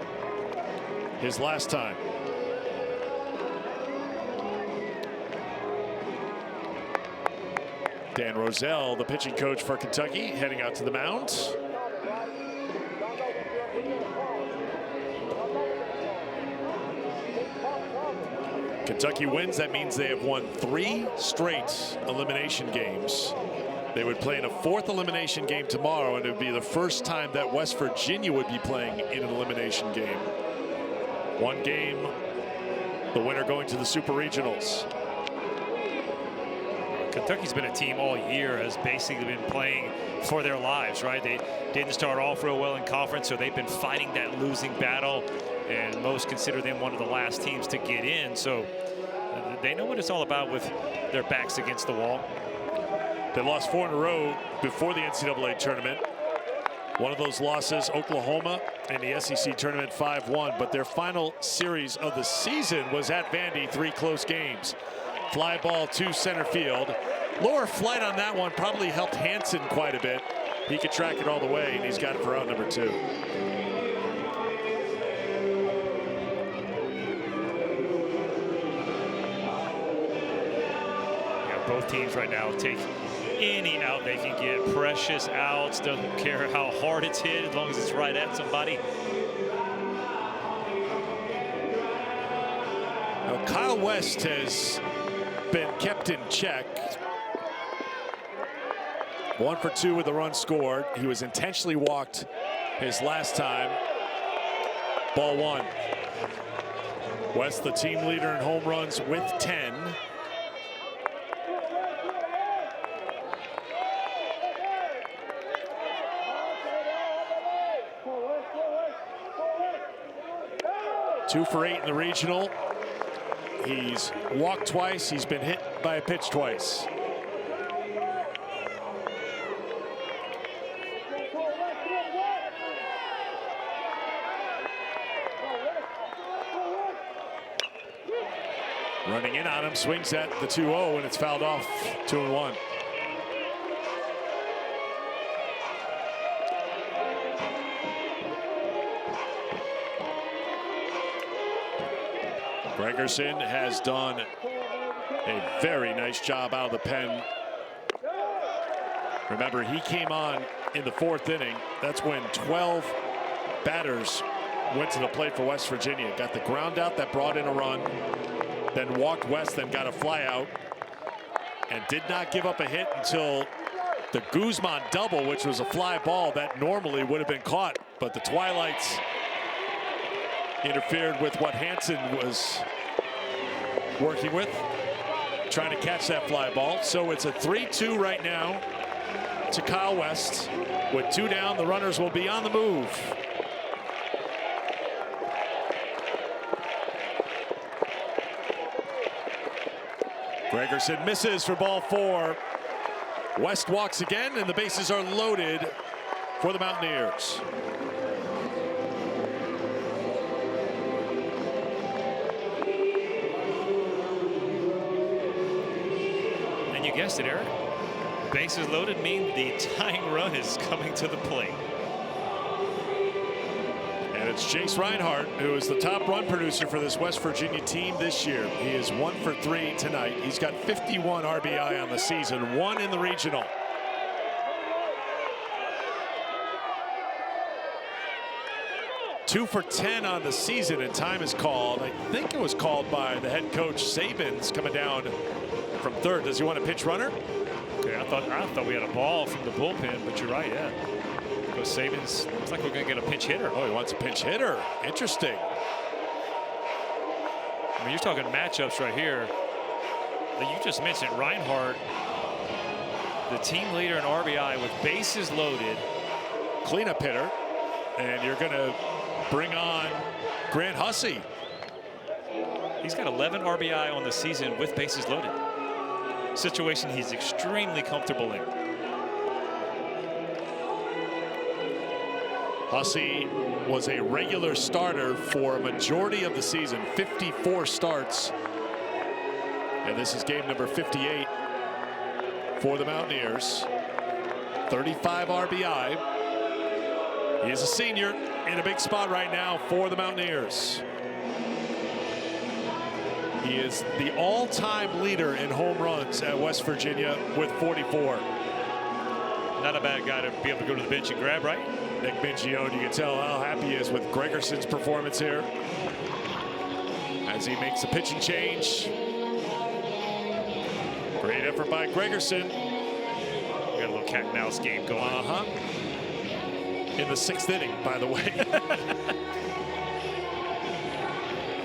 his last time. Dan Roselle, the pitching coach for Kentucky, heading out to the mound. Kentucky wins. That means they have won 3 straight elimination games. They would play in a 4th elimination game tomorrow, and it would be the first time that West Virginia would be playing in an elimination game. 1 game, the winner going to the Super Regionals. Kentucky's been a team all year, has basically been playing for their lives, right? They didn't start off real well in conference, so they've been fighting that losing battle, and most consider them one of the last teams to get in. So they know what it's all about with their backs against the wall. They lost 4 in a row before the NCAA tournament. One of those losses, Oklahoma, in the SEC tournament 5-1, but their final series of the season was at Vandy, 3 close games. Fly ball to center field. Lower flight on that one probably helped Hansen quite a bit. He could track it all the way, and he's got it for out number 2. Yeah, both teams right now take any out they can get. Precious outs, doesn't care how hard it's hit as long as it's right at somebody. Now, Kyle West has been kept in check. 1 for 2 with the run scored. He was intentionally walked his last time. Ball 1. West, the team leader in home runs with 10. Two for 8 in the regional. He's walked twice. He's been hit by a pitch twice. Running in on him, swings at the 2-0, and it's fouled off. 2-1. Gregerson has done a very nice job out of the pen. Remember, he came on in the 4th inning. That's when 12 batters went to the plate for West Virginia. Got the ground out that brought in a run, then walked West, then got a fly out, and did not give up a hit until the Guzman double, which was a fly ball that normally would have been caught, but the Twilights interfered with what Hansen was working with, trying to catch that fly ball. So it's a 3-2 right now to Kyle West. With 2 down, the runners will be on the move. Gregerson misses for ball 4. West walks again, and the bases are loaded for the Mountaineers. You guessed it, Eric. Bases loaded mean the tying run is coming to the plate. And it's Jace Reinhardt, who is the top run producer for this West Virginia team this year. He is 1 for 3 tonight. He's got 51 RBI on the season, 1 in the regional. Two for 10 on the season, and time is called. I think it was called by the head coach. Sabins coming down from 3rd. Does he want a pinch runner? Okay, I thought we had a ball from the bullpen, but you're right, yeah. Because Sabins, looks like we're going to get a pinch hitter. Oh, he wants a pinch hitter. Interesting. I mean, you're talking matchups right here. You just mentioned Reinhardt, the team leader in RBI with bases loaded. Cleanup hitter. And you're going to bring on Grant Hussey. He's got 11 RBI on the season with bases loaded. Situation he's extremely comfortable in. Hussey was a regular starter for a majority of the season, 54 starts. And this is game number 58 for the Mountaineers. 35 RBI. He's a senior in a big spot right now for the Mountaineers. He is the all-time leader in home runs at West Virginia with 44. Not a bad guy to be able to go to the bench and grab, right? Nick Mingione, you can tell how happy he is with Gregerson's performance here as he makes a pitching change. Great effort by Gregerson. We got a little cat and mouse game going on. In the 6th inning, by the way.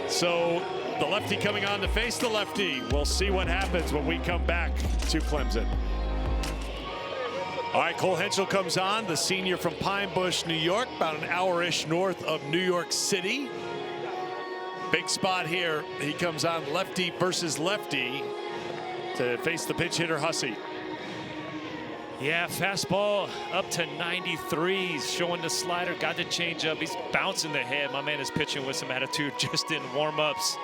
So the lefty coming on to face the lefty. We'll see what happens when we come back to Clemson. All right, Cole Henschel comes on, the senior from Pine Bush, New York, about an hour-ish north of New York City. Big spot here. He comes on lefty versus lefty to face the pinch hitter Hussey. Yeah, fastball up to 93, showing the slider, got the changeup. He's bouncing the head. My man is pitching with some attitude just in warm-ups.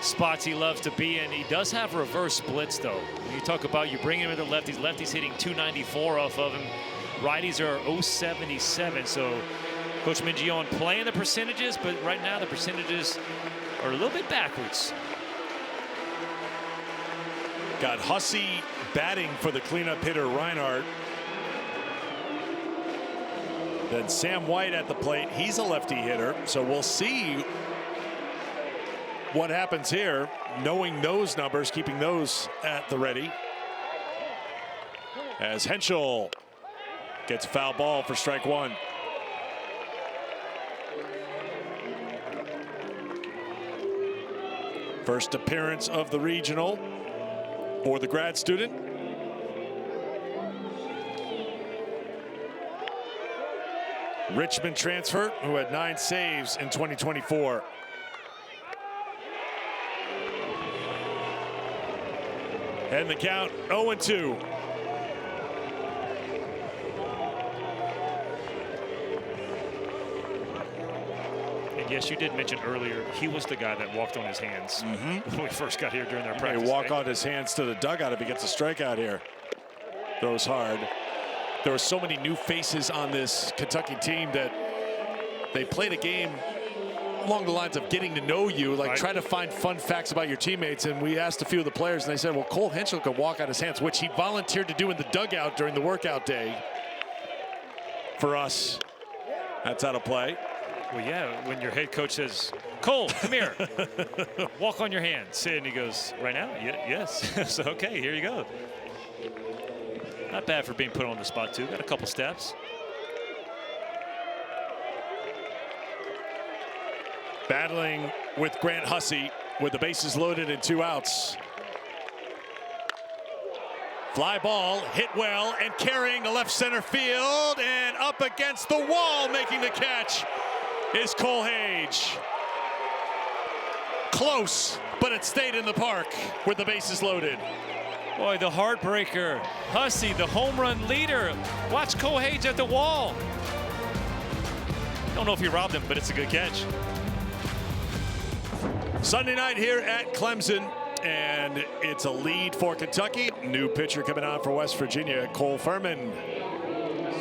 Spots he loves to be in. He does have reverse splits, though. When you talk about you bring him into lefties hitting 294 off of him. Righties are 077. So Coach Mingione playing the percentages, but right now the percentages are a little bit backwards. Got Hussey batting for the cleanup hitter Reinhardt. Then Sam White at the plate. He's a lefty hitter, so we'll see what happens here, knowing those numbers, keeping those at the ready. As Henschel gets a foul ball for strike one. First appearance of the regional for the grad student. Richmond transfer who had 9 saves in 2024. And the count 0-2. And yes, you did mention earlier, he was the guy that walked on his hands when we first got here during their practice. He walk on his hands to the dugout if he gets a strikeout here. Throws hard. There were so many new faces on this Kentucky team that they played a game along the lines of getting to know you, like try to find fun facts about your teammates. And we asked a few of the players, and they said, well, Cole Henschel can walk on his hands, which he volunteered to do in the dugout during the workout day for us. That's how to play. Well, yeah, when your head coach says, Cole, come here, walk on your hands. And he goes, right now? Yes. So, okay, here you go. Not bad for being put on the spot, too. Got a couple steps. Battling with Grant Hussey with the bases loaded and 2 outs. Fly ball, hit well, and carrying to left center field, and up against the wall, making the catch is Cole Hage. Close, but it stayed in the park with the bases loaded. Boy, the heartbreaker. Hussey, the home run leader. Watch Cole Hage at the wall. Don't know if he robbed him, but it's a good catch. Sunday night here at Clemson, and it's a lead for Kentucky. New pitcher coming on for West Virginia, Cole Furman,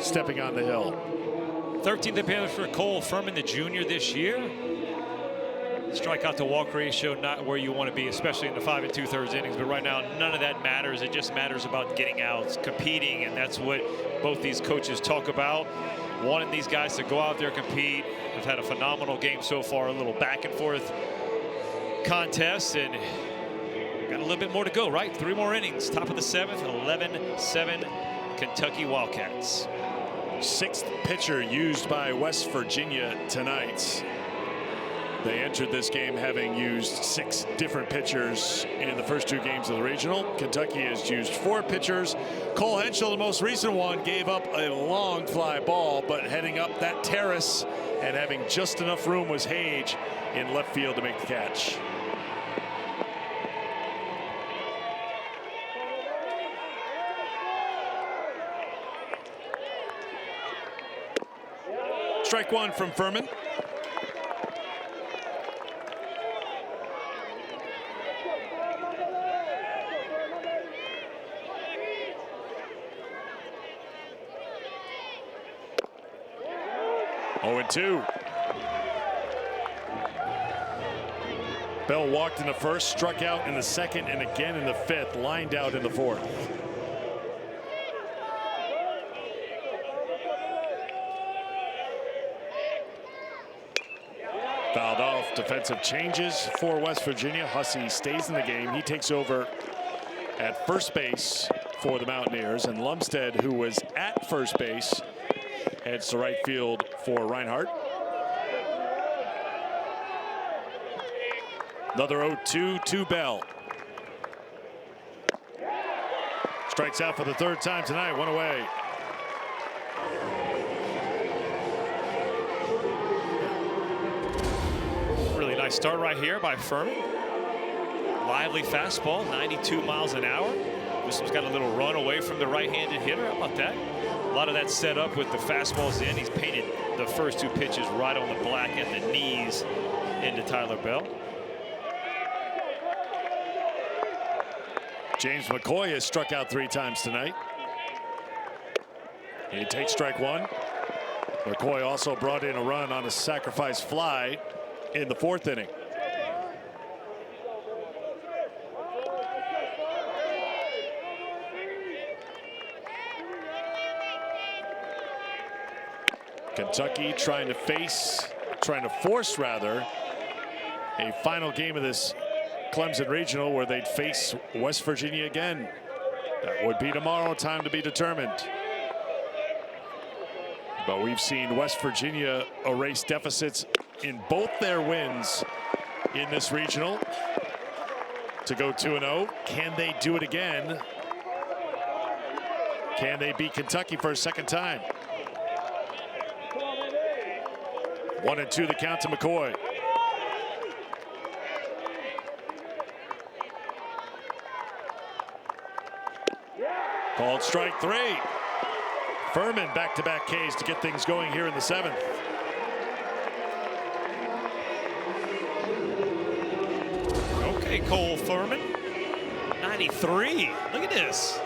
stepping on the hill. 13th appearance for Cole Furman, the junior this year. Strikeout to walk ratio, not where you want to be, especially in the 5 2/3 innings. But right now, none of that matters. It just matters about getting outs, competing, and that's what both these coaches talk about. Wanting these guys to go out there, compete. They've had a phenomenal game so far, a little back and forth contest, and got a little bit more to go, right? 3 more innings. Top of the 7th, 11-7 Kentucky Wildcats. 6th pitcher used by West Virginia tonight. They entered this game having used 6 different pitchers in the first 2 games of the regional. Kentucky has used 4 pitchers. Cole Henschel, the most recent one, gave up a long fly ball, but heading up that terrace and having just enough room was Hage in left field to make the catch. Strike one from Furman. Oh, and 2. Bell walked in the first, struck out in the second, and again in the fifth, lined out in the fourth. Fouled off. Defensive changes for West Virginia. Hussey stays in the game. He takes over at first base for the Mountaineers, and Lumstead, who was at first base, heads to right field for Reinhardt. Another 0-2 to Bell. Strikes out for the third time tonight. One away. Really nice start right here by Furman. Lively fastball, 92 miles an hour. This one's got a little run away from the right-handed hitter. How about that? A lot of that set up with the fastballs in. He's painted the first 2 pitches right on the black at the knees into Tyler Bell. James McCoy has struck out 3 times tonight. He takes strike 1. McCoy also brought in a run on a sacrifice fly in the 4th inning. Kentucky trying to force rather, a final game of this Clemson Regional where they'd face West Virginia again. That would be tomorrow, time to be determined. But we've seen West Virginia erase deficits in both their wins in this regional to go 2-0. Can they do it again? Can they beat Kentucky for a second time? 1-2 the count to McCoy. Called strike 3. Furman back-to-back Ks to get things going here in the 7th. Okay, Cole Furman, 93. Look at this.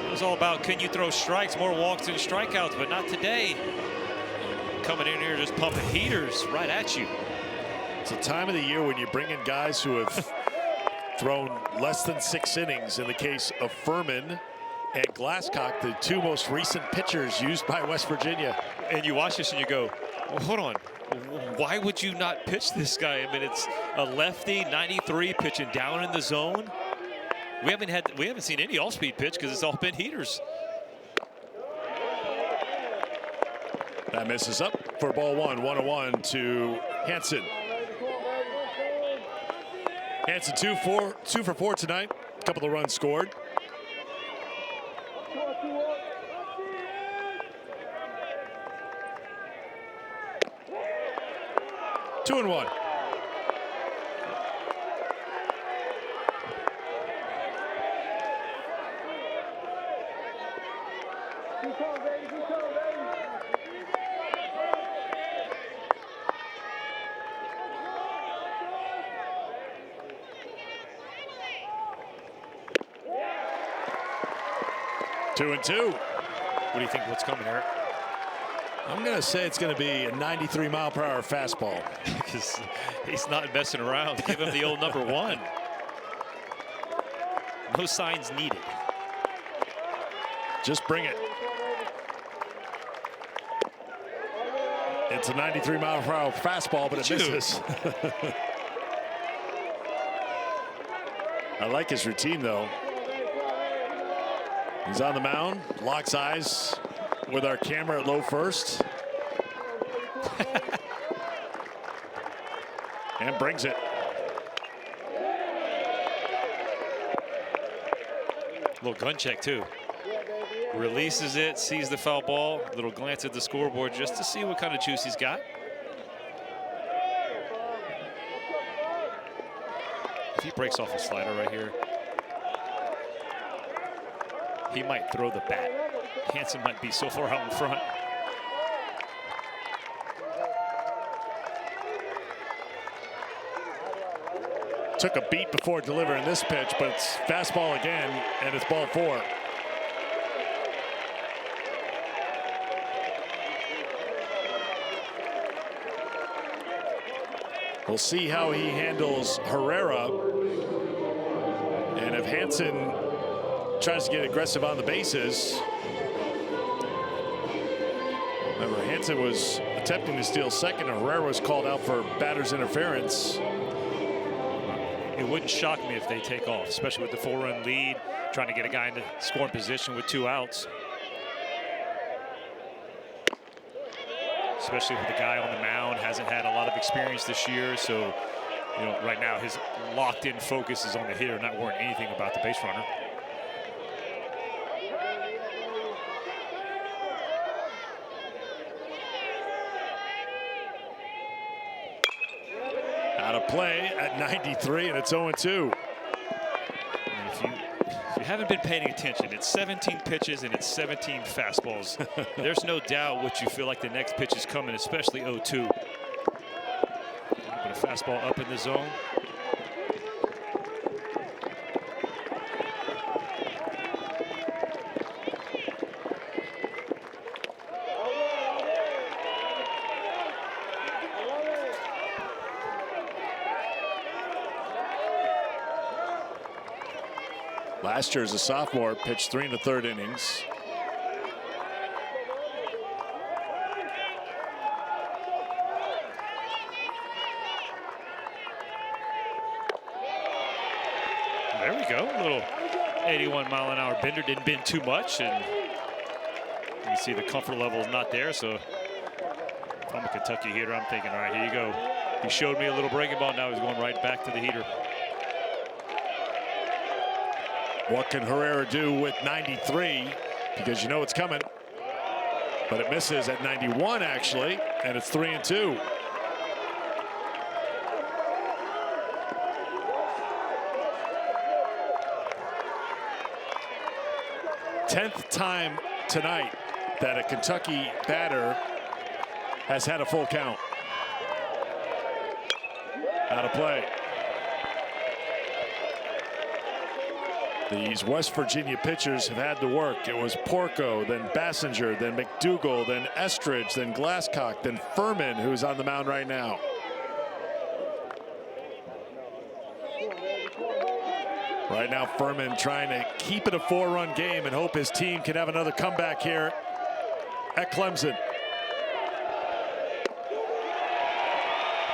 It was all about can you throw strikes, more walks than strikeouts, but not today. Coming in here just pumping heaters right at you. It's a time of the year when you bring in guys who have thrown less than 6 innings in the case of Furman and Glasscock, the 2 most recent pitchers used by West Virginia. And you watch this and you go, well, hold on. Why would you not pitch this guy? I mean, it's a lefty, 93, pitching down in the zone. We haven't seen any off-speed pitch because it's all been heaters. That misses up for ball 1. 1-1 to Hansen. Hansen 2 for 4 tonight. A couple of runs scored. Two and 1. Two and 2. What do you think? What's coming, Eric? I'm going to say it's going to be a 93-mile-per-hour fastball. Because he's not messing around. Give him the old number 1. No signs needed. Just bring it. It's a 93-mile-per-hour fastball, but it misses. I like his routine, though. He's on the mound, locks eyes with our camera at low first. And brings it. Little gun check, too. Releases it, sees the foul ball. Little glance at the scoreboard just to see what kind of juice he's got. If he breaks off a slider right here, he might throw the bat. Hansen might be so far out in front. took a beat before delivering this pitch, but it's fastball again, and it's ball 4. We'll see how he handles Herrera. And if Hansen tries to get aggressive on the bases. Remember, Hansen was attempting to steal second. Herrera was called out for batter's interference. It wouldn't shock me if they take off, especially with the 4-run lead, trying to get a guy into scoring position with 2 outs. Especially with the guy on the mound, hasn't had a lot of experience this year. So, you know, right now his locked-in focus is on the hitter, not worrying anything about the base runner. Out of play at 93, and it's 0-2. And if you haven't been paying attention, it's 17 pitches and it's 17 fastballs. There's no doubt what you feel like the next pitch is coming, especially 0-2. But a fastball up in the zone. Last year as a sophomore, pitched 3 1/3 innings. There we go. A little 81-mile-an-hour bender. Didn't bend too much, and you can see the comfort level is not there. So if I'm a Kentucky hitter, I'm thinking, all right, here you go. He showed me a little breaking ball. Now he's going right back to the heater. What can Herrera do with 93? Because you know it's coming. But it misses at 91, actually, and it's 3-2. Tenth time tonight that a Kentucky batter has had a full count. Out of play. These West Virginia pitchers have had to work. It was Porco, then Bassinger, then McDougal, then Estridge, then Glasscock, then Furman, who's on the mound right now. Right now, Furman trying to keep it a 4-run game and hope his team can have another comeback here at Clemson.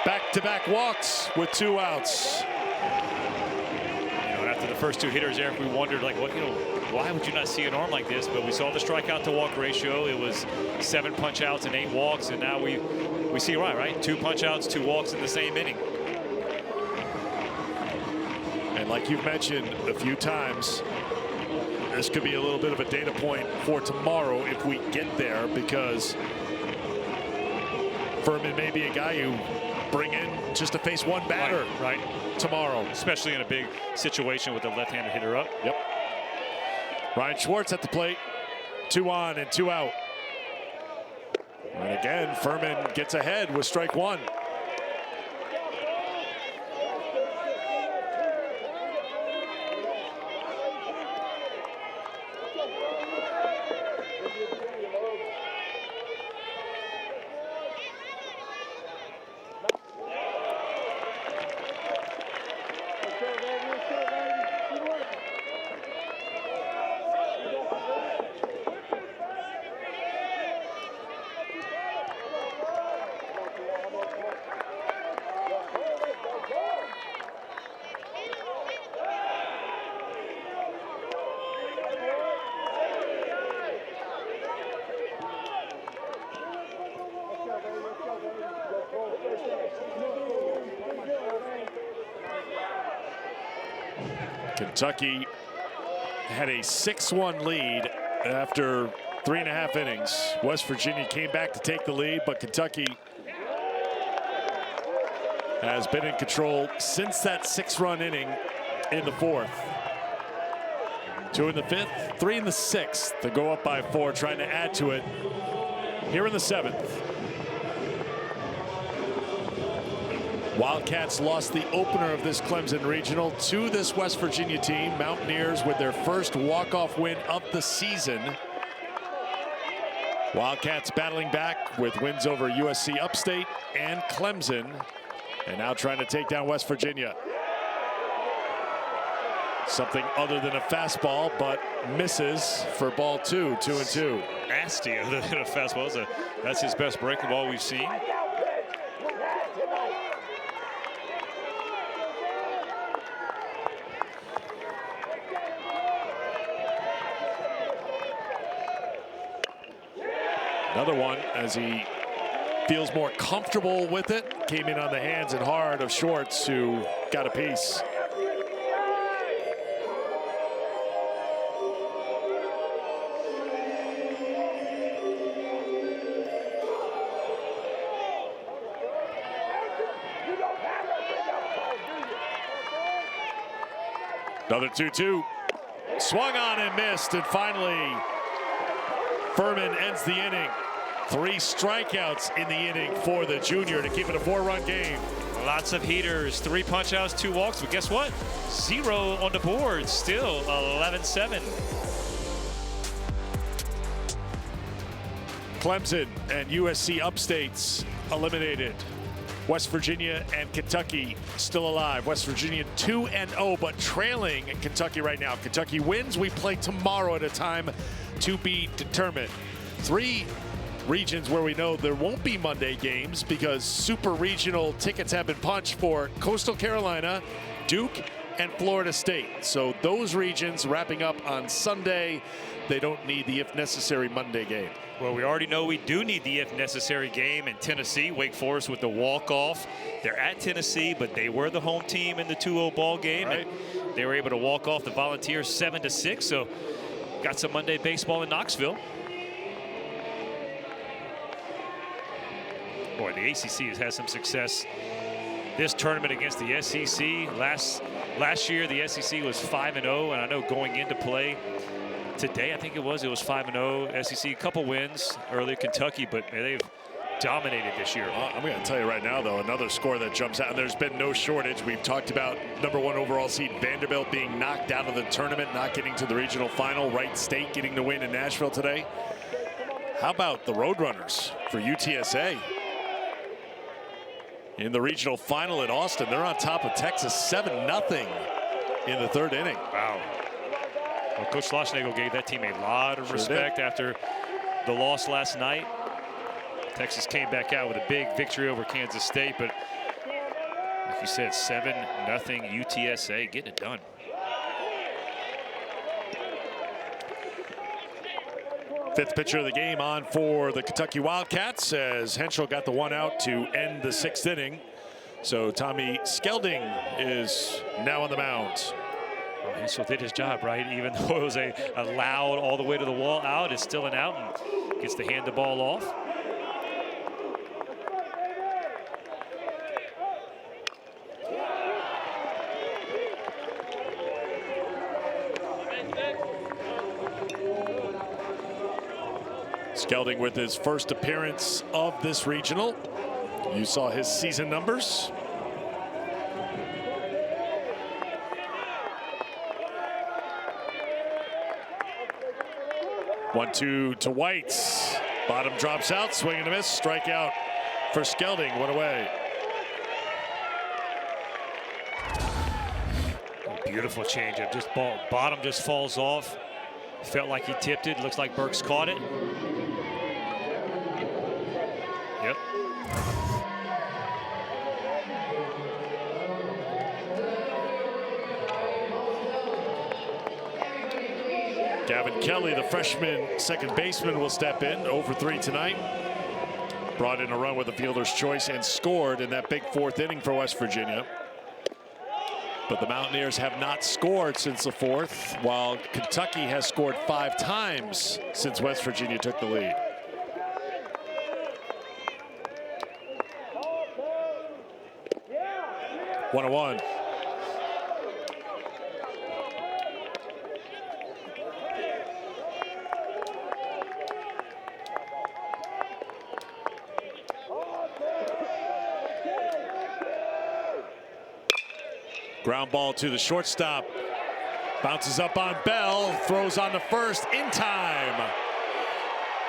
Back-to-back walks with 2 outs. The first 2 hitters, Eric, we wondered, like, what, why would you not see an arm like this? But we saw the strikeout to walk ratio. It was 7 punch outs and 8 walks, and now we see right? 2 punch outs, 2 walks in the same inning. And like you've mentioned a few times, this could be a little bit of a data point for tomorrow if we get there, because Furman may be a guy you bring in just to face one batter right tomorrow, especially in a big situation with the left-handed hitter up. Yep. Ryan Schwartz at the plate. 2 on and 2 out. And again, Furman gets ahead with strike 1. Kentucky had a 6-1 lead after 3.5 innings. West Virginia came back to take the lead, but Kentucky has been in control since that 6-run inning in the 4th. 2 in the 5th, 3 in the 6th to go up by 4, trying to add to it here in the 7th. Wildcats lost the opener of this Clemson Regional to this West Virginia team. Mountaineers with their first walk-off win of the season. Wildcats battling back with wins over USC Upstate and Clemson, and now trying to take down West Virginia. Something other than a fastball, but misses for ball 2, 2-2. Nasty other than a fastball. That's his best breaking ball we've seen. Another one as he feels more comfortable with it. Came in on the hands and hard of Schwartz, who got a piece. Another 2-2. Swung on and missed, and finally Furman ends the inning. 3 strikeouts in the inning for the junior to keep it a 4-run game. Lots of heaters, 3 punch-outs, 2 walks, but guess what? 0 on the board, still 11-7. Clemson and USC Upstates eliminated. West Virginia and Kentucky still alive. West Virginia 2-0, but trailing Kentucky right now. Kentucky wins. We play tomorrow at a time to be determined. 3 regions where we know there won't be Monday games because super regional tickets have been punched for Coastal Carolina, Duke, and Florida State. So those regions wrapping up on Sunday. They don't need the if necessary Monday game. Well, we already know we do need the if necessary game in Tennessee. Wake Forest with the walk-off. They're at Tennessee, but they were the home team in the 2-0 ball game. Right. And they were able to walk off the Volunteers 7-6. So got some Monday baseball in Knoxville. Boy, the ACC has had some success this tournament against the SEC. Last year, the SEC was 5-0, and I know going into play today, I think it was 5-0. SEC, a couple wins earlier, Kentucky, but they've dominated this year. I'm going to tell you right now, though, another score that jumps out, and there's been no shortage. We've talked about #1 overall seed Vanderbilt being knocked out of the tournament, not getting to the regional final. Wright State getting the win in Nashville today. How about the Roadrunners for UTSA? In the regional final at Austin, they're on top of Texas 7-0 in the 3rd inning. Wow. Well, Coach Schlossnagle gave that team a lot of respect after the loss last night. Texas came back out with a big victory over Kansas State, but like you said, 7-0 UTSA, getting it done. Fifth pitcher of the game on for the Kentucky Wildcats as Henschel got the 1 out to end the 6th inning. So Tommy Skelding is now on the mound. Well, Henschel did his job, right? Even though it was a loud all the way to the wall out, it's still an out and gets to hand the ball off. Skelding with his first appearance of this regional. You saw his season numbers. One-two to Whites. Bottom drops out, swing and a miss. Strikeout for Skelding. 1 away. Beautiful changeup. Just bottom just falls off. Felt like he tipped it. Looks like Burks caught it. Yep. Gavin Kelly, the freshman second baseman, will step in. 0 for 3 tonight. Brought in a run with a fielder's choice and scored in that big 4th inning for West Virginia. But the Mountaineers have not scored since the 4th, while Kentucky has scored 5 times since West Virginia took the lead. One and one. Ground ball to the shortstop. Bounces up on Bell, throws on the first in time.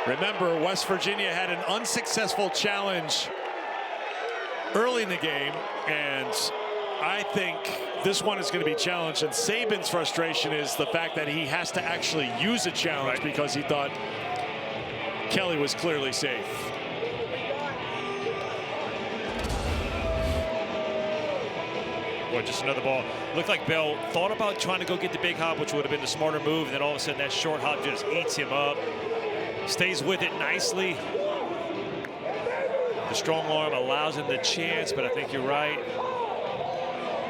Remember, West Virginia had an unsuccessful challenge early in the game, and I think this one is going to be challenged. And Saban's frustration is the fact that he has to actually use a challenge because he thought Kelly was clearly safe. Boy, just another ball. Looked like Bell thought about trying to go get the big hop, which would have been the smarter move. And then all of a sudden, that short hop just eats him up. Stays with it nicely. The strong arm allows him the chance, but I think you're right.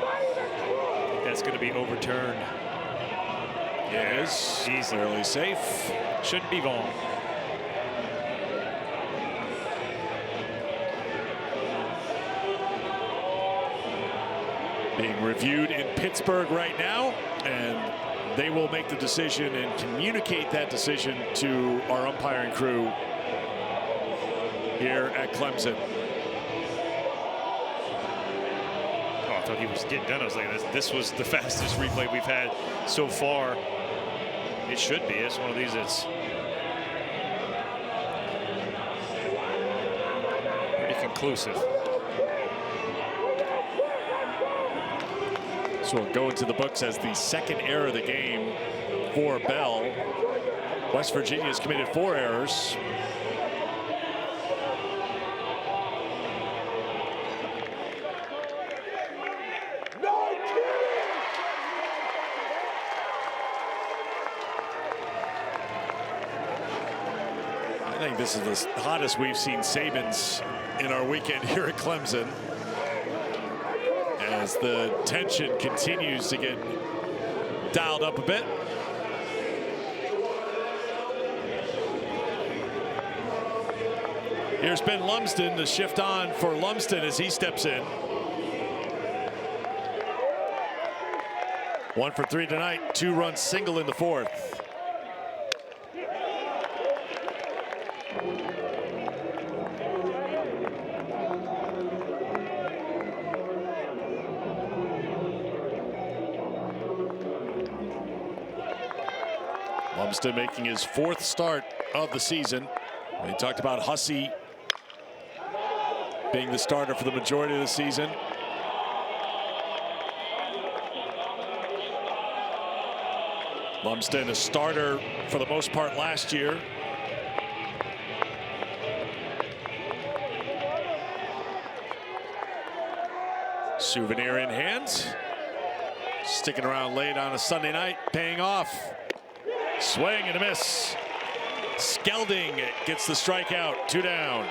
I think that's going to be overturned. It is clearly safe. Shouldn't be wrong. Being reviewed in Pittsburgh right now, and they will make the decision and communicate that decision to our umpiring crew here at Clemson. Oh, I thought he was getting done. I was like, this was the fastest replay we've had so far. It should be. It's one of these that's pretty conclusive. So will go into the books as the second error of the game for Bell. West Virginia has committed 4 errors. I think this is the hottest we've seen Saban's in our weekend here at Clemson, as the tension continues to get dialed up a bit. Here's Ben Lumsden to shift on for Lumsden as he steps in. 1 for 3 tonight, 2-run single in the 4th. Lumsden making his 4th start of the season. We talked about Hussey being the starter for the majority of the season. Lumsden a starter for the most part last year. Souvenir in hand. Sticking around late on a Sunday night, paying off. Swing and a miss. Skelding gets the strikeout, 2 down.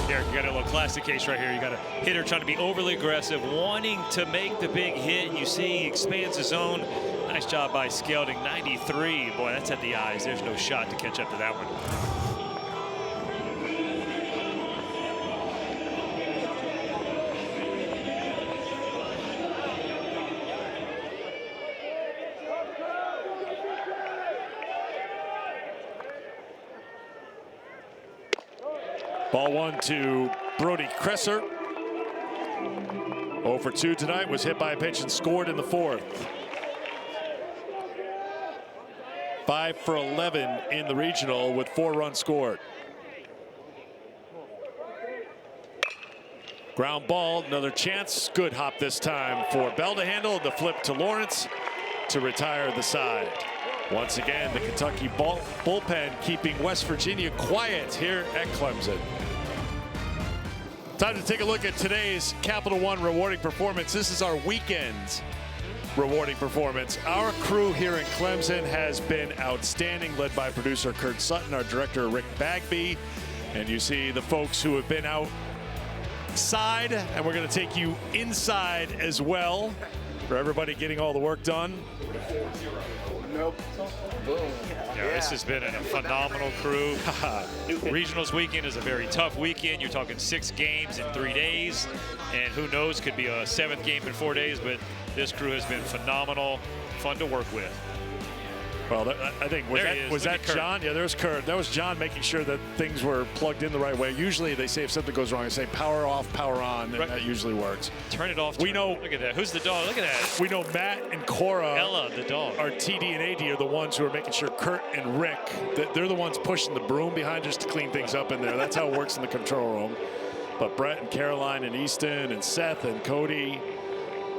Derek, you got a little classic case right here. You got a hitter trying to be overly aggressive, wanting to make the big hit, and you see he expands his zone. Nice job by Skelding. 93. Boy, that's at the eyes. There's no shot to catch up to that one. Ball 1 to Brody Kresser. 0 for 2 tonight, was hit by a pitch and scored in the 4th. 5 for 11 in the regional with 4 runs scored. Ground ball, another chance. Good hop this time for Bell to handle. The flip to Lawrence to retire the side. Once again, the Kentucky bullpen keeping West Virginia quiet here at Clemson. Time to take a look at today's Capital One rewarding performance. This is our weekend rewarding performance. Our crew here in Clemson has been outstanding, led by producer Kurt Sutton, our director Rick Bagby, and you see the folks who have been outside, and we're going to take you inside as well for everybody getting all the work done. Nope. Boom. Yeah, this has been a phenomenal crew. Regionals weekend is a very tough weekend. You're talking 6 games in 3 days, and who knows, could be a 7th game in 4 days, but this crew has been phenomenal, fun to work with. Well, I think was that John? Yeah, there's Kurt. That was John making sure that things were plugged in the right way. Usually they say if something goes wrong, they say power off, power on, and that usually works. Turn it off. We know. Look at that. Who's the dog? Look at that. We know Matt and Cora, Ella, the dog, our TD and AD are the ones who are making sure Kurt and Rick, they're the ones pushing the broom behind just to clean things up in there. That's how it works in the control room. But Brett and Caroline and Easton and Seth and Cody,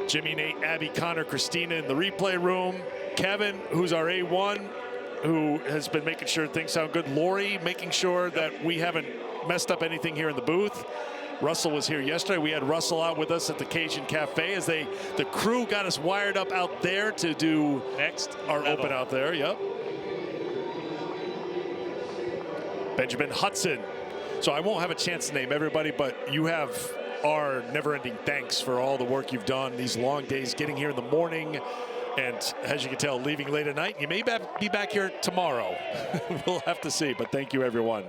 Jimmy, Nate, Abby, Connor, Christina in the replay room, Kevin, who's our A1, who has been making sure things sound good. Lori making sure that we haven't messed up anything here in the booth. Russell was here yesterday. We had Russell out with us at the Cajun Cafe as the crew got us wired up out there to do our open out there. Yep. Benjamin Hudson. So I won't have a chance to name everybody, but you have our never-ending thanks for all the work you've done these long days, getting here in the morning. And as you can tell, leaving late at night. You may be back here tomorrow. We'll have to see, but thank you, everyone.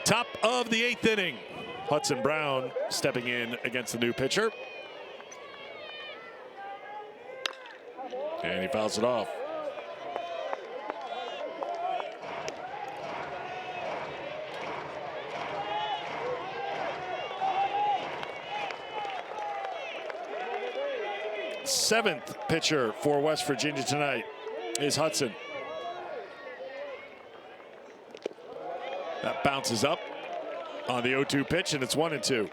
Top of the 8th inning. Hudson Brown stepping in against the new pitcher. And he fouls it off. Seventh pitcher for West Virginia tonight is Hudson. That bounces up on the 0-2 pitch, and it's 1-2.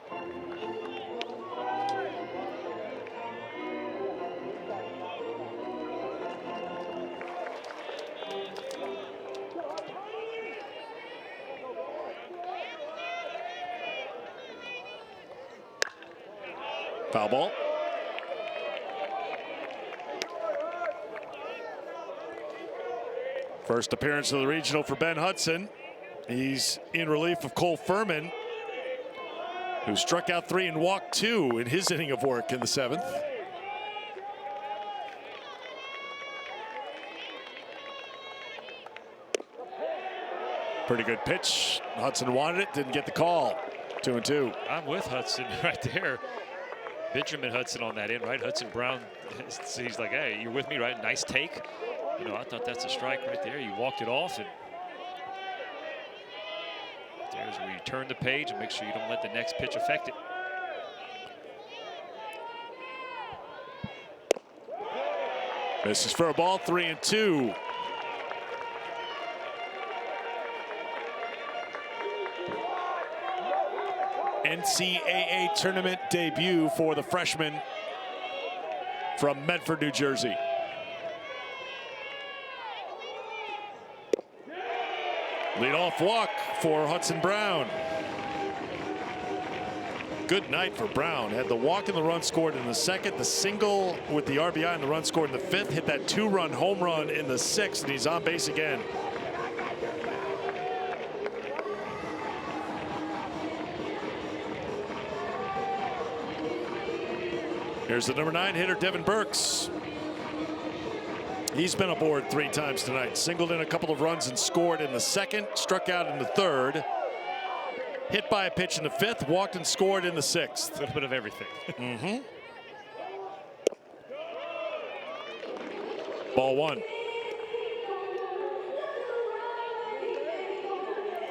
Foul ball. First appearance of the regional for Ben Hudson. He's in relief of Cole Furman, who struck out 3 and walked 2 in his inning of work in the 7th. Pretty good pitch. Hudson wanted it, didn't get the call. 2-2. I'm with Hudson right there. Benjamin Hudson on that end, right? Hudson Brown, he's like, hey, you're with me, right? Nice take. You know, I thought that's a strike right there. You walked it off, and there's where you turn the page and make sure you don't let the next pitch affect it. This is for a ball, 3-2. NCAA tournament debut for the freshman from Medford, New Jersey. Leadoff walk for Hudson Brown. Good night for Brown. Had the walk and the run scored in the 2nd, the single with the RBI and the run scored in the 5th, hit that 2-run home run in the 6th, and he's on base again. Here's the number 9 hitter, Devin Burks. He's been aboard 3 times tonight. Singled in a couple of runs and scored in the 2nd, struck out in the 3rd, hit by a pitch in the 5th, walked and scored in the 6th. A little bit of everything. Ball 1.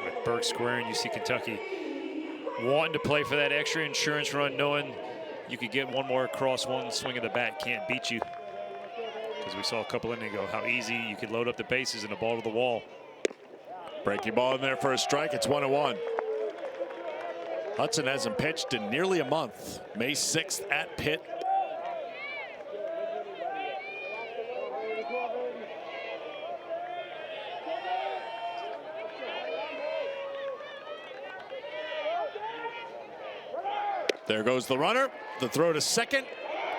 With Burke squaring, you see Kentucky wanting to play for that extra insurance run, knowing you could get one more across, one swing of the bat can't beat you. Because we saw a couple innings ago how easy you could load up the bases and a ball to the wall. Breaking ball in there for a strike. It's 1-1. Hudson hasn't pitched in nearly a month. May 6th at Pitt. There goes the runner. The throw to 2nd.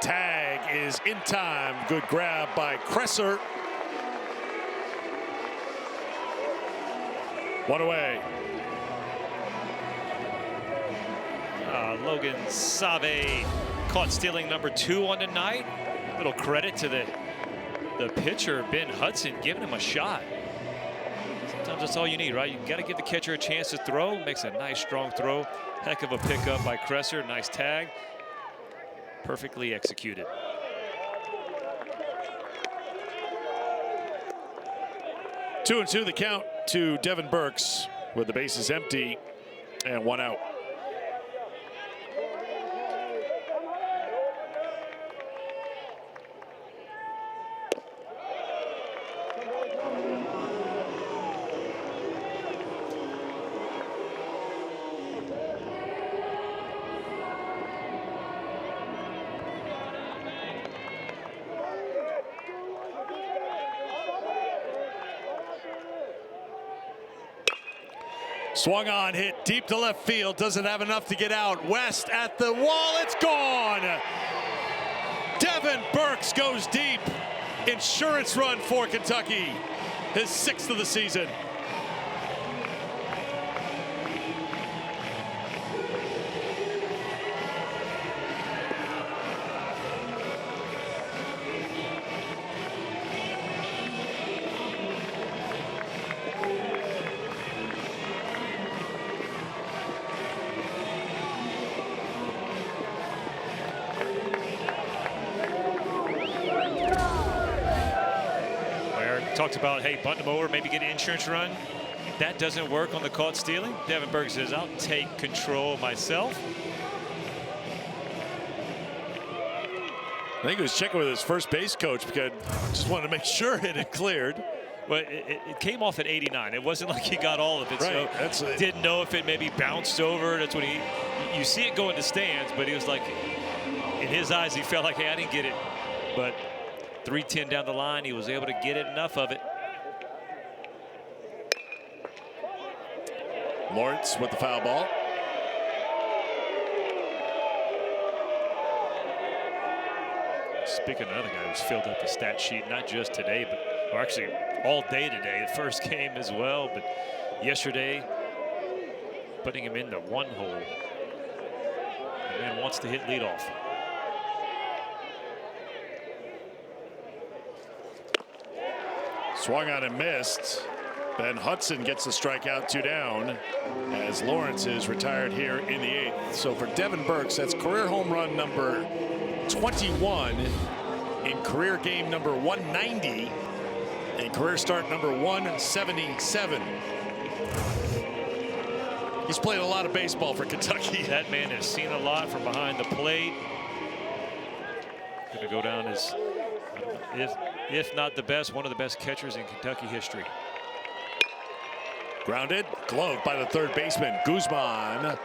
Tag is in time. Good grab by Kresser. 1 away. Logan Save caught stealing number 2 on the night. Little credit to the pitcher, Ben Hudson, giving him a shot. Sometimes that's all you need, right? You got to give the catcher a chance to throw. Makes a nice, strong throw. Heck of a pickup by Kresser. Nice tag. Perfectly executed. Two and two the count to Devin Burks with the bases empty and one out. Swung on, hit deep to left field, doesn't have enough to get out. West at the wall, it's gone. Devin Burks goes deep. Insurance run for Kentucky, his 6th of the season. Talked about, hey, bunt him over, maybe get an insurance run. That doesn't work on the caught stealing. Devin Burks says, I'll take control myself. I think he was checking with his first base coach because just wanted to make sure it had cleared. But it came off at 89. It wasn't like he got all of it. Right, so didn't know if it maybe bounced over. That's what you see it go in the stands, but he was like, in his eyes, he felt like, hey, I didn't get it. But 3-10 down the line, he was able to get it, enough of it. Lawrence with the foul ball. Speaking of another guy who's filled up the stat sheet, not just today, or actually all day today, the first game as well, but yesterday, putting him in the one hole. The man wants to hit leadoff. Swung on and missed. Ben Hudson gets the strikeout, 2 down, as Lawrence is retired here in the 8th. So for Devin Burks, that's career home run number 21 in career game number 190 and career start number 177. He's played a lot of baseball for Kentucky. That man has seen a lot from behind the plate. Going to go down as, if not the best, one of the best catchers in Kentucky history. Grounded, glove by the third baseman, Guzman.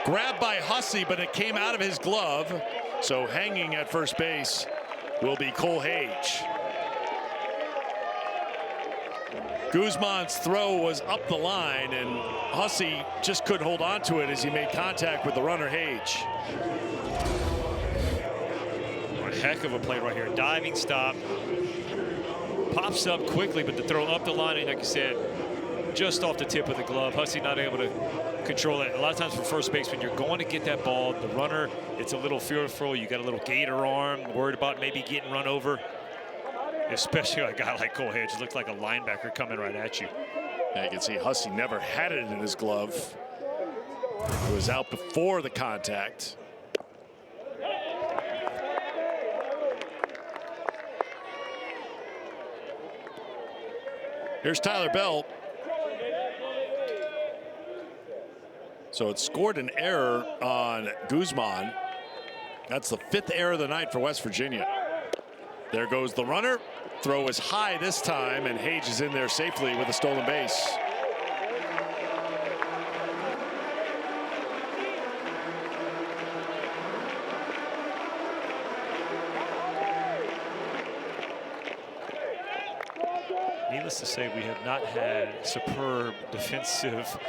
Grabbed by Hussey, but it came out of his glove. So hanging at first base will be Cole Hage. Guzman's throw was up the line, and Hussey just couldn't hold on to it as he made contact with the runner, Hage. A heck of a play right here. Diving stop. Pops up quickly, but the throw up the line, and like you said, just off the tip of the glove. Hussey not able to control it. A lot of times for first baseman, you're going to get that ball. The runner, it's a little fearful. You got a little gator arm, worried about maybe getting run over. Especially a guy like Cole Hage. It looks like a linebacker coming right at you. Yeah, you can see Hussey never had it in his glove. It was out before the contact. Here's Tyler Bell. So it scored an error on Guzman. That's the 5th error of the night for West Virginia. There goes the runner. Throw is high this time, and Hage is in there safely with a stolen base. Needless to say, we have not had a superb defensive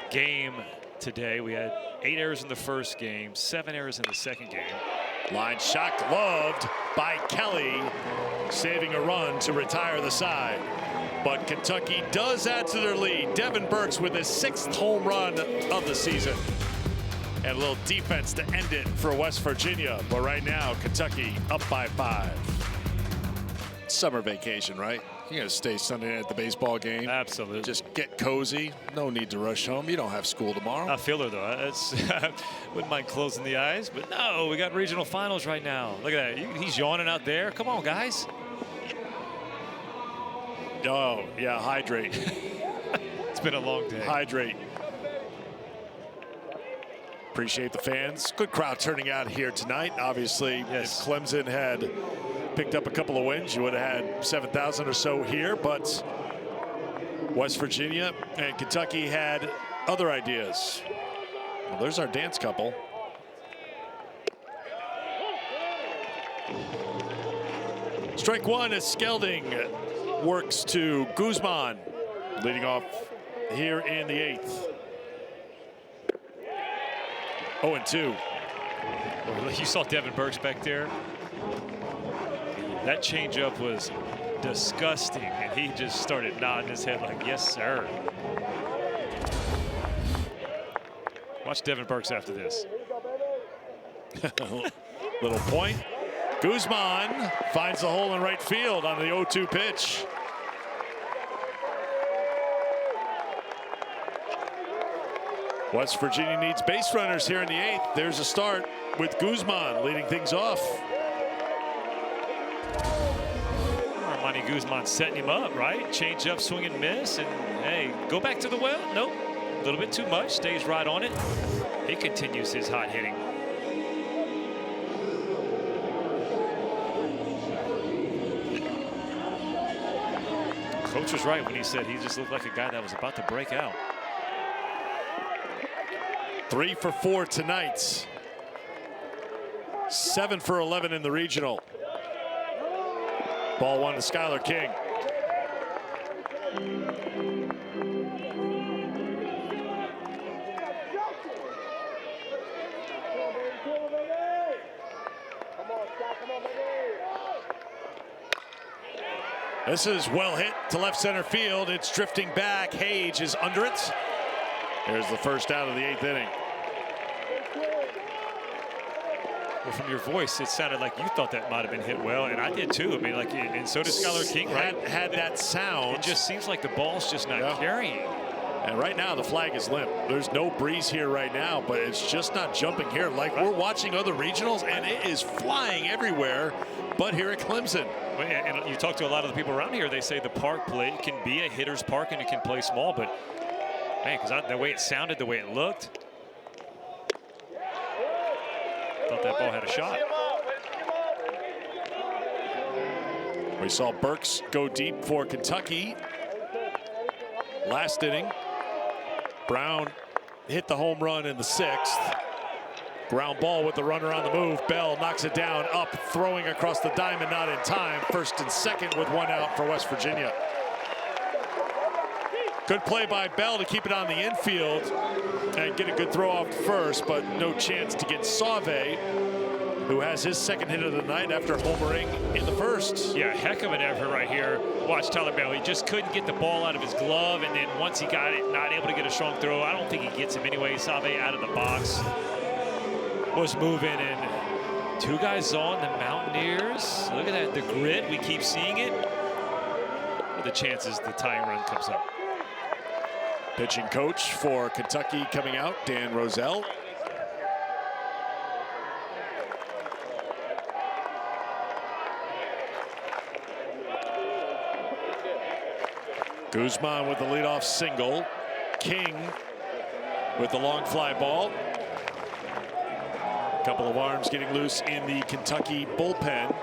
game today. We had 8 errors in the first game, 7 errors in the second game. Line shot gloved by Kelly, saving a run to retire the side. But Kentucky does add to their lead. Devin Burks with his 6th home run of the season. And a little defense to end it for West Virginia. But right now, Kentucky up by 5. Summer vacation, right? You got to stay Sunday night at the baseball game. Absolutely. Just get cozy. No need to rush home. You don't have school tomorrow. I feel her, though. It's, wouldn't mind closing the eyes, but no, we got regional finals right now. Look at that. He's yawning out there. Come on, guys. Oh, yeah, hydrate. It's been a long day. Hydrate. Appreciate the fans. Good crowd turning out here tonight. Obviously, yes. If Clemson had picked up a couple of wins, you would have had 7,000 or so here, but West Virginia and Kentucky had other ideas. Well, there's our dance couple. Strike one as Skelding works to Guzman, leading off here in the 8th. 0-2. Well, you saw Devin Burks back there. That changeup was disgusting, and he just started nodding his head like, yes, sir. Watch Devin Burks after this. Little point. Guzman finds the hole in right field on the 0-2 pitch. West Virginia needs base runners here in the 8th. There's a start with Guzman leading things off. Armani Guzman setting him up, right? Change up, swing and miss, and hey, go back to the well. Nope, a little bit too much. Stays right on it. He continues his hot hitting. Coach was right when he said he just looked like a guy that was about to break out. 3 for 4 tonight. 7 for 11 in the regional. Ball one to Skylar King. This is well hit to left center field. It's drifting back. Hage is under it. There's the first out of the 8th inning. Well, from your voice, it sounded like you thought that might have been hit well, and I did too. I mean, like, and so did Skylar King, right? Had that sound. It just seems like the ball's just not carrying. And right now the flag is limp. There's no breeze here right now, but it's just not jumping here. Like we're watching other regionals, and it is flying everywhere, but here at Clemson. And you talk to a lot of the people around here, they say the park play can be a hitter's park and it can play small, but man, because the way it sounded, the way it looked, thought that ball had a shot. We saw Burks go deep for Kentucky last inning. Brown hit the home run in the 6th. Ground ball with the runner on the move. Bell knocks it down, up, throwing across the diamond, not in time. First and second with one out for West Virginia. Good play by Bell to keep it on the infield and get a good throw off first, but no chance to get Sauve, who has his second hit of the night after homering in the first. Yeah, heck of an effort right here. Watch Tyler Bell. He just couldn't get the ball out of his glove, and then once he got it, not able to get a strong throw. I don't think he gets him anyway. Sauve out of the box was moving, and 2 guys on the Mountaineers. Look at that, the grit. We keep seeing it. What are the chances the tying run comes up? Pitching coach for Kentucky coming out, Dan Roselle. Guzman with the leadoff single. King with the long fly ball. A couple of arms getting loose in the Kentucky bullpen.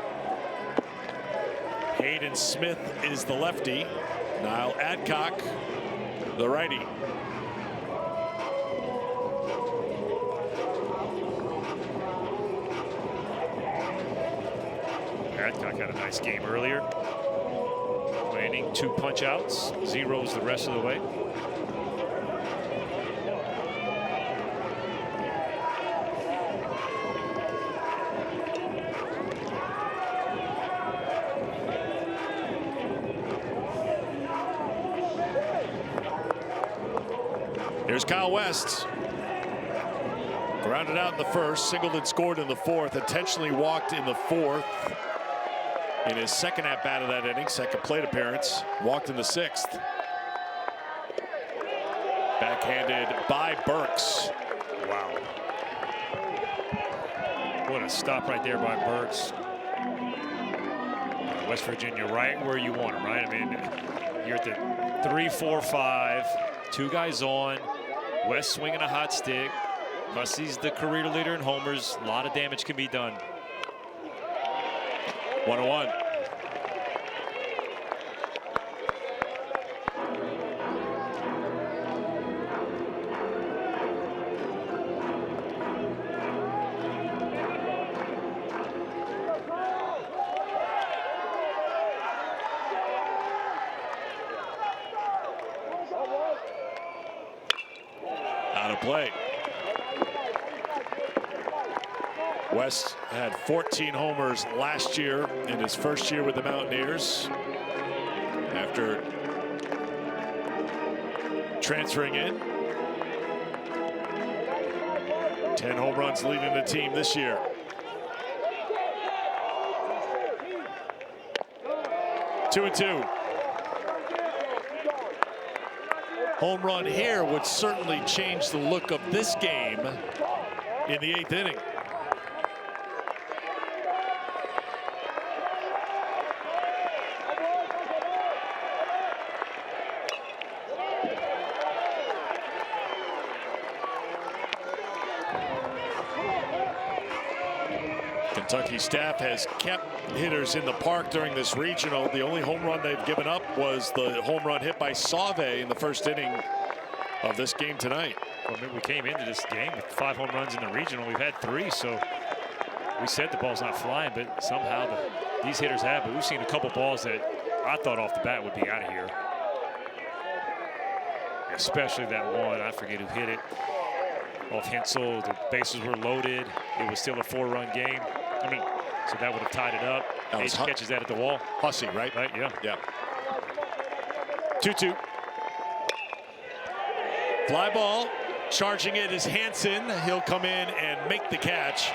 Hayden Smith is the lefty. Niall Adcock, the righty. Adcock had a nice game earlier. Landing 2 punch outs, zeros the rest of the way. Here's Kyle West. Grounded out in the first, singled and scored in the 4th, intentionally walked in the 4th. in his second at-bat of that inning, second plate appearance, walked in the 6th. Backhanded by Burks. Wow. What a stop right there by Burks. West Virginia right where you want him, right? I mean, you're at the 3, 4, 5, 2 guys on. West swinging a hot stick. Hussey's the career leader in homers. A lot of damage can be done. 1-1. Out of play. West had 14 homers last year in his first year with the Mountaineers after transferring in. 10 home runs leading the team this year. Two and two. Home run here would certainly change the look of this game in the 8th inning. Kentucky staff has kept hitters in the park during this regional. The only home run they've given up was the home run hit by Sauve in the first inning of this game tonight. Well, we came into this game with 5 home runs in the regional. We've had 3, so we said the ball's not flying, but somehow these hitters have. But we've seen a couple balls that I thought off the bat would be out of here. Especially that one, I forget who hit it. Off Hensel, the bases were loaded. It was still a 4-run game. I mean, so that would have tied it up. He catches that at the wall. Hussey, right? Right, yeah. Yeah. 2-2. Fly ball. Charging it is Hansen. He'll come in and make the catch.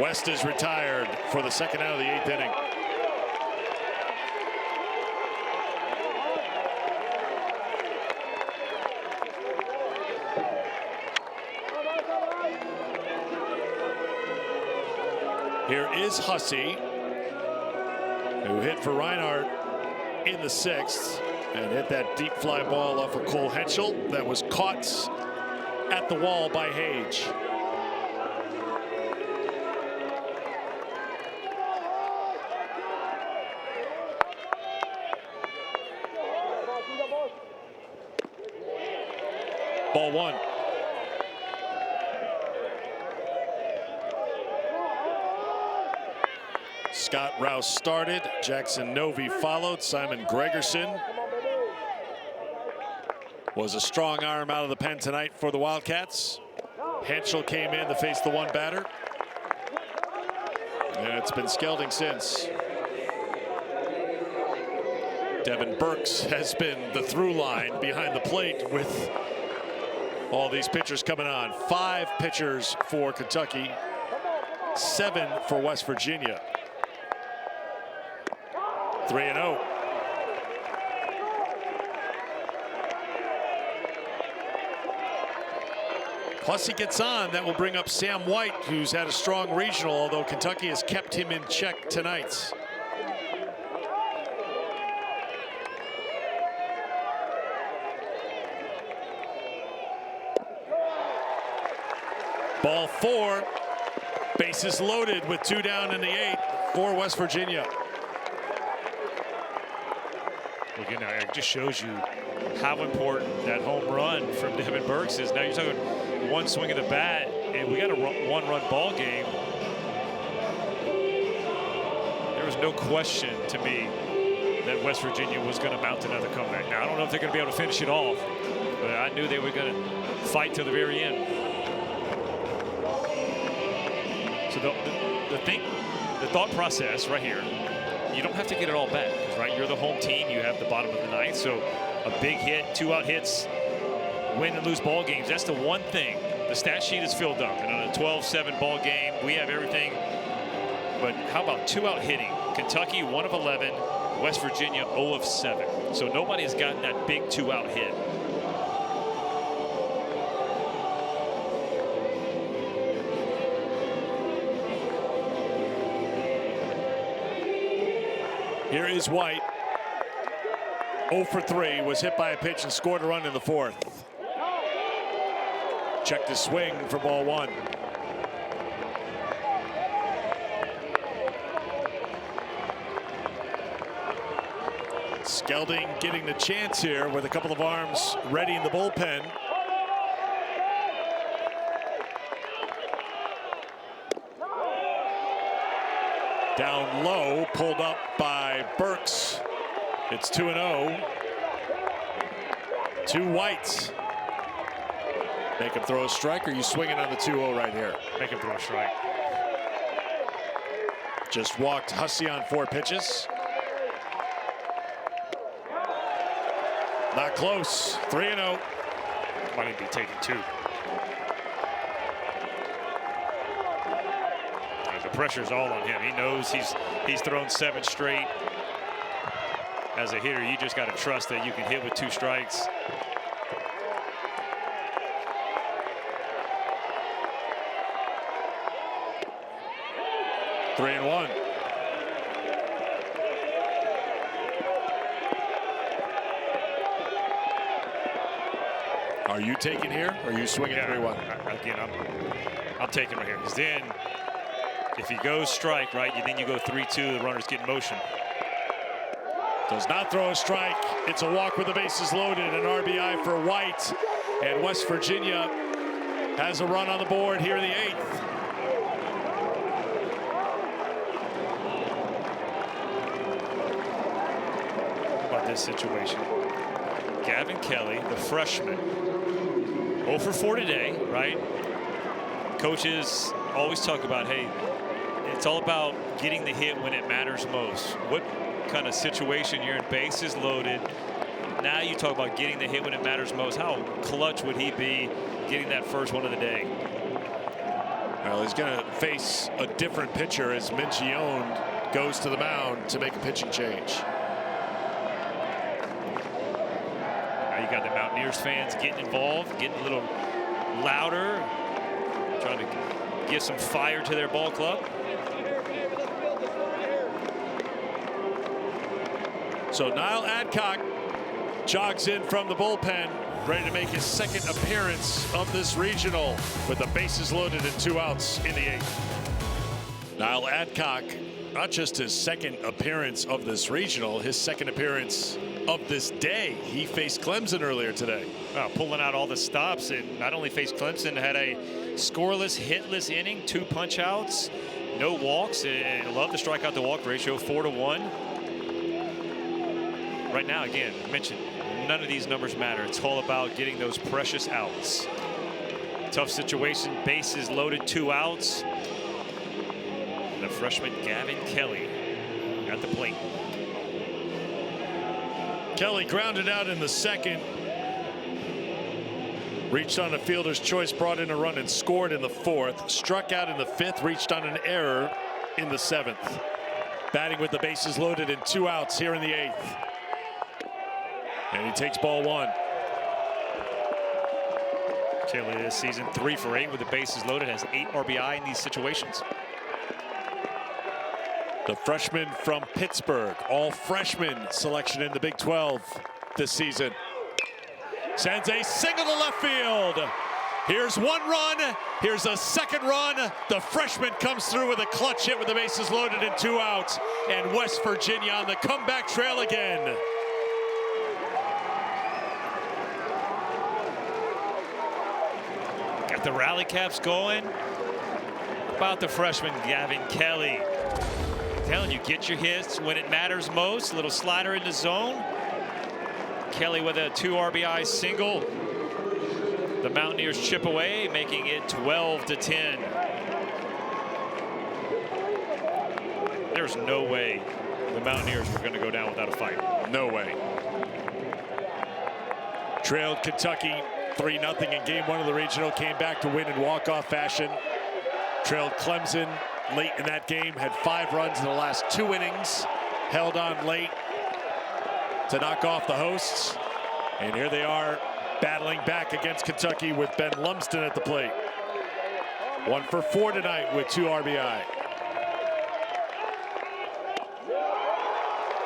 West is retired for the second out of the 8th inning. Here is Hussey, who hit for Reinhardt in the 6th and hit that deep fly ball off of Cole Henschel that was caught at the wall by Hage. Ball 1. Scott Rouse started. Jackson Novy followed. Simon Gregerson was a strong arm out of the pen tonight for the Wildcats. Henschel came in to face the 1 batter. And it's been Skelding since. Devin Burks has been the through line behind the plate with all these pitchers coming on. 5 pitchers for Kentucky, 7 for West Virginia. 3-0. Plus he gets on. That will bring up Sam White, who's had a strong regional, although Kentucky has kept him in check tonight. Ball 4. Bases loaded with 2 down in the 8th for West Virginia. Again, it just shows you how important that home run from Devin Burks is. Now you're talking 1 swing of the bat, and we got a 1-run ball game. There was no question to me that West Virginia was going to mount another comeback. Now I don't know if they're going to be able to finish it off, but I knew they were going to fight till the very end. So the thought process right here, you don't have to get it all back, right? You're the home team. You have the bottom of the 9th, so a big hit, 2-out hits, win and lose ball games. That's the one thing. The stat sheet is filled up, and on a 12-7 ball game, we have everything. But how about 2-out hitting Kentucky 1 of 11, West Virginia 0 of 7. So nobody has gotten that big 2-out hit. Here is White. 0 for 3, was hit by a pitch and scored a run in the 4th. Check the swing for ball 1. Skelding getting the chance here with a couple of arms ready in the bullpen. Down low, pulled up by Burks. It's 2-0. 2 Whites. Make him throw a strike, or are you swinging on the 2-0 right here? Make him throw a strike. Just walked Hussey on 4 pitches. Not close. 3-0. Might even be taking 2. The pressure's all on him. He knows he's thrown 7 straight. As a hitter, you just got to trust that you can hit with 2 strikes. Three and 1. Are you taking here, or are you swinging 3-1? Again, I'm taking right here, because then if he goes strike, right, then you go 3-2. The runners get in motion. Does not throw a strike. It's a walk with the bases loaded. An RBI for White, and West Virginia has a run on the board here in the 8th. This situation. Gavin Kelly, the freshman, 0 for 4 today, right? Coaches always talk about, hey, it's all about getting the hit when it matters most. What kind of situation you're in, bases loaded. Now you talk about getting the hit when it matters most. How clutch would he be getting that first one of the day? Well, he's going to face a different pitcher as Mincione goes to the mound to make a pitching change. You got the Mountaineers fans getting involved, getting a little louder, trying to give some fire to their ball club. So Niall Adcock jogs in from the bullpen, ready to make his 2nd appearance of this regional with the bases loaded and 2 outs in the 8th. Niall Adcock, not just his 2nd appearance of this regional, his 2nd appearance of this day. He faced Clemson earlier today. Pulling out all the stops, and not only faced Clemson, had a scoreless, hitless inning, 2 punch outs, no walks. I love the strikeout to walk ratio, 4-1. Right now, again, I mentioned none of these numbers matter. It's all about getting those precious outs. Tough situation, bases loaded, 2 outs. The freshman Gavin Kelly at the plate. Kelly grounded out in the 2nd. Reached on a fielder's choice, brought in a run and scored in the 4th. Struck out in the 5th, reached on an error in the 7th. Batting with the bases loaded and 2 outs here in the 8th. And he takes ball 1. Kelly this season 3 for 8 with the bases loaded, has 8 RBI in these situations. The freshman from Pittsburgh, all freshman selection in the Big 12 this season. Sends a single to left field. Here's 1 run. Here's a 2nd run. The freshman comes through with a clutch hit with the bases loaded and 2 outs. And West Virginia on the comeback trail again. Got the rally caps going. About the freshman Gavin Kelly. Telling you, get your hits when it matters most. A little slider in the zone. Kelly with a 2 RBI single. The Mountaineers chip away, making it 12-10. There's no way the Mountaineers were going to go down without a fight. No way. Trailed Kentucky 3-0 in game 1 of the regional. Came back to win in walk-off fashion. Trailed Clemson late in that game, had 5 runs in the last 2 innings, held on late to knock off the hosts. And here they are battling back against Kentucky with Ben Lumsden at the plate. 1 for 4 tonight with 2 RBI.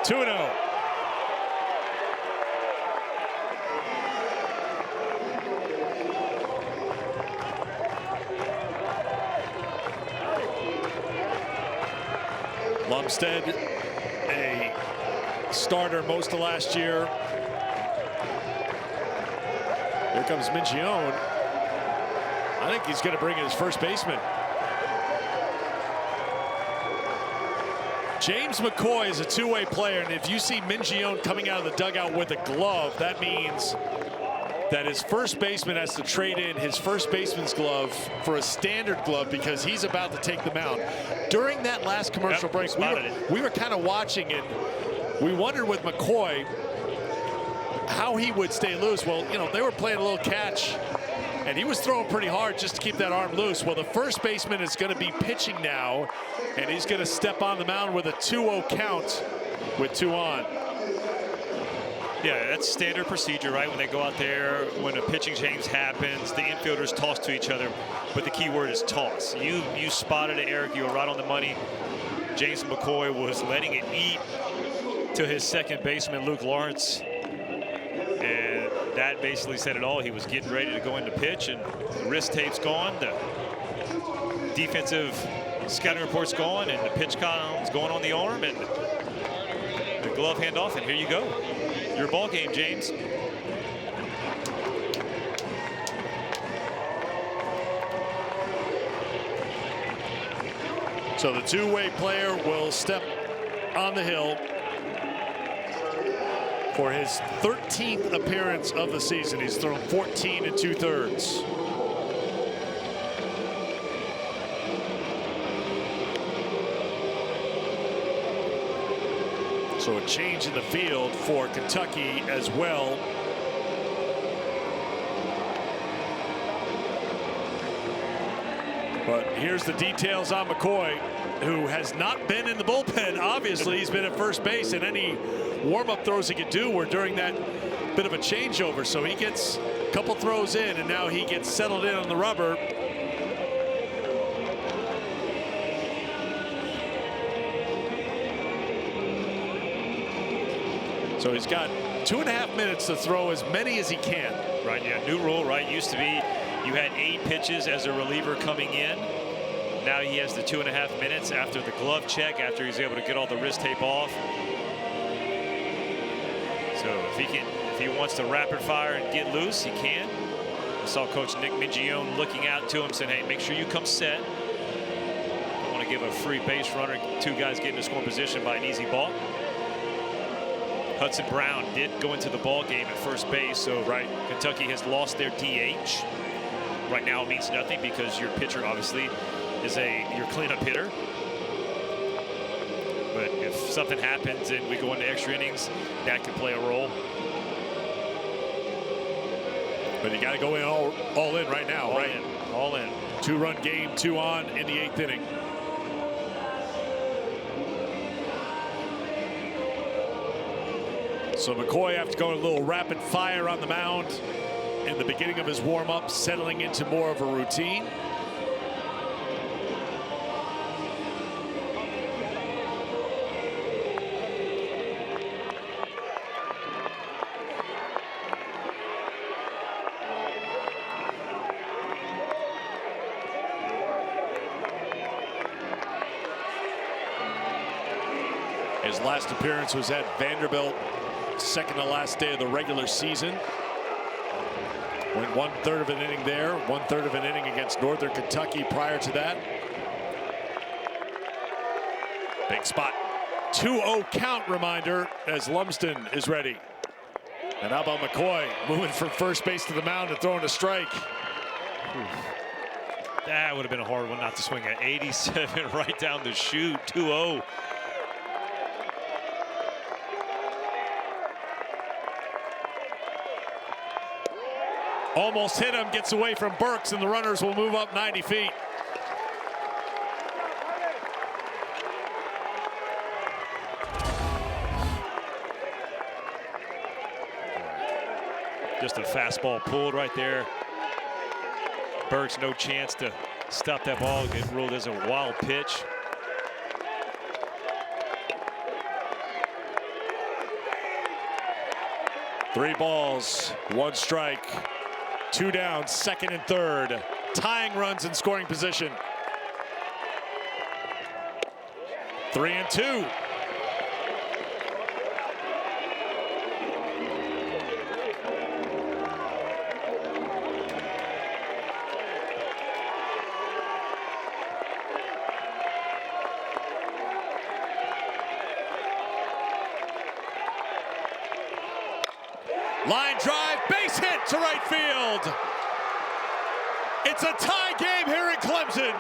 2-0. Lumsden, a starter most of last year. Here comes Mingione. I think he's going to bring in his first baseman. James McCoy is a two-way player, and if you see Mingione coming out of the dugout with a glove, that means that his first baseman has to trade in his first baseman's glove for a standard glove because he's about to take the mound. During that last commercial break, we were kind of watching it. We wondered with McCoy how he would stay loose. Well, you know, they were playing a little catch, and he was throwing pretty hard just to keep that arm loose. Well, the first baseman is going to be pitching now, and he's going to step on the mound with a 2-0 count with 2 on. Yeah, that's standard procedure, right? When they go out there, when a pitching change happens, the infielders toss to each other, but the key word is toss. You spotted it, Eric. You were right on the money. James McCoy was letting it eat to his second baseman, Luke Lawrence. And that basically said it all. He was getting ready to go into pitch, and the wrist tape's gone. The defensive scouting report's gone, and the pitch column's going on the arm, and the glove handoff, and here you go. Your ball game, James. So the two-way player will step on the hill for his 13th appearance of the season. He's thrown 14 2/3. So a change in the field for Kentucky as well. But here's the details on McCoy, who has not been in the bullpen. Obviously, he's been at first base, and any warm-up throws he could do were during that bit of a changeover. So he gets a couple throws in, and now he gets settled in on the rubber. So he's got 2.5 minutes to throw as many as he can. Right, yeah, new rule, right? Used to be you had 8 pitches as a reliever coming in. Now he has the 2.5 minutes after the glove check, after he's able to get all the wrist tape off. So if he wants to rapid fire and get loose, he can. I saw Coach Nick Mingione looking out to him, saying, hey, make sure you come set. Don't want to give a free base runner, 2 guys get into scoring position by an easy ball. Hudson Brown did go into the ball game at first base, so right, Kentucky has lost their DH. Right now it means nothing because your pitcher obviously is your cleanup hitter. But if something happens and we go into extra innings, that could play a role. But you got to go in all in right now, right? All in. 2-run game, 2 on in the 8th inning. So McCoy, after going a little rapid fire on the mound in the beginning of his warm-up, settling into more of a routine. His last appearance was at Vanderbilt, second to last day of the regular season. Went 1/3 of an inning there, 1/3 of an inning against Northern Kentucky prior to that. Big spot. 2-0 count reminder as Lumsden is ready. And how about McCoy moving from first base to the mound and throwing a strike? That would have been a hard one not to swing at. 87 right down the chute, 2-0. Almost hit him, gets away from Burks, and the runners will move up 90 feet. Just a fastball pulled right there. Berg's no chance to stop that ball. Get ruled as a wild pitch. Three balls, one strike, two down, second and third. Tying runs in scoring position. 3-2. Line drive, base hit to right field. It's a tie game here in Clemson.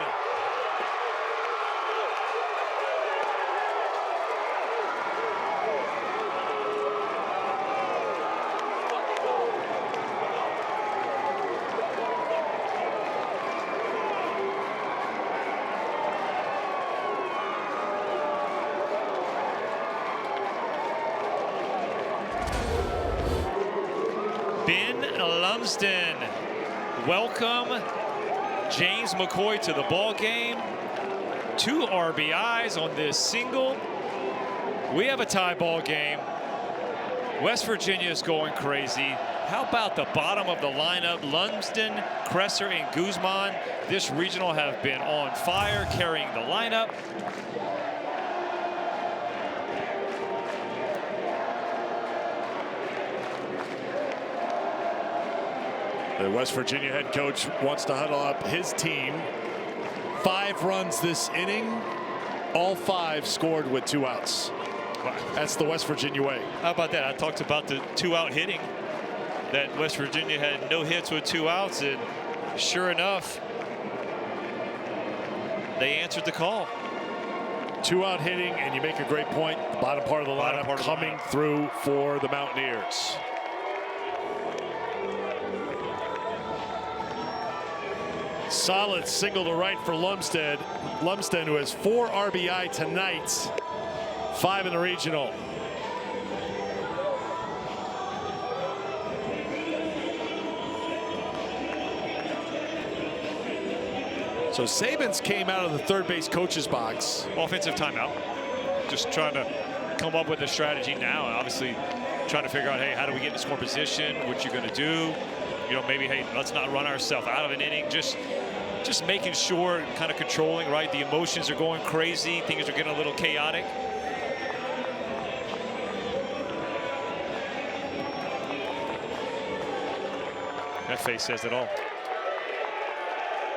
Ben Lumsden, welcome James McCoy to the ball game. 2 RBIs on this single. We have a tie ball game. West Virginia is going crazy. How about the bottom of the lineup? Lumsden, Kresser, and Guzman. This regional have been on fire, carrying the lineup. The West Virginia head coach wants to huddle up his team. 5 runs this inning. All 5 scored with 2 outs. Wow. That's the West Virginia way. How about that? I talked about the 2-out hitting. That West Virginia had no hits with 2 outs, and sure enough, they answered the call. 2-out hitting, and you make a great point. The bottom part of the lineup coming through for the Mountaineers. Solid single to right for Lumsden. Lumsden, who has 4 RBI tonight, 5 in the regional. So Sabins came out of the third base coach's box. Offensive timeout. Just trying to come up with a strategy now. Obviously, trying to figure out, hey, how do we get in score position? What you're going to do? You know, maybe, hey, let's not run ourselves out of an inning. Just making sure, kind of controlling, right? The emotions are going crazy. Things are getting a little chaotic. That face says it all.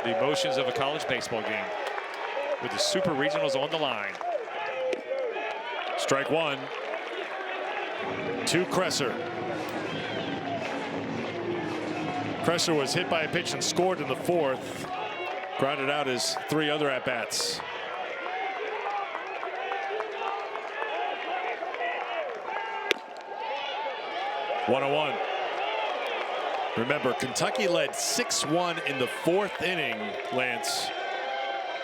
The emotions of a college baseball game with the Super Regionals on the line. Strike 1 to Kresser. Kresser was hit by a pitch and scored in the 4th. Grounded out his 3 other at-bats. One-on-one. Remember, Kentucky led 6-1 in the 4th inning, Lance.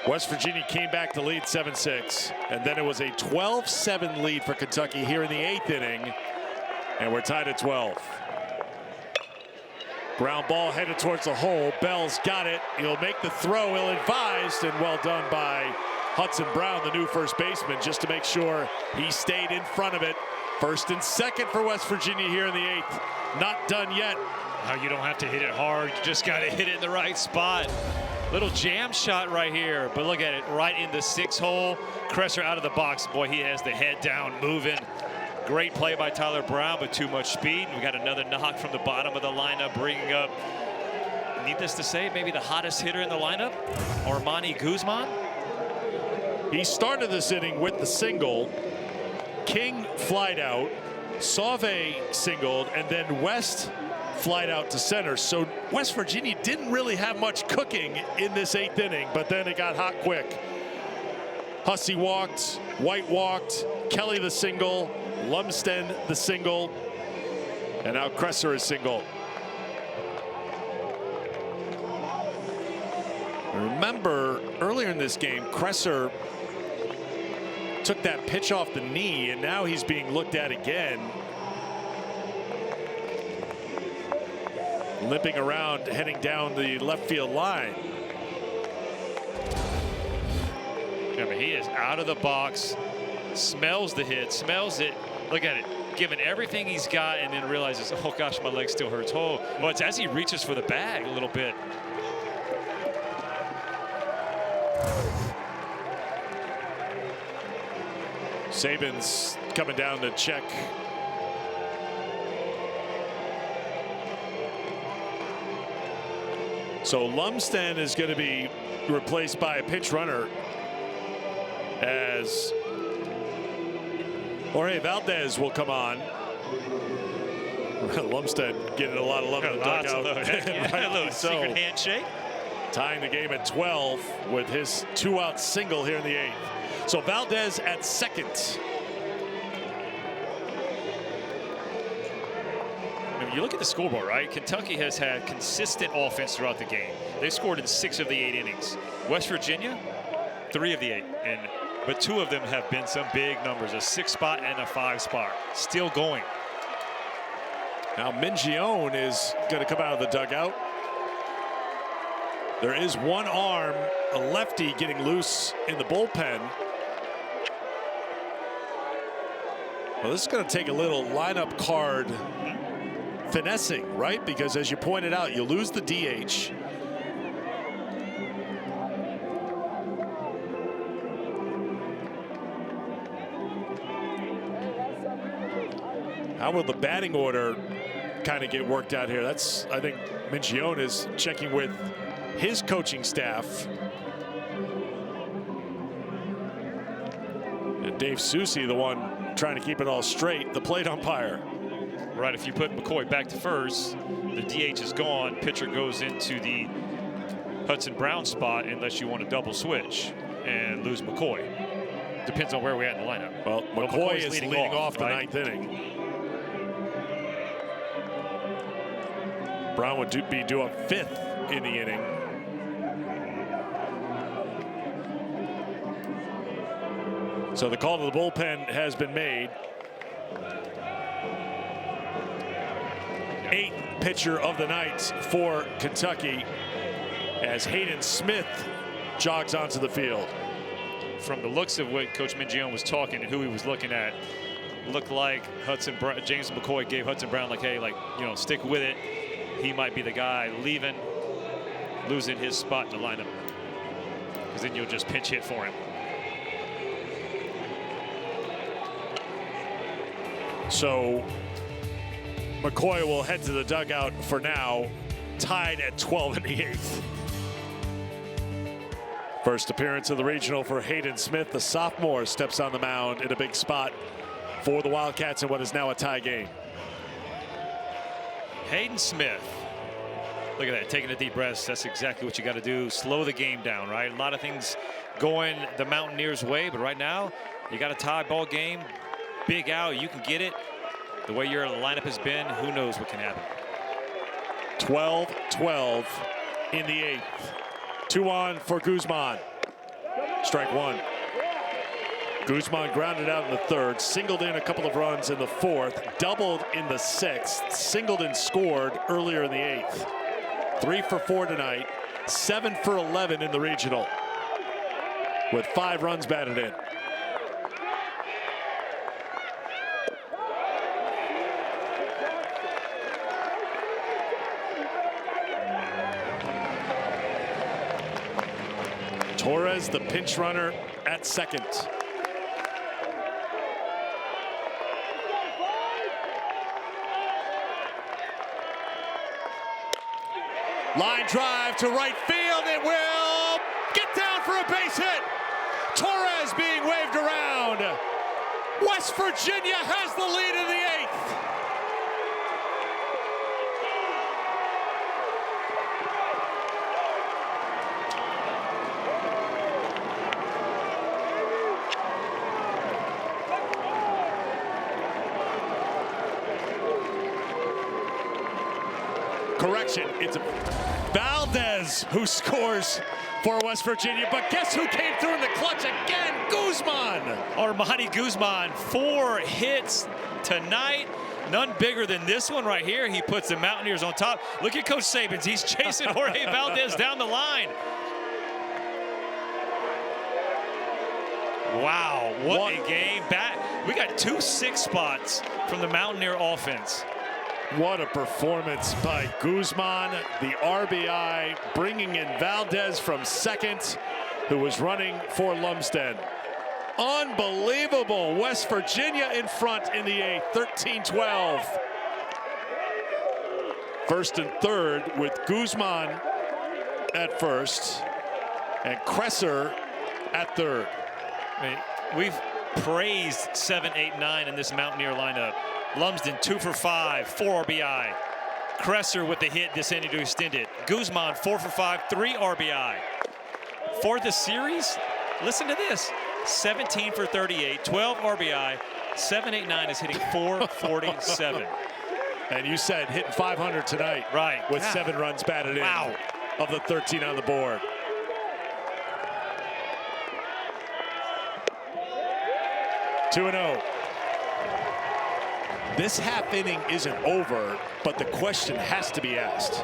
West Virginia came back to lead 7-6. And then it was a 12-7 lead for Kentucky here in the 8th inning. And we're tied at 12. Ground ball headed towards the hole. Bell's got it. He'll make the throw, ill-advised, and well done by Hudson Brown, the new first baseman, just to make sure he stayed in front of it. First and second for West Virginia here in the 8th. Not done yet. You don't have to hit it hard. You just got to hit it in the right spot. Little jam shot right here, but look at it, right in the 6th hole. Kresser out of the box. Boy, he has the head down, moving. Great play by Tyler Brown, but too much speed. We got another knock from the bottom of the lineup, bringing up, needless to say, maybe the hottest hitter in the lineup, Armani Guzman. He started this inning with the single. King flied out, Sauve singled, and then West flied out to center. So West Virginia didn't really have much cooking in this 8th inning, but then it got hot quick. Hussey walked, White walked, Kelly the single, Lumsden the single, and now Kresser is single. Remember, earlier in this game, Kresser took that pitch off the knee, and now he's being looked at again. limping around, heading down the left field line. I mean, he is out of the box, smells the hit, smells it. Look at it, giving everything he's got, and then realizes, oh gosh, my leg still hurts. Oh, well, it's as he reaches for the bag a little bit. Saban's coming down to check. So Lumsden is going to be replaced by a pinch runner as Jorge Valdez will come on. Lumsden getting a lot of love in the dugout. A little secret handshake. Tying the game at 12 with his 2-out single here in the 8th. So Valdez at second. If you look at the scoreboard, right? Kentucky has had consistent offense throughout the game. They scored in 6 of the 8 innings. West Virginia, 3 of the 8. But 2 of them have been some big numbers, a 6-spot and a 5-spot. Still going. Now Mingione is going to come out of the dugout. There is one arm, a lefty, getting loose in the bullpen. Well, this is going to take a little lineup card finessing, right? Because as you pointed out, you lose the DH. How will the batting order kind of get worked out here? That's, I think Mingione is checking with his coaching staff. And Dave Susi, the one trying to keep it all straight, the plate umpire. Right, if you put McCoy back to first, the DH is gone. Pitcher goes into the Hudson Brown spot unless you want to double switch and lose McCoy. Depends on where we're at in the lineup. Well, McCoy is leading off the 9th inning. Brown would be due up 5th in the inning. So the call to the bullpen has been made. 8th pitcher of the night for Kentucky as Hayden Smith jogs onto the field. From the looks of what Coach Mingione was talking and who he was looking at, looked like James McCoy gave Hudson Brown, like, hey, like, you know, stick with it. He might be the guy leaving, losing his spot in the lineup, because then you'll just pinch hit for him. So McCoy will head to the dugout for now, tied at 12 in the 8th. First appearance of the regional for Hayden Smith. The sophomore steps on the mound in a big spot for the Wildcats in what is now a tie game. Hayden Smith, look at that, taking a deep breath. That's exactly what you got to do. Slow the game down, right? A lot of things going the Mountaineers' way, but right now you got a tie ball game. Big out, you can get it. The way your lineup has been, who knows what can happen. 12-12 in the 8th. 2 on for Guzman. Strike 1. Guzman grounded out in the 3rd, singled in a couple of runs in the 4th, doubled in the 6th, singled and scored earlier in the 8th. 3 for 4 tonight, 7 for 11 in the regional, with 5 runs batted in. Torres, the pinch runner at second. Line drive to right field. It will get down for a base hit. Torres being waved around. West Virginia has the lead in the 8th. Correction, it's Valdez who scores for West Virginia, but guess who came through in the clutch again? Guzman. Armani Guzman, 4 hits tonight. None bigger than this one right here. He puts the Mountaineers on top. Look at Coach Sabins. He's chasing Jorge Valdez down the line. Wow, what a game. We got 2 6 spots from the Mountaineer offense. What a performance by Guzman, the RBI, bringing in Valdez from second, who was running for Lumsden. Unbelievable. West Virginia in front in the 8th, 13-12. First and third with Guzman at first and Kresser at third. I mean, we've praised 7, 8, 9 in this Mountaineer lineup. Lumsden 2 for 5, 4 RBI. Kresser with the hit this inning to extend it. Guzman 4 for 5, 3 RBI. For the series, listen to this. 17 for 38, 12 RBI, 7, 8, 9 is hitting 447. And you said hitting 500 tonight. Right. With 7 runs batted in of the 13 on the board. Two and 0. This half inning isn't over, but the question has to be asked.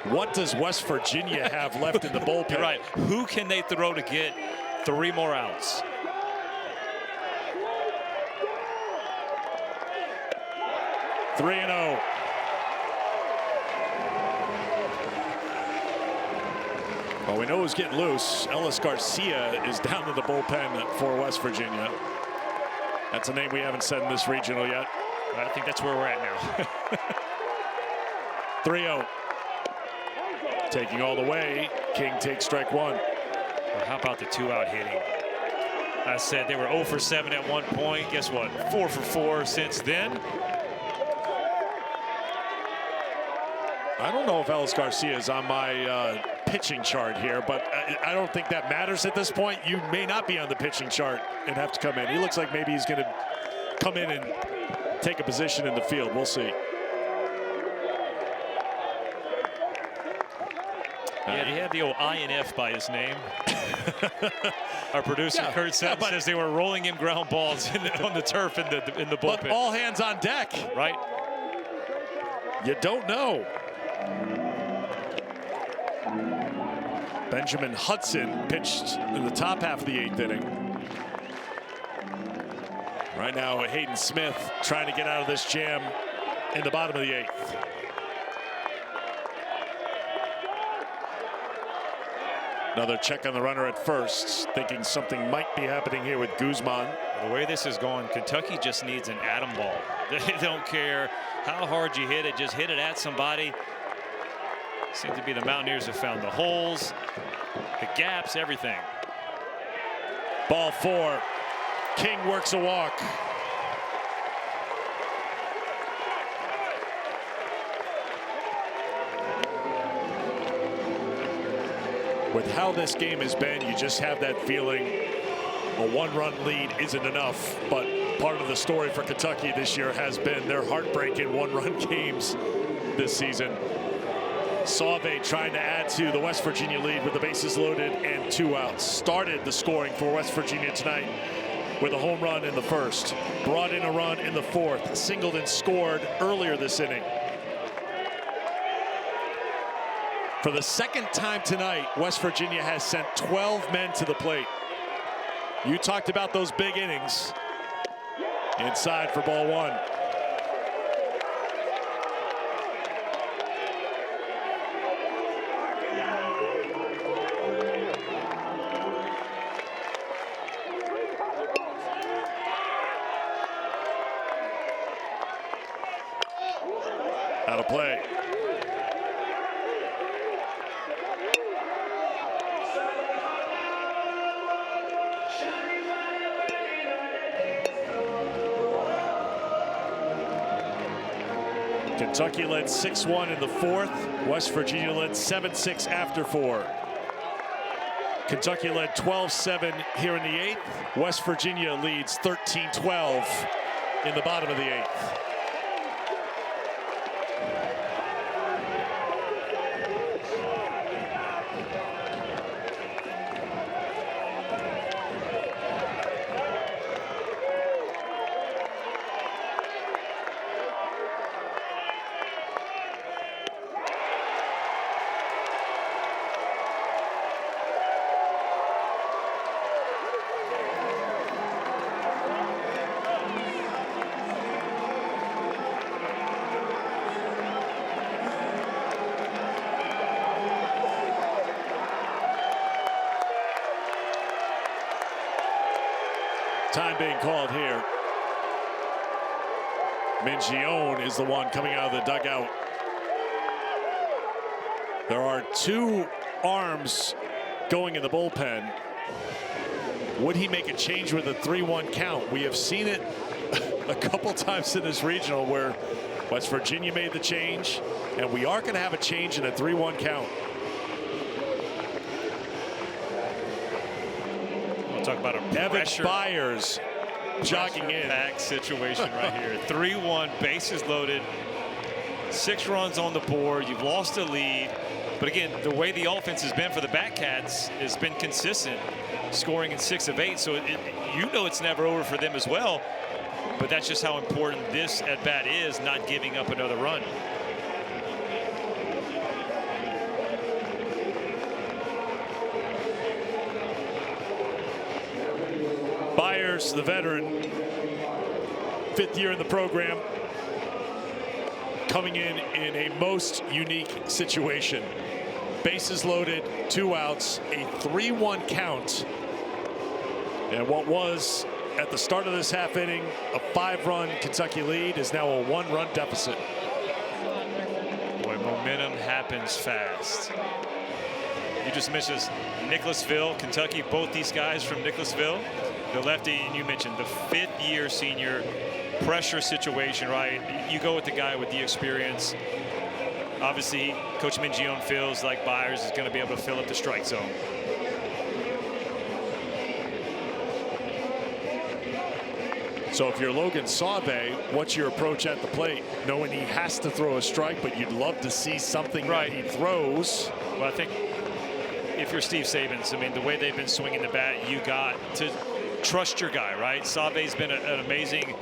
What does West Virginia have left in the bullpen? You're right. Who can they throw to get 3 more outs? Three and 0. Well, we know who's getting loose. Ellis Garcia is down to the bullpen for West Virginia. That's a name we haven't said in this regional yet. I think that's where we're at now. 3-0. Taking all the way. King takes strike 1. Well, how about the 2-out hitting? I said they were 0 for 7 at one point. Guess what? 4 for 4 since then. I don't know if Ellis Garcia is on my pitching chart here, but I don't think that matters at this point. You may not be on the pitching chart and have to come in. He looks like maybe he's going to come in and take a position in the field. We'll see. Yeah, he had the old INF by his name. Our producer, Kurt says they were rolling him ground balls on the turf in the bullpen. But all hands on deck. Right. You don't know. Benjamin Hudson pitched in the top half of the 8th inning. Right now, Hayden Smith trying to get out of this jam in the bottom of the 8th. Another check on the runner at first, thinking something might be happening here with Guzman. The way this is going, Kentucky just needs an atom ball. They don't care how hard you hit it, just hit it at somebody. Seems to be the Mountaineers have found the holes, the gaps, everything. Ball 4. King works a walk. With how this game has been, you just have that feeling a 1-run lead isn't enough. But part of the story for Kentucky this year has been their heartbreaking 1-run games this season. Sauve trying to add to the West Virginia lead with the bases loaded and 2 outs. Started the scoring for West Virginia tonight with a home run in the first. Brought in a run in the 4th. Singled and scored earlier this inning. For the second time tonight, West Virginia has sent 12 men to the plate. You talked about those big innings. Inside for ball 1. Out of play. Kentucky led 6-1 in the 4th. West Virginia led 7-6 after 4. Kentucky led 12-7 here in the 8th. West Virginia leads 13-12 in the bottom of the 8th. Time being called here. Mingione is the one coming out of the dugout. There are 2 arms going in the bullpen. Would he make a change with a 3-1 count? We have seen it a couple times in this regional where West Virginia made the change, and we are going to have a change in a 3-1 count. We'll talk about a pressure. Evan Byers jogging in. Back situation right here. 3-1, bases loaded, 6 runs on the board. You've lost the lead. But again, the way the offense has been for the Batcats has been consistent, scoring in 6 of 8. So you know it's never over for them as well. But that's just how important this at bat is, not giving up another run. Byers, the veteran, 5th year in the program, coming in a most unique situation. Bases loaded, 2 outs, a 3-1 count. And what was, at the start of this half inning, a 5-run Kentucky lead is now a 1-run deficit. Boy, momentum happens fast. You just mentioned Nicholasville, Kentucky, both these guys from Nicholasville. The lefty, and you mentioned the 5th-year senior, pressure situation, right? You go with the guy with the experience. Obviously, Coach Mingione feels like Byers is going to be able to fill up the strike zone. So if you're Logan Sauve, what's your approach at the plate? Knowing he has to throw a strike, but you'd love to see something right. That he throws. Well, I think if you're Steve Sabins, I mean, the way they've been swinging the bat, you got to trust your guy, right? Sauve's been an amazing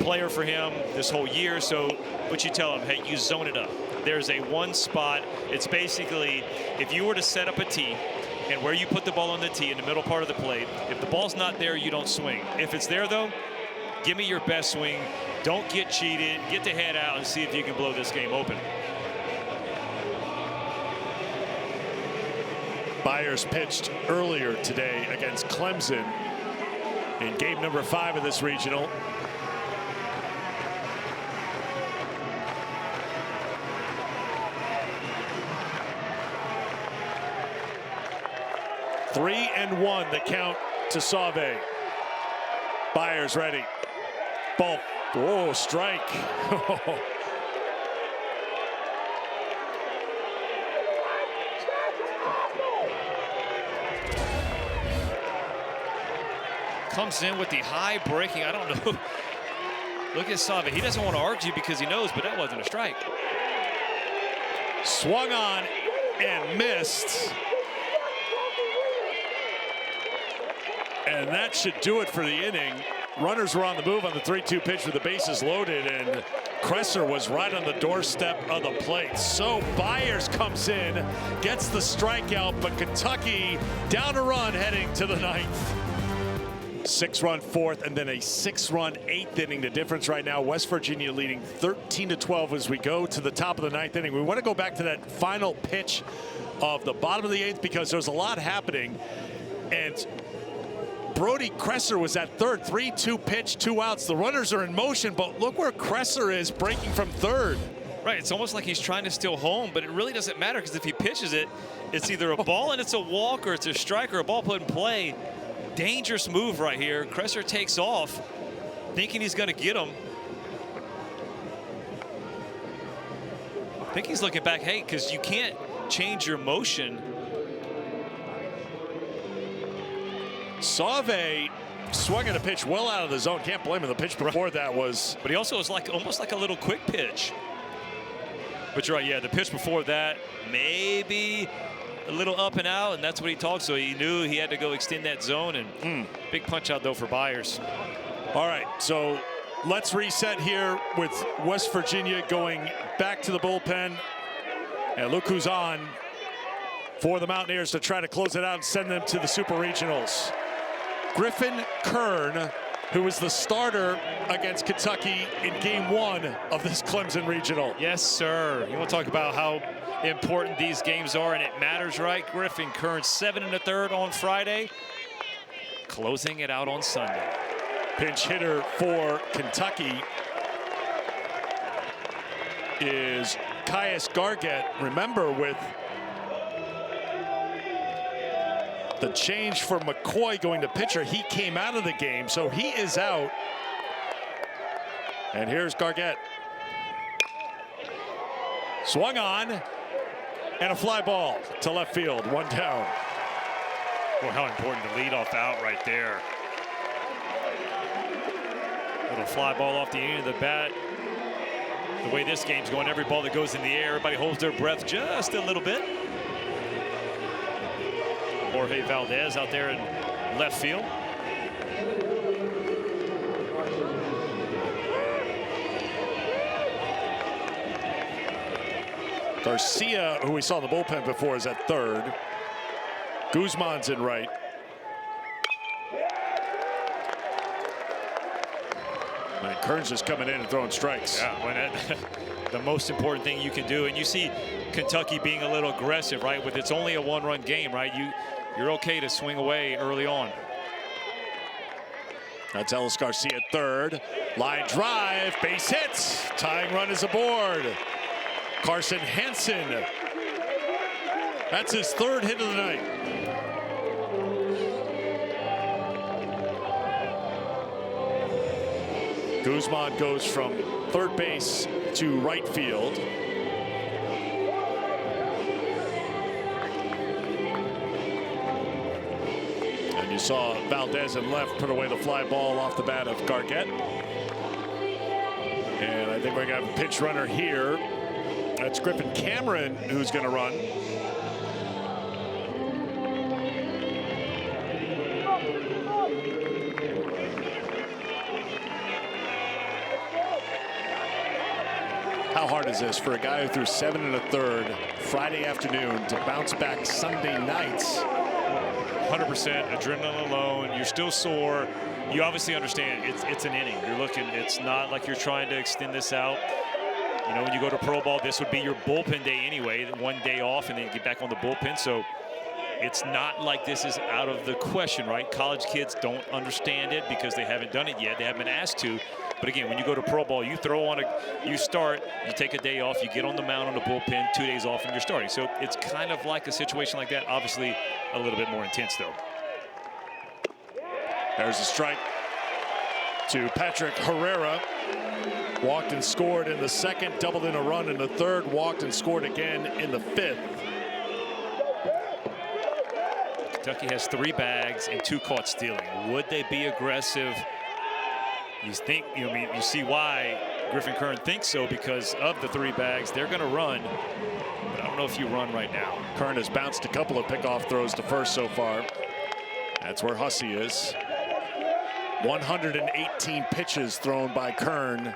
player for him this whole year. So what you tell him, hey, you zone it up. There's a 1 spot. It's basically, if you were to set up a tee, and where you put the ball on the tee in the middle part of the plate, if the ball's not there, you don't swing. If it's there, though, give me your best swing. Don't get cheated. Get the head out and see if you can blow this game open. Byers pitched earlier today against Clemson in game number 5 of this regional. Three and 1 the count to Sauve. Byers ready. Ball. Oh, strike. Comes in with the high breaking. I don't know. Look at Sauve. He doesn't want to argue because he knows, but that wasn't a strike. Swung on and missed. And that should do it for the inning. Runners were on the move on the 3-2 pitch with the bases loaded, and Kresser was right on the doorstep of the plate. So Byers comes in, gets the strikeout, but Kentucky down a run heading to the 9th. 6-run 4th and then a 6-run 8th inning. The difference right now, West Virginia leading 13-12 as we go to the top of the 9th inning. We want to go back to that final pitch of the bottom of the 8th because there's a lot happening. And Brody Kresser was at third. 3-2 pitch, 2 outs. The runners are in motion, but look where Kresser is breaking from third. Right, it's almost like he's trying to steal home, but it really doesn't matter because if he pitches it, it's either a ball and it's a walk, or it's a strike or a ball put in play. Dangerous move right here. Kresser takes off, thinking he's going to get him. I think he's looking back, hey, because you can't change your motion. Sauve swung at a pitch well out of the zone. Can't blame him. The pitch before that was. But he also was like almost like a little quick pitch. But you're right, yeah, the pitch before that, maybe a little up and out, and that's what he talked. So he knew he had to go extend that zone, and big punch out though for Byers. All right, so let's reset here with West Virginia going back to the bullpen. And look who's on for the Mountaineers to try to close it out and send them to the Super Regionals. Griffin Kern, who was the starter against Kentucky in game 1 of this Clemson Regional. Yes, sir. You want to talk about how important these games are, and it matters, right? Griffin Kern, 7 1/3 on Friday, closing it out on Sunday. Pinch hitter for Kentucky is Caius Gargett. Remember, with the change for McCoy going to pitcher, he came out of the game, so he is out. And here's Gargett. Swung on, and a fly ball to left field, one down. Boy, how important the leadoff out right there. Little fly ball off the end of the bat. The way this game's going, every ball that goes in the air, everybody holds their breath just a little bit. Jorge Valdez out there in left field. Garcia, who we saw in the bullpen before, is at third. Guzman's in right. And Kern's just coming in and throwing strikes. Yeah, when the most important thing you can do, and you see Kentucky being a little aggressive, right? With it's only a one-run game, right? You're okay to swing away early on. That's Ellis Garcia at third. Line drive, base hits. Tying run is aboard. Carson Hansen. That's his third hit of the night. Guzman goes from third base to right field. And you saw Valdez in left put away the fly ball off the bat of Gargett. And I think we're going to have a pinch runner here. That's Griffin Cameron who's going to run. How hard is this for a guy who threw 7 1/3 Friday afternoon to bounce back Sunday nights? 100% adrenaline alone. You're still sore. You obviously understand it's an inning. You're looking. It's not like you're trying to extend this out. You know, when you go to pro ball, this would be your bullpen day anyway. One day off, and then you get back on the bullpen. So it's not like this is out of the question, right? College kids don't understand it because they haven't done it yet. They haven't been asked to. But again, when you go to pro ball, you throw on you start, you take a day off, you get on the mound on the bullpen, 2 days off, and you're starting. So it's kind of like a situation like that. Obviously, a little bit more intense, though. There's a strike to Patrick Herrera. Walked and scored in the second, doubled in a run in the third, walked and scored again in the fifth. Kentucky has 3 bags and 2 caught stealing. Would they be aggressive? You think, I mean, you see why Griffin Kern thinks so because of the 3 bags. They're going to run, but I don't know if you run right now. Kern has bounced a couple of pickoff throws to first so far. That's where Hussey is. 118 pitches thrown by Kern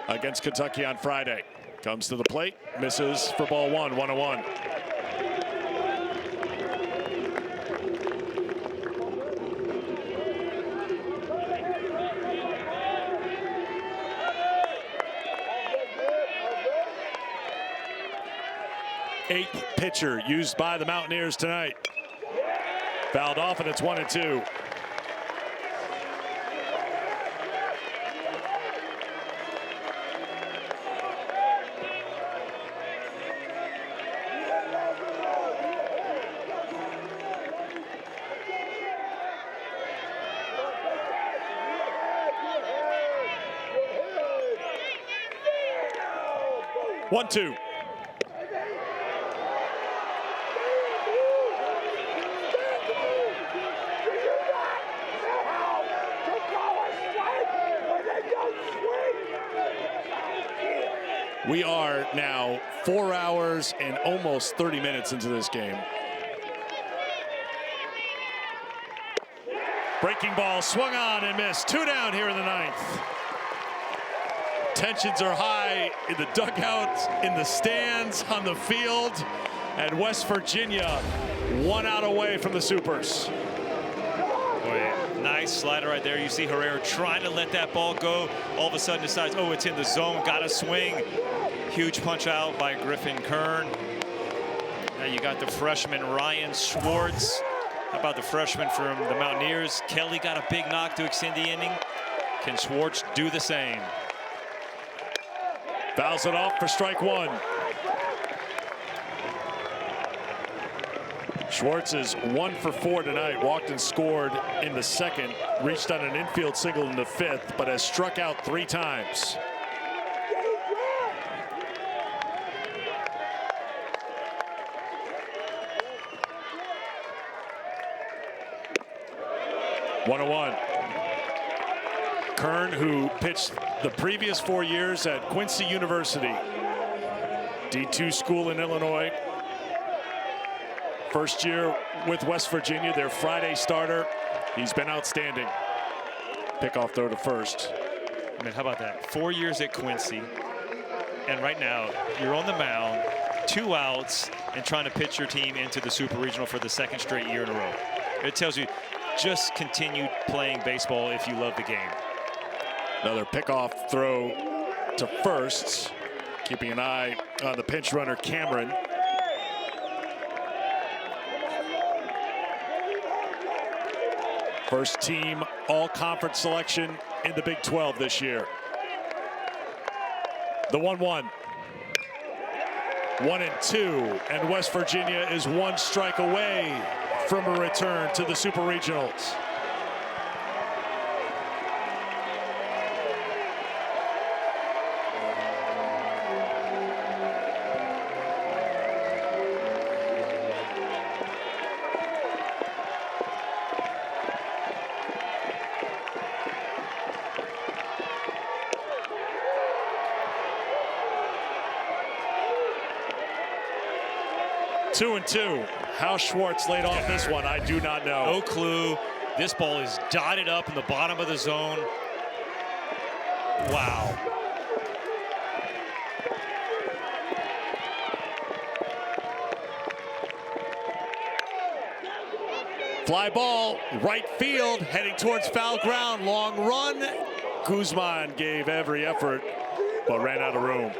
against Kentucky on Friday. Comes to the plate, misses for ball 1, 1-1. Eighth pitcher used by the Mountaineers tonight. Fouled off, and it's 1-2. One, two. We are now 4 hours and almost 30 minutes into this game. Breaking ball swung on and missed. 2 down here in the 9th. Tensions are high in the dugout, in the stands, on the field. And West Virginia 1 out away from the Supers. Boy, nice slider right there. You see Herrera trying to let that ball go. All of a sudden decides, oh, it's in the zone, got to swing. Huge punch out by Griffin Kern. Now you got the freshman Ryan Schwartz. How about the freshman from the Mountaineers? Kelly got a big knock to extend the inning. Can Schwartz do the same? Fouls it off for strike one. Schwartz is 1 for 4 tonight. Walked and scored in the second. Reached on an infield single in the fifth, but has struck out 3 times. One. Kern, who pitched the previous 4 years at Quincy University, D2 school in Illinois. First year with West Virginia, their Friday starter. He's been outstanding. Pickoff throw to first. I mean, how about that? 4 years at Quincy, and right now you're on the mound, 2 outs, and trying to pitch your team into the Super Regional for the 2nd straight year in a row. It tells you just continue playing baseball if you love the game. Another pickoff throw to first, keeping an eye on the pinch runner Cameron. First team all-conference selection in the Big 12 this year. The 1-1. 1-2, and West Virginia is 1 strike away from a return to the Super Regionals. Two and two. How Schwartz laid off this one, I do not know. No clue. This ball is dotted up in the bottom of the zone. Wow. Fly ball, right field, heading towards foul ground. Long run. Guzman gave every effort, but ran out of room.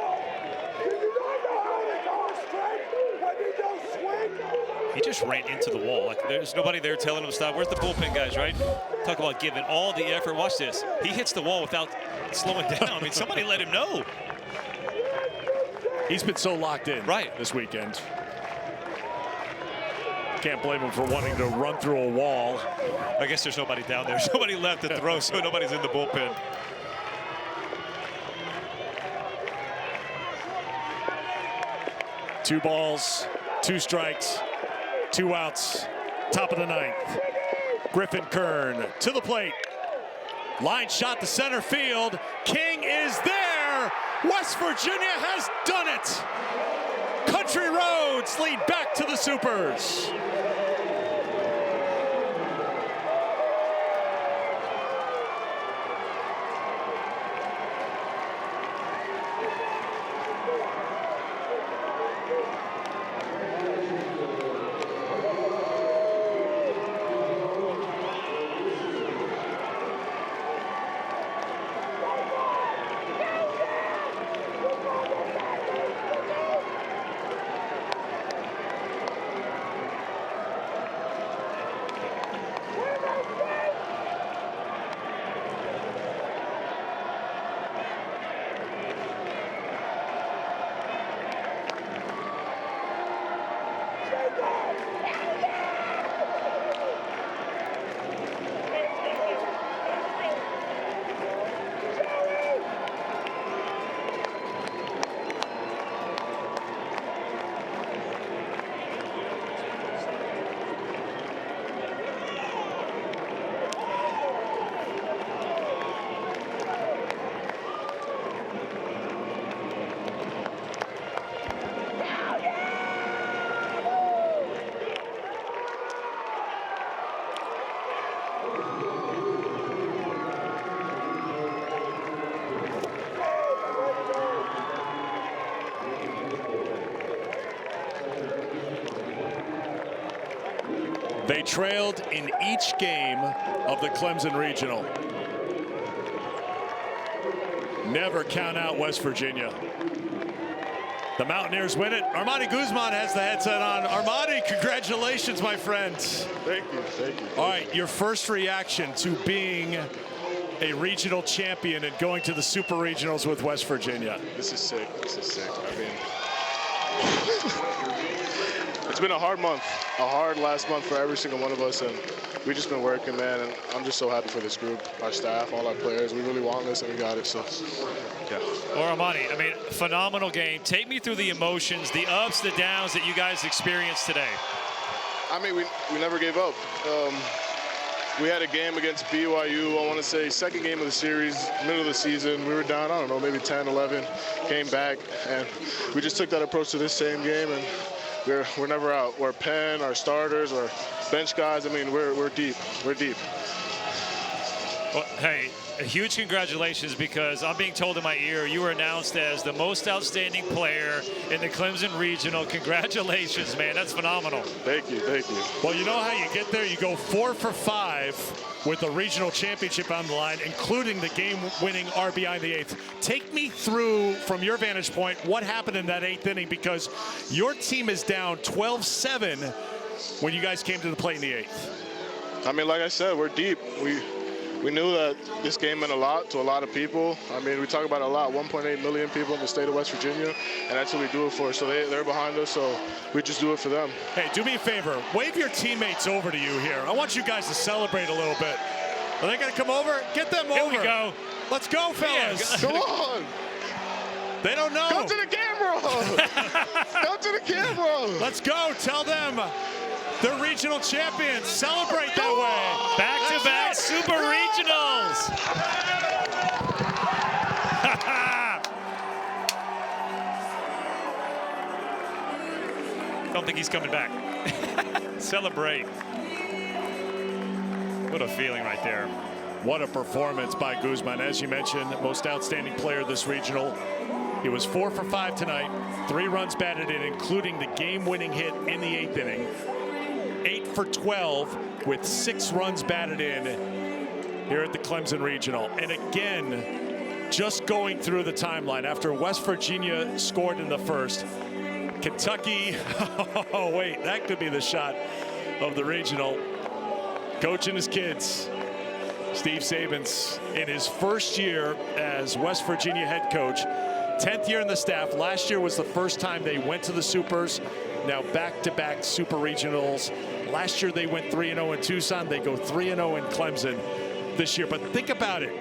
He just ran into the wall. Like, there's nobody there telling him to stop. Where's the bullpen guys, right? Talk about giving all the effort. Watch this. He hits the wall without slowing down. I mean, somebody let him know. He's been so locked in this weekend. Can't blame him for wanting to run through a wall. I guess there's nobody down there. There's nobody left to throw, so nobody's in the bullpen. Two balls, 2 strikes, 2 outs, top of the 9th. Griffin Kern to the plate. Line shot to center field. King is there. West Virginia has done it. Country Roads lead back to the Supers. They trailed in each game of the Clemson Regional. Never count out West Virginia. The Mountaineers win it. Armani Guzman has the headset on. Armani, congratulations, my friend. Thank you. All right, your first reaction to being a regional champion and going to the Super Regionals with West Virginia? This is sick. This is sick. I mean, it's been a hard month, a hard last month for every single one of us, and we've just been working, man, and I'm just so happy for this group, our staff, all our players. We really want this, and we got it, so, yeah. Well, Armani, I mean, phenomenal game. Take me through the emotions, the ups, the downs that you guys experienced today. I mean, we never gave up. We had a game against BYU, I want to say second game of the series, middle of the season. We were down, I don't know, maybe 10, 11, came back, and we just took that approach to this same game, and we're never out. We're Penn, our starters, our bench guys. I mean, we're deep. We're deep. Well, hey, a huge congratulations, because I'm being told in my ear you were announced as the most outstanding player in the Clemson Regional. Congratulations, man. That's phenomenal. Thank you. Thank you. Well, you know how you get there? You go 4 for 5 with the regional championship on the line, including the game-winning RBI in the 8th. Take me through, from your vantage point, what happened in that 8th inning, because your team is down 12-7 when you guys came to the plate in the 8th. I mean, like I said, we're deep. We knew that this game meant a lot to a lot of people. I mean, we talk about it a lot, 1.8 million people in the state of West Virginia, and that's who we do it for. So they're behind us, so we just do it for them. Hey, do me a favor. Wave your teammates over to you here. I want you guys to celebrate a little bit. Are they going to come over? Get them over. Here we go. Let's go, fellas. Come on. They don't know. Come to the camera. Come to the camera. Let's go. Tell them they're regional champions. Celebrate that way. Back-to-back Super Regionals. Don't think he's coming back. Celebrate. What a feeling right there. What a performance by Guzman. As you mentioned, most outstanding player this regional. He was 4 for 5 tonight, 3 runs batted in, including the game-winning hit in the 8th inning. 8 for 12 with 6 runs batted in here at the Clemson Regional. And again, just going through the timeline, after West Virginia scored in the first, Kentucky, oh wait, that could be the shot of the regional. Coaching his kids, Steve Saban's in his first year as West Virginia head coach, 10th year in the staff. Last year was the first time they went to the Supers. Now back-to-back Super Regionals. Last year they went 3-0 in Tucson. They go 3-0 in Clemson this year. But think about it.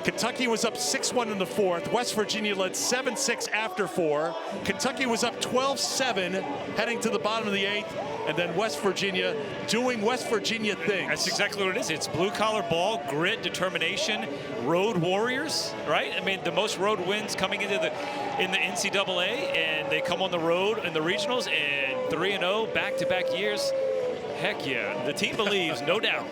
Kentucky was up 6-1 in the 4th. West Virginia led 7-6 after 4. Kentucky was up 12-7 heading to the bottom of the 8th. And then West Virginia doing West Virginia things. That's exactly what it is. It's blue-collar ball, grit, determination, road warriors, right? I mean, the most road wins coming into the NCAA, and they come on the road in the regionals, and 3-0 back-to-back years. Heck yeah, the team believes, no doubt.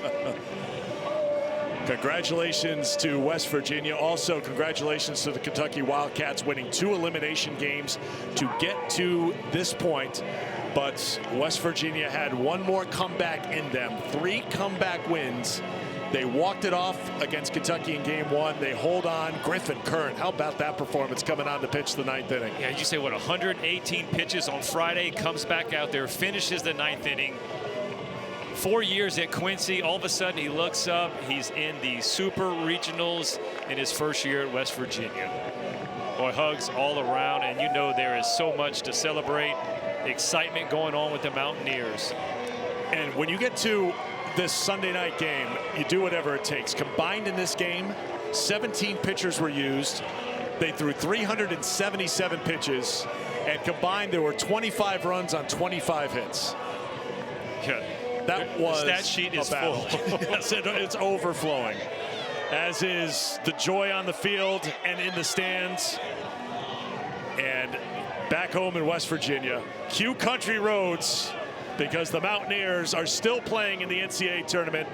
Congratulations to West Virginia. Also, congratulations to the Kentucky Wildcats winning 2 elimination games to get to this point. But West Virginia had one more comeback in them. 3 comeback wins. They walked it off against Kentucky in game 1. They hold on. Griffin Curran, how about that performance coming on to pitch the 9th inning? Yeah, you say what, 118 pitches on Friday, comes back out there, finishes the 9th inning. 4 years at Quincy, all of a sudden he looks up, he's in the Super Regionals in his first year at West Virginia. Boy, hugs all around, and you know there is so much to celebrate. Excitement going on with the Mountaineers. And when you get to this Sunday night game, you do whatever it takes. Combined in this game, 17 pitchers were used. They threw 377 pitches, and combined there were 25 runs on 25 hits. Yeah. That was the stat sheet is full. Yes, it's overflowing, as is the joy on the field and in the stands. And back home in West Virginia, cue country roads, because the Mountaineers are still playing in the NCAA tournament.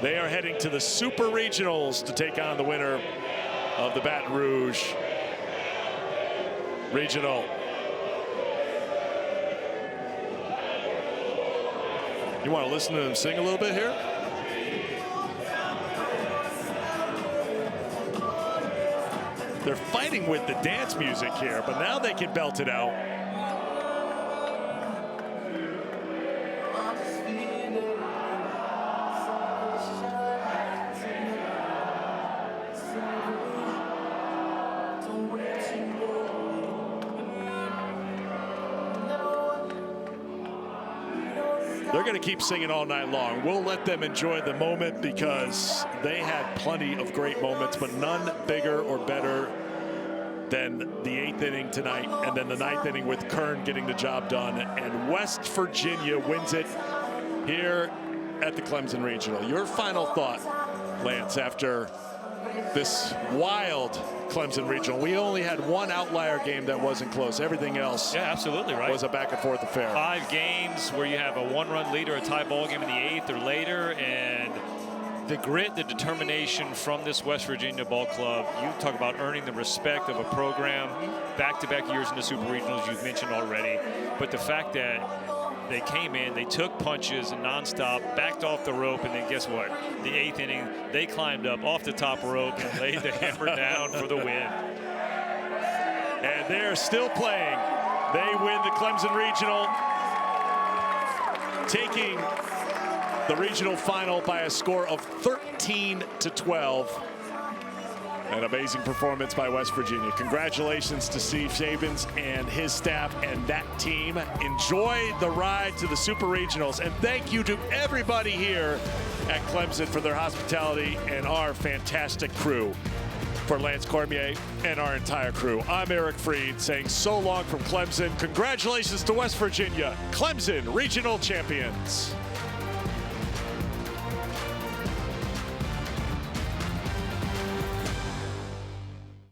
They are heading to the Super Regionals to take on the winner of the Baton Rouge Regional. You want to listen to them sing a little bit here? They're fighting with the dance music here, but now they can belt it out. They're going to keep singing all night long. We'll let them enjoy the moment because they had plenty of great moments, but none bigger or better than the 8th inning tonight, and then the 9th inning with Kern getting the job done. And West Virginia wins it here at the Clemson Regional. Your final thought, Lance, after this wild Clemson Regional. We only had one outlier game that wasn't close. Everything else, yeah, absolutely right, was a back and forth affair. 5 games where you have a 1-run lead or a tie ball game in the 8th or later, and the grit, the determination from this West Virginia ball club. You talk about earning the respect of a program, back-to-back years in the Super Regionals, you've mentioned already. But the fact that they came in, they took punches nonstop, backed off the rope, and then guess what? The 8th inning, they climbed up off the top rope and laid the hammer down for the win. And they're still playing. They win the Clemson Regional, taking the regional final by a score of 13-12. An amazing performance by West Virginia. Congratulations to Steve Sabins and his staff and that team. Enjoy the ride to the Super Regionals. And thank you to everybody here at Clemson for their hospitality and our fantastic crew. For Lance Cormier and our entire crew, I'm Eric Freed saying so long from Clemson. Congratulations to West Virginia, Clemson Regional champions.